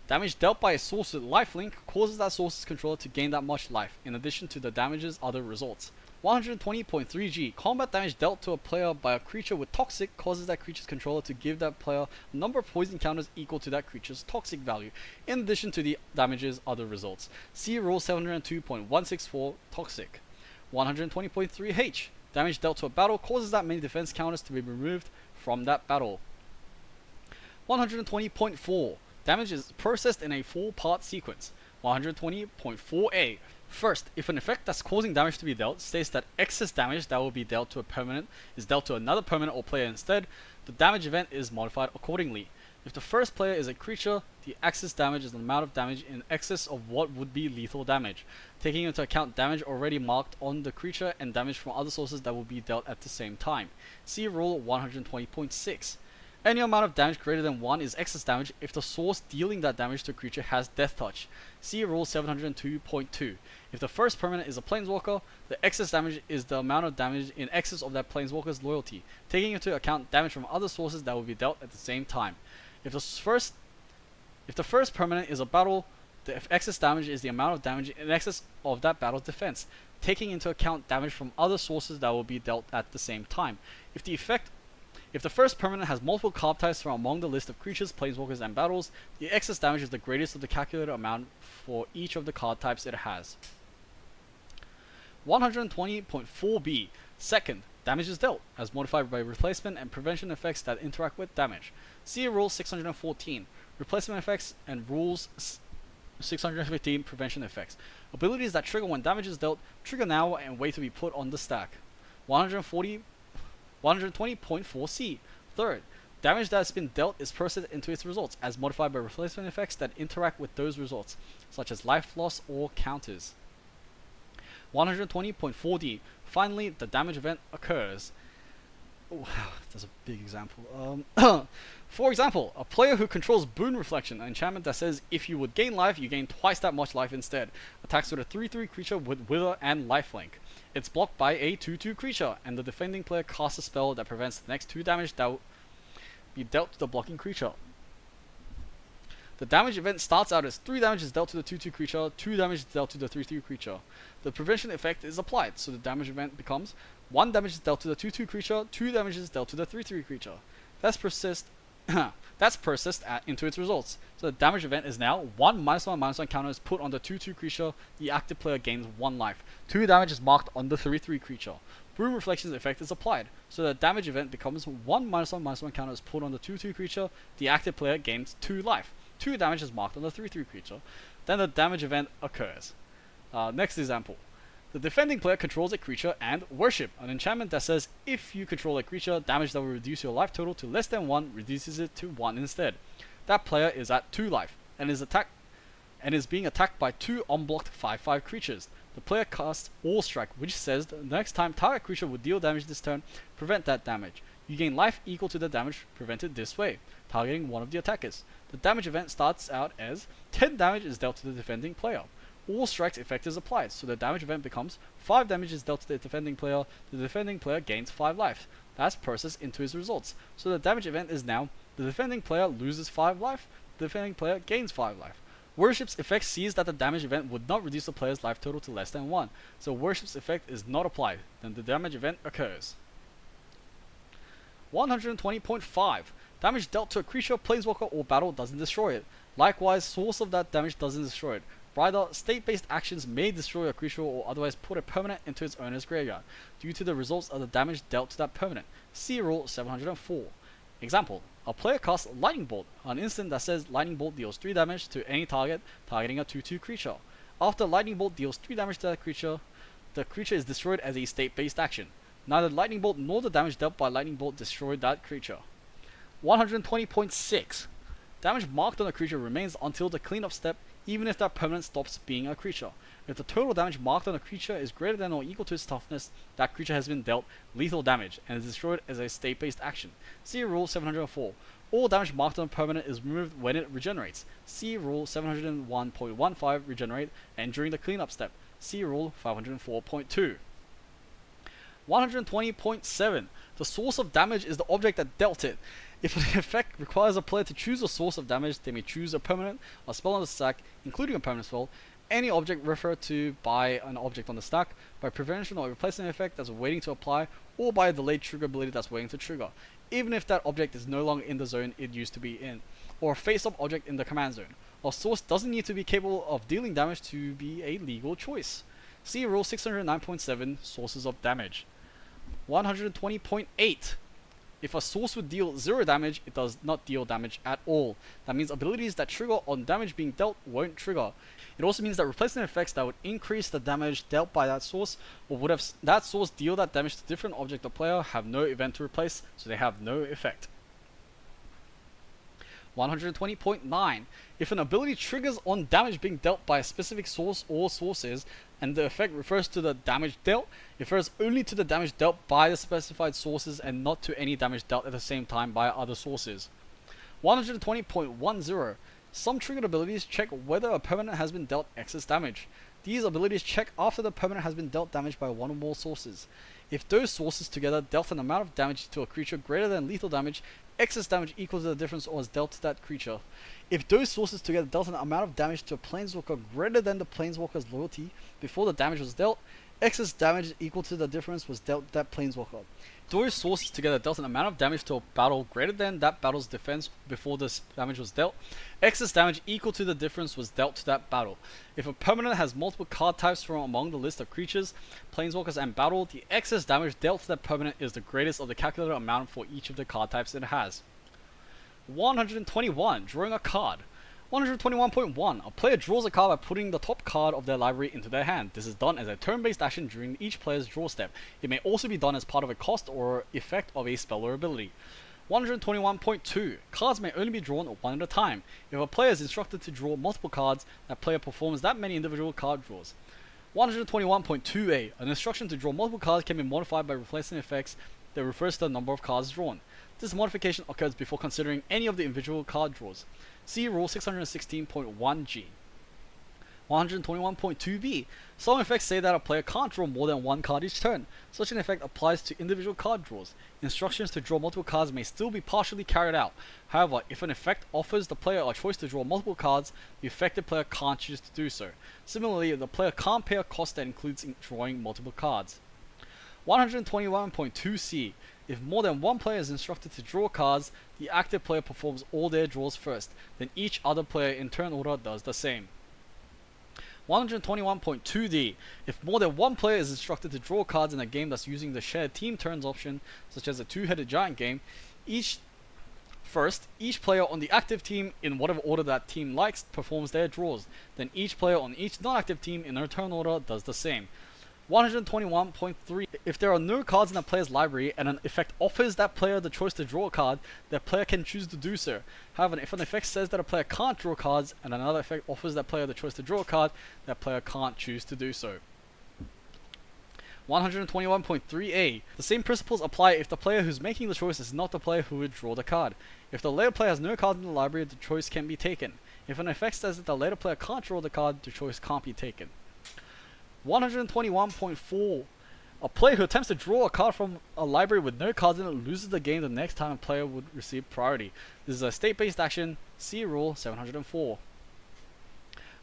Damage dealt by a source with lifelink causes that source's controller to gain that much life, in addition to the damage's other results. 120.3g. Combat damage dealt to a player by a creature with toxic causes that creature's controller to give that player a number of poison counters equal to that creature's toxic value, in addition to the damage's other results. See Rule 702.164 Toxic. 120.3h. Damage dealt to a battle causes that many defense counters to be removed from that battle. 120.4. Damage is processed in a 4-part sequence. 120.4a. First, if an effect that's causing damage to be dealt states that excess damage that will be dealt to a permanent is dealt to another permanent or player instead, the damage event is modified accordingly. If the first player is a creature, the excess damage is the amount of damage in excess of what would be lethal damage, taking into account damage already marked on the creature and damage from other sources that will be dealt at the same time. See Rule 120.6. Any amount of damage greater than 1 is excess damage if the source dealing that damage to a creature has Death Touch. See Rule 702.2. If the first permanent is a Planeswalker, the excess damage is the amount of damage in excess of that Planeswalker's loyalty, taking into account damage from other sources that will be dealt at the same time. If the first permanent is a battle, the excess damage is the amount of damage in excess of that battle's defense, taking into account damage from other sources that will be dealt at the same time. If the first permanent has multiple card types from among the list of creatures, planeswalkers, and battles, the excess damage is the greatest of the calculated amount for each of the card types it has. 120.4b. Second, damage is dealt, as modified by replacement and prevention effects that interact with damage. See Rule 614. Replacement effects and Rules 615 prevention effects. Abilities that trigger when damage is dealt, trigger now and wait to be put on the stack. 120.4c. Third, damage that has been dealt is processed into its results, as modified by replacement effects that interact with those results, such as life loss or counters. 120.4d. Finally, the damage event occurs. Oh, wow, that's a big example. For example, a player who controls Boon Reflection, an enchantment that says if you would gain life, you gain twice that much life instead, attacks with a 3/3 creature with Wither and Lifelink. It's blocked by a 2/2 creature, and the defending player casts a spell that prevents the next 2 damage that will be dealt to the blocking creature. The damage event starts out as 3 damage is dealt to the 2/2 creature, 2 damage is dealt to the 3/3 creature. The prevention effect is applied, so the damage event becomes 1 damage is dealt to the 2/2 creature, 2 damage is dealt to the 3/3 creature. That's persist into its results. So the damage event is now 1/1/1 counter is put on the 2/2 creature, the active player gains 1 life. 2 damage is marked on the 3/3 creature. Broom Reflection's effect is applied, so the damage event becomes 1/1/1 counter is put on the 2/2 creature, the active player gains 2 life. 2 damage is marked on the 3/3 creature. Then the damage event occurs. Next example. The defending player controls a creature and Worship, an enchantment that says if you control a creature, damage that will reduce your life total to less than 1 reduces it to 1 instead. That player is at 2 life and is being attacked by 2 unblocked 5/5 creatures. The player casts All Strike, which says the next time target creature would deal damage this turn, prevent that damage. You gain life equal to the damage prevented this way, targeting one of the attackers. The damage event starts out as 10 damage is dealt to the defending player. All Strike's effect is applied, so the damage event becomes 5 damage is dealt to the defending player gains 5 life. That's processed into his results, so the damage event is now the defending player loses 5 life, the defending player gains 5 life. Worship's effect sees that the damage event would not reduce the player's life total to less than 1, so Worship's effect is not applied, then the damage event occurs. 120.5. Damage dealt to a creature, planeswalker, or battle doesn't destroy it. Likewise, source of that damage doesn't destroy it. Rather, state-based actions may destroy a creature or otherwise put a permanent into its owner's graveyard, due to the results of the damage dealt to that permanent. See Rule 704. Example, a player casts Lightning Bolt, an instant that says Lightning Bolt deals 3 damage to any target targeting a 2/2 creature. After Lightning Bolt deals 3 damage to that creature, the creature is destroyed as a state-based action. Neither Lightning Bolt nor the damage dealt by Lightning Bolt destroyed that creature. 120.6. Damage marked on a creature remains until the cleanup step, even if that permanent stops being a creature. If the total damage marked on a creature is greater than or equal to its toughness, that creature has been dealt lethal damage and is destroyed as a state-based action. See Rule 704. All damage marked on a permanent is removed when it regenerates. See Rule 701.15 regenerate, and during the cleanup step. See Rule 504.2. 120.7. The source of damage is the object that dealt it. If an effect requires a player to choose a source of damage, they may choose a permanent, a spell on the stack, including a permanent spell, any object referred to by an object on the stack, by prevention or replacement effect that's waiting to apply, or by a delayed trigger ability that's waiting to trigger, even if that object is no longer in the zone it used to be in, or a face-up object in the command zone. A source doesn't need to be capable of dealing damage to be a legal choice. See Rule 609.7, Sources of Damage. 120.8. If a source would deal 0 damage, it does not deal damage at all. That means abilities that trigger on damage being dealt won't trigger. It also means that replacement effects that would increase the damage dealt by that source, or would have that source deal that damage to a different object or player, have no event to replace, so they have no effect. 120.9. If an ability triggers on damage being dealt by a specific source or sources, and the effect refers to the damage dealt. It refers only to the damage dealt by the specified sources and not to any damage dealt at the same time by other sources. 120.10. Some triggered abilities check whether a permanent has been dealt excess damage. These abilities check after the permanent has been dealt damage by one or more sources. If those sources together dealt an amount of damage to a creature greater than lethal damage, excess damage equal to the difference was dealt to that creature. If those sources together dealt an amount of damage to a planeswalker greater than the planeswalker's loyalty before the damage was dealt, excess damage equal to the difference was dealt to that planeswalker. Those sources together dealt an amount of damage to a battle greater than that battle's defense before this damage was dealt. Excess damage equal to the difference was dealt to that battle. If a permanent has multiple card types from among the list of creatures, planeswalkers, and battle, the excess damage dealt to that permanent is the greatest of the calculated amount for each of the card types it has. 121. Drawing a card. 121.1. A player draws a card by putting the top card of their library into their hand. This is done as a turn-based action during each player's draw step. It may also be done as part of a cost or effect of a spell or ability. 121.2. Cards may only be drawn one at a time. If a player is instructed to draw multiple cards, that player performs that many individual card draws. 121.2a. An instruction to draw multiple cards can be modified by replacing effects that refers to the number of cards drawn. This modification occurs before considering any of the individual card draws. See Rule 616.1g. 121.2b. Some effects say that a player can't draw more than one card each turn. Such an effect applies to individual card draws. Instructions to draw multiple cards may still be partially carried out. However, if an effect offers the player a choice to draw multiple cards, the affected player can't choose to do so. Similarly, the player can't pay a cost that includes drawing multiple cards. 121.2c. If more than one player is instructed to draw cards, the active player performs all their draws first, then each other player in turn order does the same. 121.2d. If more than one player is instructed to draw cards in a game that's using the shared team turns option, such as a two-headed giant game, each player on the active team, in whatever order that team likes, performs their draws. Then each player on each non-active team in their turn order does the same. 121.3. If there are no cards in a player's library and an effect offers that player the choice to draw a card, that player can choose to do so. However, if an effect says that a player can't draw cards and another effect offers that player the choice to draw a card, that player can't choose to do so. 121.3a. The same principles apply if the player who's making the choice is not the player who would draw the card. If the later player has no cards in the library, the choice can be taken. If an effect says that the later player can't draw the card, the choice can't be taken. 121.4. A player who attempts to draw a card from a library with no cards in it loses the game the next time a player would receive priority. This is a state-based action. See Rule 704.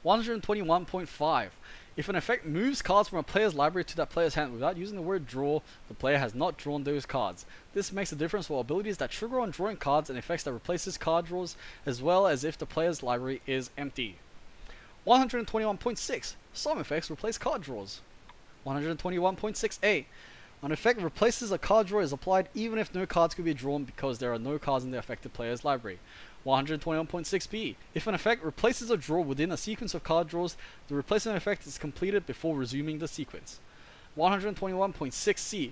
121.5. If an effect moves cards from a player's library to that player's hand without using the word draw, the player has not drawn those cards. This makes a difference for abilities that trigger on drawing cards and effects that replaces card draws, as well as if the player's library is empty. 121.6. Some effects replace card draws. 121.6a. An effect replaces a card draw is applied even if no cards could be drawn because there are no cards in the affected player's library. 121.6b. If an effect replaces a draw within a sequence of card draws, the replacement effect is completed before resuming the sequence. 121.6c.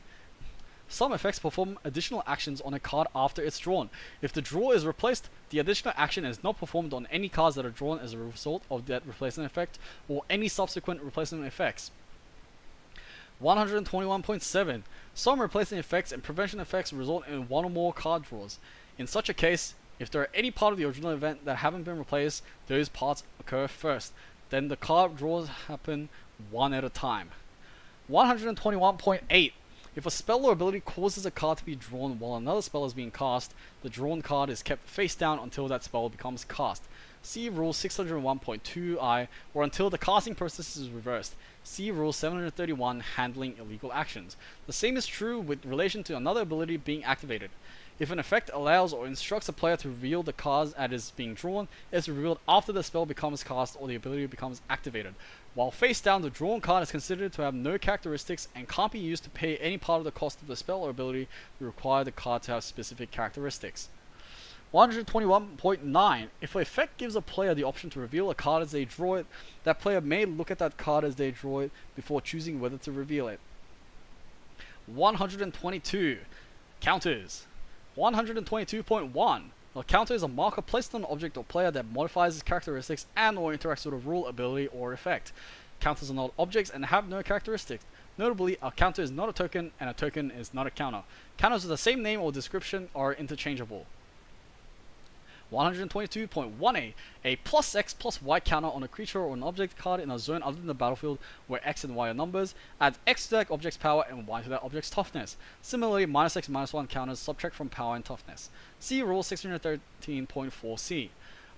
Some effects perform additional actions on a card after it's drawn. If the draw is replaced, the additional action is not performed on any cards that are drawn as a result of that replacement effect or any subsequent replacement effects. 121.7. Some replacement effects and prevention effects result in one or more card draws. In such a case, if there are any part of the original event that haven't been replaced, those parts occur first. Then the card draws happen one at a time. 121.8. If a spell or ability causes a card to be drawn while another spell is being cast, the drawn card is kept face down until that spell becomes cast. See Rule 601.2i, or until the casting process is reversed. See Rule 731, Handling Illegal Actions. The same is true with relation to another ability being activated. If an effect allows or instructs a player to reveal the cards that is being drawn, it is revealed after the spell becomes cast or the ability becomes activated. While face down, the drawn card is considered to have no characteristics and can't be used to pay any part of the cost of the spell or ability to require the card to have specific characteristics. 121.9. If an effect gives a player the option to reveal a card as they draw it, that player may look at that card as they draw it before choosing whether to reveal it. 122. Counters. 122.1. A counter is a marker placed on an object or player that modifies its characteristics and or interacts with a rule, ability, or effect. Counters are not objects and have no characteristics. Notably, a counter is not a token, and a token is not a counter. Counters with the same name or description are interchangeable. 122.1a. A plus X plus Y counter on a creature or an object card in a zone other than the battlefield where X and Y are numbers adds X to that object's power and Y to that object's toughness. Similarly, minus X minus 1 counters subtract from power and toughness. See Rule 613.4c.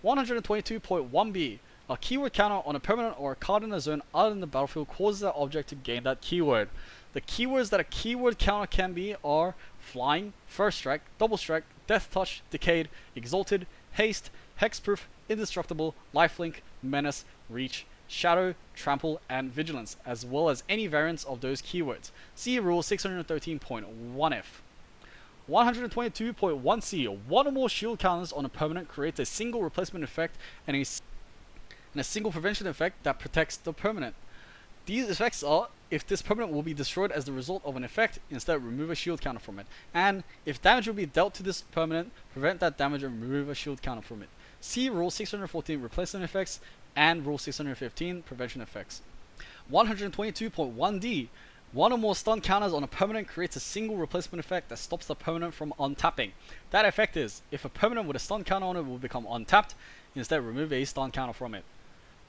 122.1b. A keyword counter on a permanent or a card in a zone other than the battlefield causes that object to gain that keyword. The keywords that a keyword counter can be are flying, first strike, double strike, death touch, decayed, exalted, haste, hexproof, indestructible, lifelink, menace, reach, shadow, trample, and vigilance, as well as any variants of those keywords. See Rule 613.1f. 122.1c. One or more shield counters on a permanent creates a single replacement effect and a single prevention effect that protects the permanent. These effects are: if this permanent will be destroyed as the result of an effect, instead remove a shield counter from it. And if damage will be dealt to this permanent, prevent that damage and remove a shield counter from it. See Rule 614 replacement effects and Rule 615 prevention effects. 122.1d. One or more stun counters on a permanent creates a single replacement effect that stops the permanent from untapping. That effect is: if a permanent with a stun counter on it will become untapped, instead remove a stun counter from it.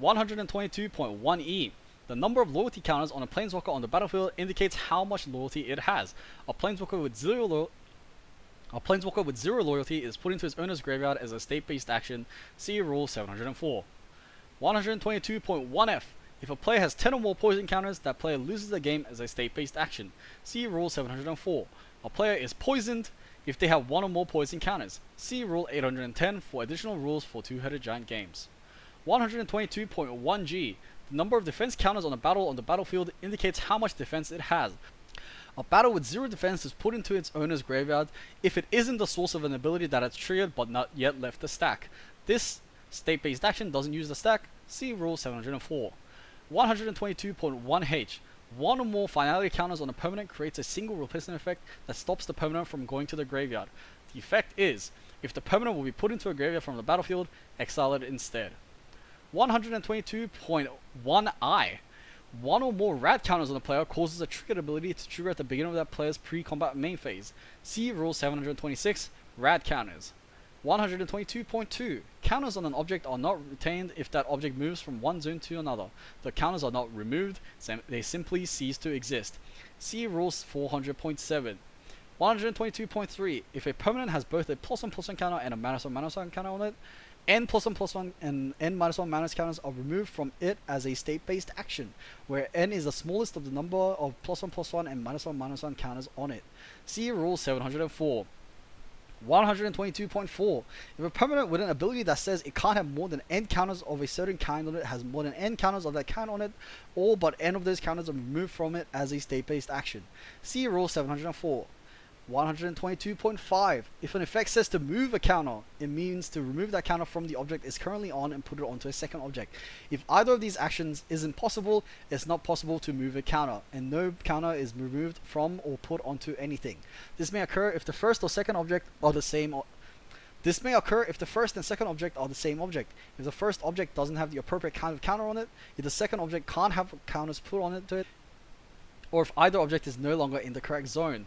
122.1e. The number of loyalty counters on a planeswalker on the battlefield indicates how much loyalty it has. A planeswalker with zero loyalty is put into his owner's graveyard as a state-based action. See Rule 704. 122.1f. If a player has 10 or more poison counters, that player loses the game as a state-based action. See Rule 704. A player is poisoned if they have 1 or more poison counters. See Rule 810 for additional rules for two-headed giant games. 122.1g. The number of defense counters on a battle on the battlefield indicates how much defense it has. A battle with 0 defense is put into its owner's graveyard if it isn't the source of an ability that has triggered but not yet left the stack. This state-based action doesn't use the stack. See Rule 704. 122.1h. One or more finality counters on a permanent creates a single replacement effect that stops the permanent from going to the graveyard. The effect is: if the permanent will be put into a graveyard from the battlefield, exile it instead. 122.1i. One or more rad counters on a player causes a triggered ability to trigger at the beginning of that player's pre-combat main phase. See Rule 726, Rad Counters. 122.2. Counters on an object are not retained if that object moves from one zone to another. The counters are not removed, they simply cease to exist. See Rules 400.7. 122.3. If a permanent has both a +1/+1 counter and a -1/-1 counter on it, N +1/+1 and N -1/- counters are removed from it as a state-based action, where N is the smallest of the number of +1/+1 and -1/-1 counters on it. See Rule 704. 122.4. If a permanent with an ability that says it can't have more than N counters of a certain kind on it has more than N counters of that kind on it, all but N of those counters are removed from it as a state-based action. See Rule 704. 122.5. If an effect says to move a counter, it means to remove that counter from the object it's currently on and put it onto a second object. If either of these actions isn't possible, it's not possible to move a counter, and no counter is removed from or put onto anything. This may occur if the first or second object are the same. This may occur if the first and second object are the same object. If the first object doesn't have the appropriate kind of counter on it, if the second object can't have counters put on it to it, or if either object is no longer in the correct zone.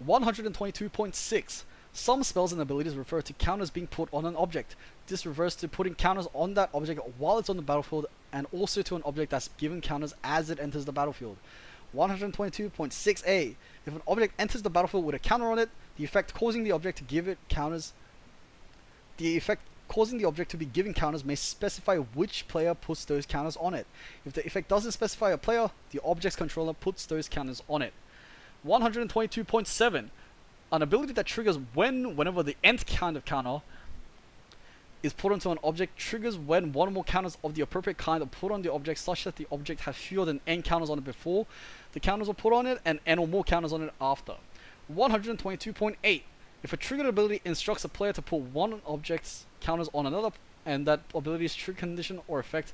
122.6. Some spells and abilities refer to counters being put on an object. This refers to putting counters on that object while it's on the battlefield, and also to an object that's given counters as it enters the battlefield. 122.6a. If an object enters the battlefield with a counter on it, the effect causing the object to give it counters to be given counters may specify which player puts those counters on it. If the effect doesn't specify a player, the object's controller puts those counters on it. 122.7. An ability that triggers whenever the nth kind of counter is put onto an object triggers when one or more counters of the appropriate kind are put on the object, such that the object has fewer than n counters on it before the counters are put on it and n or more counters on it after. 122.8. If a triggered ability instructs a player to put one object's counters on another, and that ability's trigger condition or effect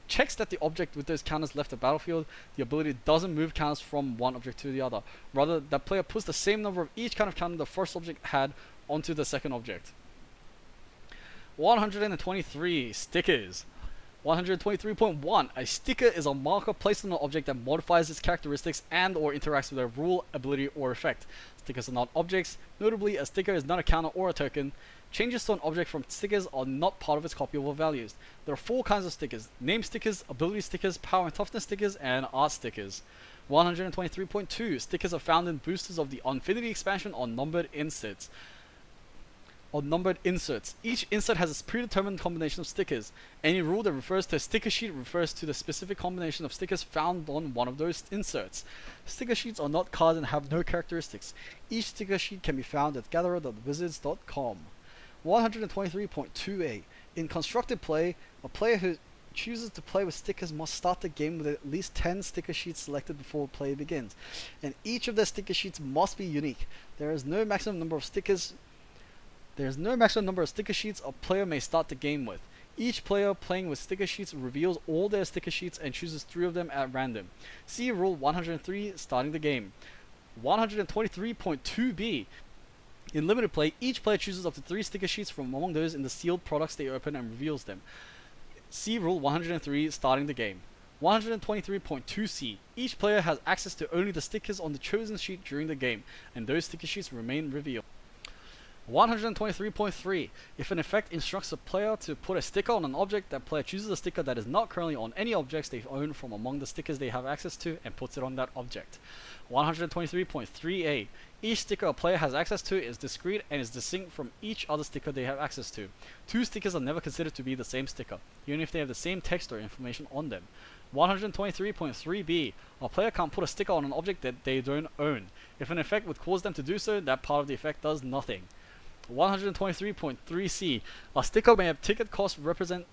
checks that the object with those counters left the battlefield, the ability doesn't move counters from one object to the other. Rather, that player puts the same number of each kind of counter the first object had onto the second object. 123. Stickers. 123.1. A sticker is a marker placed on an object that modifies its characteristics and or interacts with a rule, ability, or effect. Stickers are not objects. Notably, a sticker is not a counter or a token. Changes to an object from stickers are not part of its copyable values. There are 4 kinds of stickers: name stickers, ability stickers, power and toughness stickers, and art stickers. 123.2. Stickers are found in boosters of the Infinity expansion on numbered inserts. Each insert has a predetermined combination of stickers. Any rule that refers to a sticker sheet refers to the specific combination of stickers found on one of those inserts. Sticker sheets are not cards and have no characteristics. Each sticker sheet can be found at gatherer.wizards.com. 123.2a. In constructed play, a player who chooses to play with stickers must start the game with at least 10 sticker sheets selected before play begins, and each of their sticker sheets must be unique. There is no maximum number of sticker sheets a player may start the game with. Each player playing with sticker sheets reveals all their sticker sheets and chooses 3 of them at random. See Rule 103, starting the game. 123.2b. In limited play, each player chooses up to 3 sticker sheets from among those in the sealed products they open and reveals them. See Rule 103, starting the game. 123.2c. Each player has access to only the stickers on the chosen sheet during the game, and those sticker sheets remain revealed. 123.3. If an effect instructs a player to put a sticker on an object, that player chooses a sticker that is not currently on any objects they own from among the stickers they have access to and puts it on that object. 123.3a. Each sticker a player has access to is discrete and is distinct from each other sticker they have access to. 2 stickers are never considered to be the same sticker, even if they have the same text or information on them. 123.3b. A player can't put a sticker on an object that they don't own. If an effect would cause them to do so, that part of the effect does nothing. 123.3c. A sticker may have ticket cost represented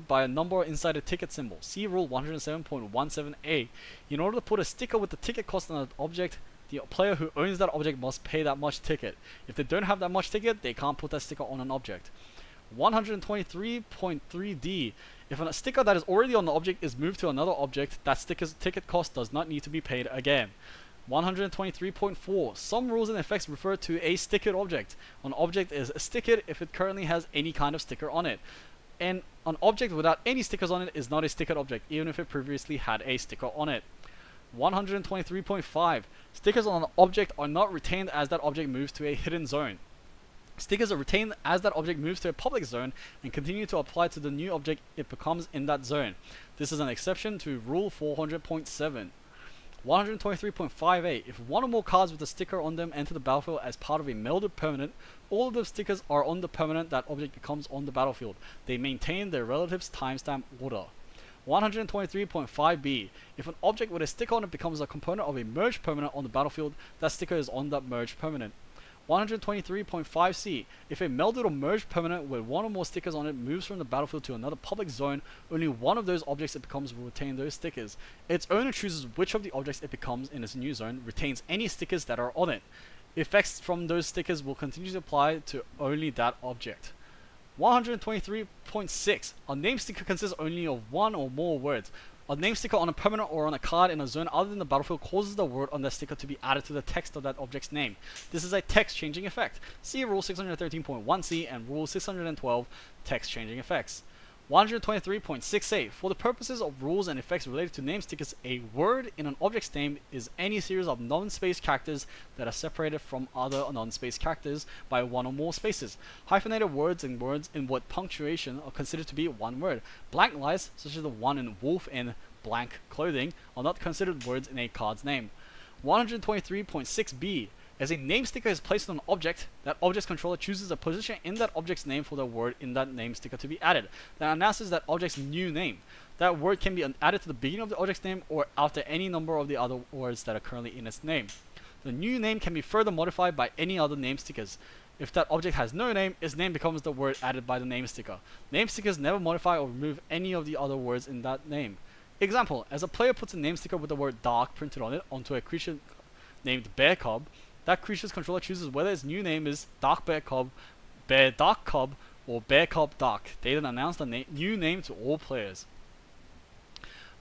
by a number inside a ticket symbol. See Rule 107.17a. In order to put a sticker with the ticket cost on an object, the player who owns that object must pay that much ticket. If they don't have that much ticket, they can't put that sticker on an object. 123.3d. If a sticker that is already on the object is moved to another object, that sticker's ticket cost does not need to be paid again. 123.4. Some rules and effects refer to a stickered object. An object is stickered if it currently has any kind of sticker on it. And an object without any stickers on it is not a stickered object, even if it previously had a sticker on it. 123.5. Stickers on an object are not retained as that object moves to a hidden zone. Stickers are retained as that object moves to a public zone and continue to apply to the new object it becomes in that zone. This is an exception to Rule 400.7. 123.5a. If one or more cards with a sticker on them enter the battlefield as part of a melded permanent, all of those stickers are on the permanent that object becomes on the battlefield. They maintain their relative's timestamp order. 123.5b. If an object with a sticker on it becomes a component of a merged permanent on the battlefield, that sticker is on that merged permanent. 123.5c. If a melded or merged permanent with one or more stickers on it moves from the battlefield to another public zone, only one of those objects it becomes will retain those stickers. Its owner chooses which of the objects it becomes in its new zone, retains any stickers that are on it. Effects from those stickers will continue to apply to only that object. 123.6. A name sticker consists only of one or more words. A name sticker on a permanent or on a card in a zone other than the battlefield causes the word on that sticker to be added to the text of that object's name. This is a text changing effect. See Rule 613.1c and Rule 612 text changing effects. 123.68. For the purposes of rules and effects related to name stickers, a word in an object's name is any series of non-space characters that are separated from other non-space characters by one or more spaces. Hyphenated words and words in with punctuation are considered to be one word. Blank lines, such as the one in wolf in blank clothing, are not considered words in a card's name. 123.6b. As a name sticker is placed on an object, that object's controller chooses a position in that object's name for the word in that name sticker to be added. That announces that object's new name. That word can be added to the beginning of the object's name or after any number of the other words that are currently in its name. The new name can be further modified by any other name stickers. If that object has no name, its name becomes the word added by the name sticker. Name stickers never modify or remove any of the other words in that name. Example, as a player puts a name sticker with the word dark printed on it onto a creature named Bear Cub, that creature's controller chooses whether its new name is Dark Bear Cub, Bear Dark Cub, or Bear Cub Dark. They then announce the new name to all players.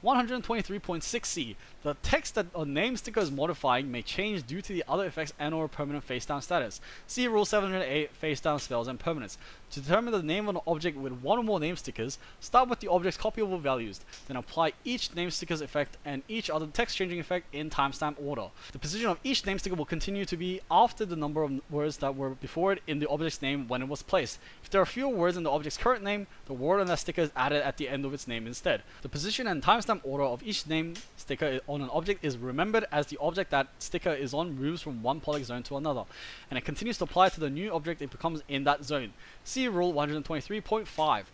123.6c. The text that a name sticker is modifying may change due to the other effects and/or permanent face-down status. See Rule 708, face-down spells and permanents. To determine the name of an object with one or more name stickers, start with the object's copyable values, then apply each name sticker's effect and each other text-changing effect in timestamp order. The position of each name sticker will continue to be after the number of words that were before it in the object's name when it was placed. If there are fewer words in the object's current name, the word on that sticker is added at the end of its name instead. The position and timestamp order of each name sticker on an object is remembered as the object that sticker is on moves from one polygon zone to another, and it continues to apply to the new object it becomes in that zone. See Rule 123.5.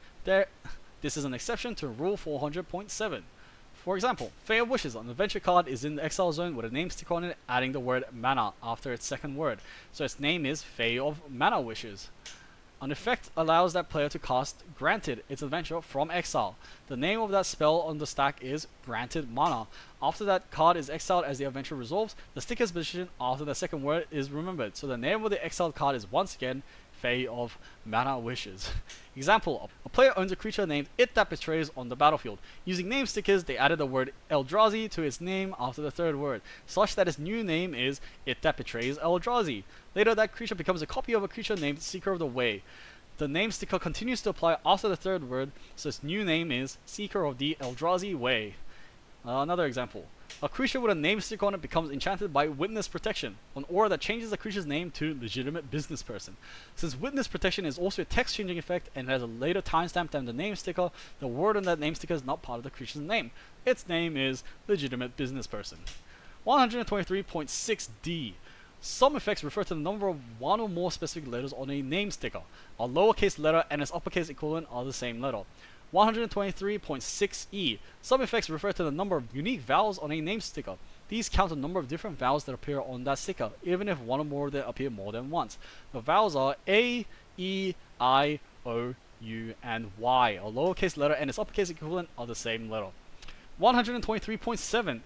This is an exception to Rule 400.7. For example, Fey of Wishes, an adventure card, is in the exile zone with a name sticker on it adding the word mana after its second word, so its name is Fey of Mana Wishes. An effect allows that player to cast Granted, its adventure, from exile. The name of that spell on the stack is Granted Mana. After that card is exiled as the adventure resolves, the sticker's position after the second word is remembered, so the name of the exiled card is once again Fey of Mana Wishes. Example, a player owns a creature named It That Betrays on the battlefield. Using name stickers, they added the word Eldrazi to its name after the third word, such that its new name is It That Betrays Eldrazi. Later, that creature becomes a copy of a creature named Seeker of the Way. The name sticker continues to apply after the third word, so its new name is Seeker of the Eldrazi Way. Another example. A creature with a name sticker on it becomes enchanted by Witness Protection, an aura that changes the creature's name to Legitimate Business Person. Since Witness Protection is also a text-changing effect and has a later timestamp than the name sticker, the word on that name sticker is not part of the creature's name. Its name is Legitimate Business Person. 123.6d. Some effects refer to the number of one or more specific letters on a name sticker. A lowercase letter and its uppercase equivalent are the same letter. 123.6e. Some effects refer to the number of unique vowels on a name sticker. These count the number of different vowels that appear on that sticker, even if one or more of them appear more than once. The vowels are A, E, I, O, U, and Y. A lowercase letter and its uppercase equivalent are the same letter. 123.7.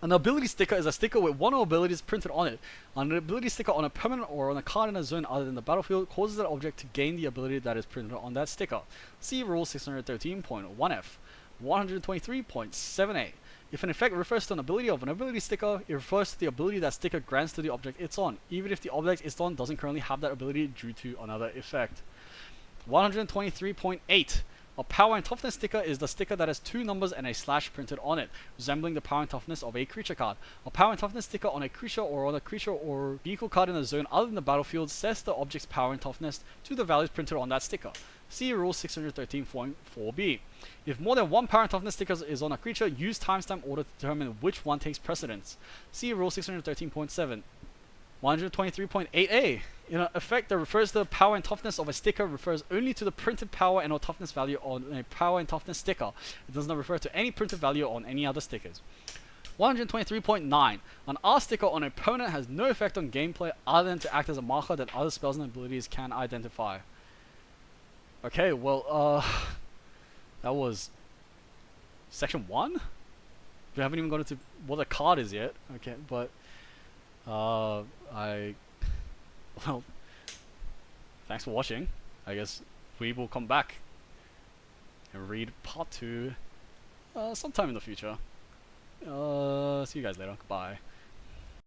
An ability sticker is a sticker with one or more abilities printed on it. An ability sticker on a permanent or on a card in a zone other than the battlefield causes that object to gain the ability that is printed on that sticker. See Rule 613.1f. 123.7a. If an effect refers to an ability of an ability sticker, it refers to the ability that sticker grants to the object it's on, even if the object it's on doesn't currently have that ability due to another effect. 123.8. A power and toughness sticker is the sticker that has two numbers and a slash printed on it, resembling the power and toughness of a creature card. A power and toughness sticker on a creature or vehicle card in a zone other than the battlefield sets the object's power and toughness to the values printed on that sticker. See Rule 613.4b. If more than one power and toughness sticker is on a creature, use timestamp order to determine which one takes precedence. See Rule 613.7. 123.8a. In an effect that refers to the power and toughness of a sticker refers only to the printed power and or toughness value on a power and toughness sticker. It does not refer to any printed value on any other stickers. 123.9. An R sticker on a opponent has no effect on gameplay other than to act as a marker that other spells and abilities can identify. Okay, well, that was section 1? We haven't even gone into what a card is yet. Okay, but well, thanks for watching. I guess we will come back and read part 2 sometime in the future. See you guys later. Bye.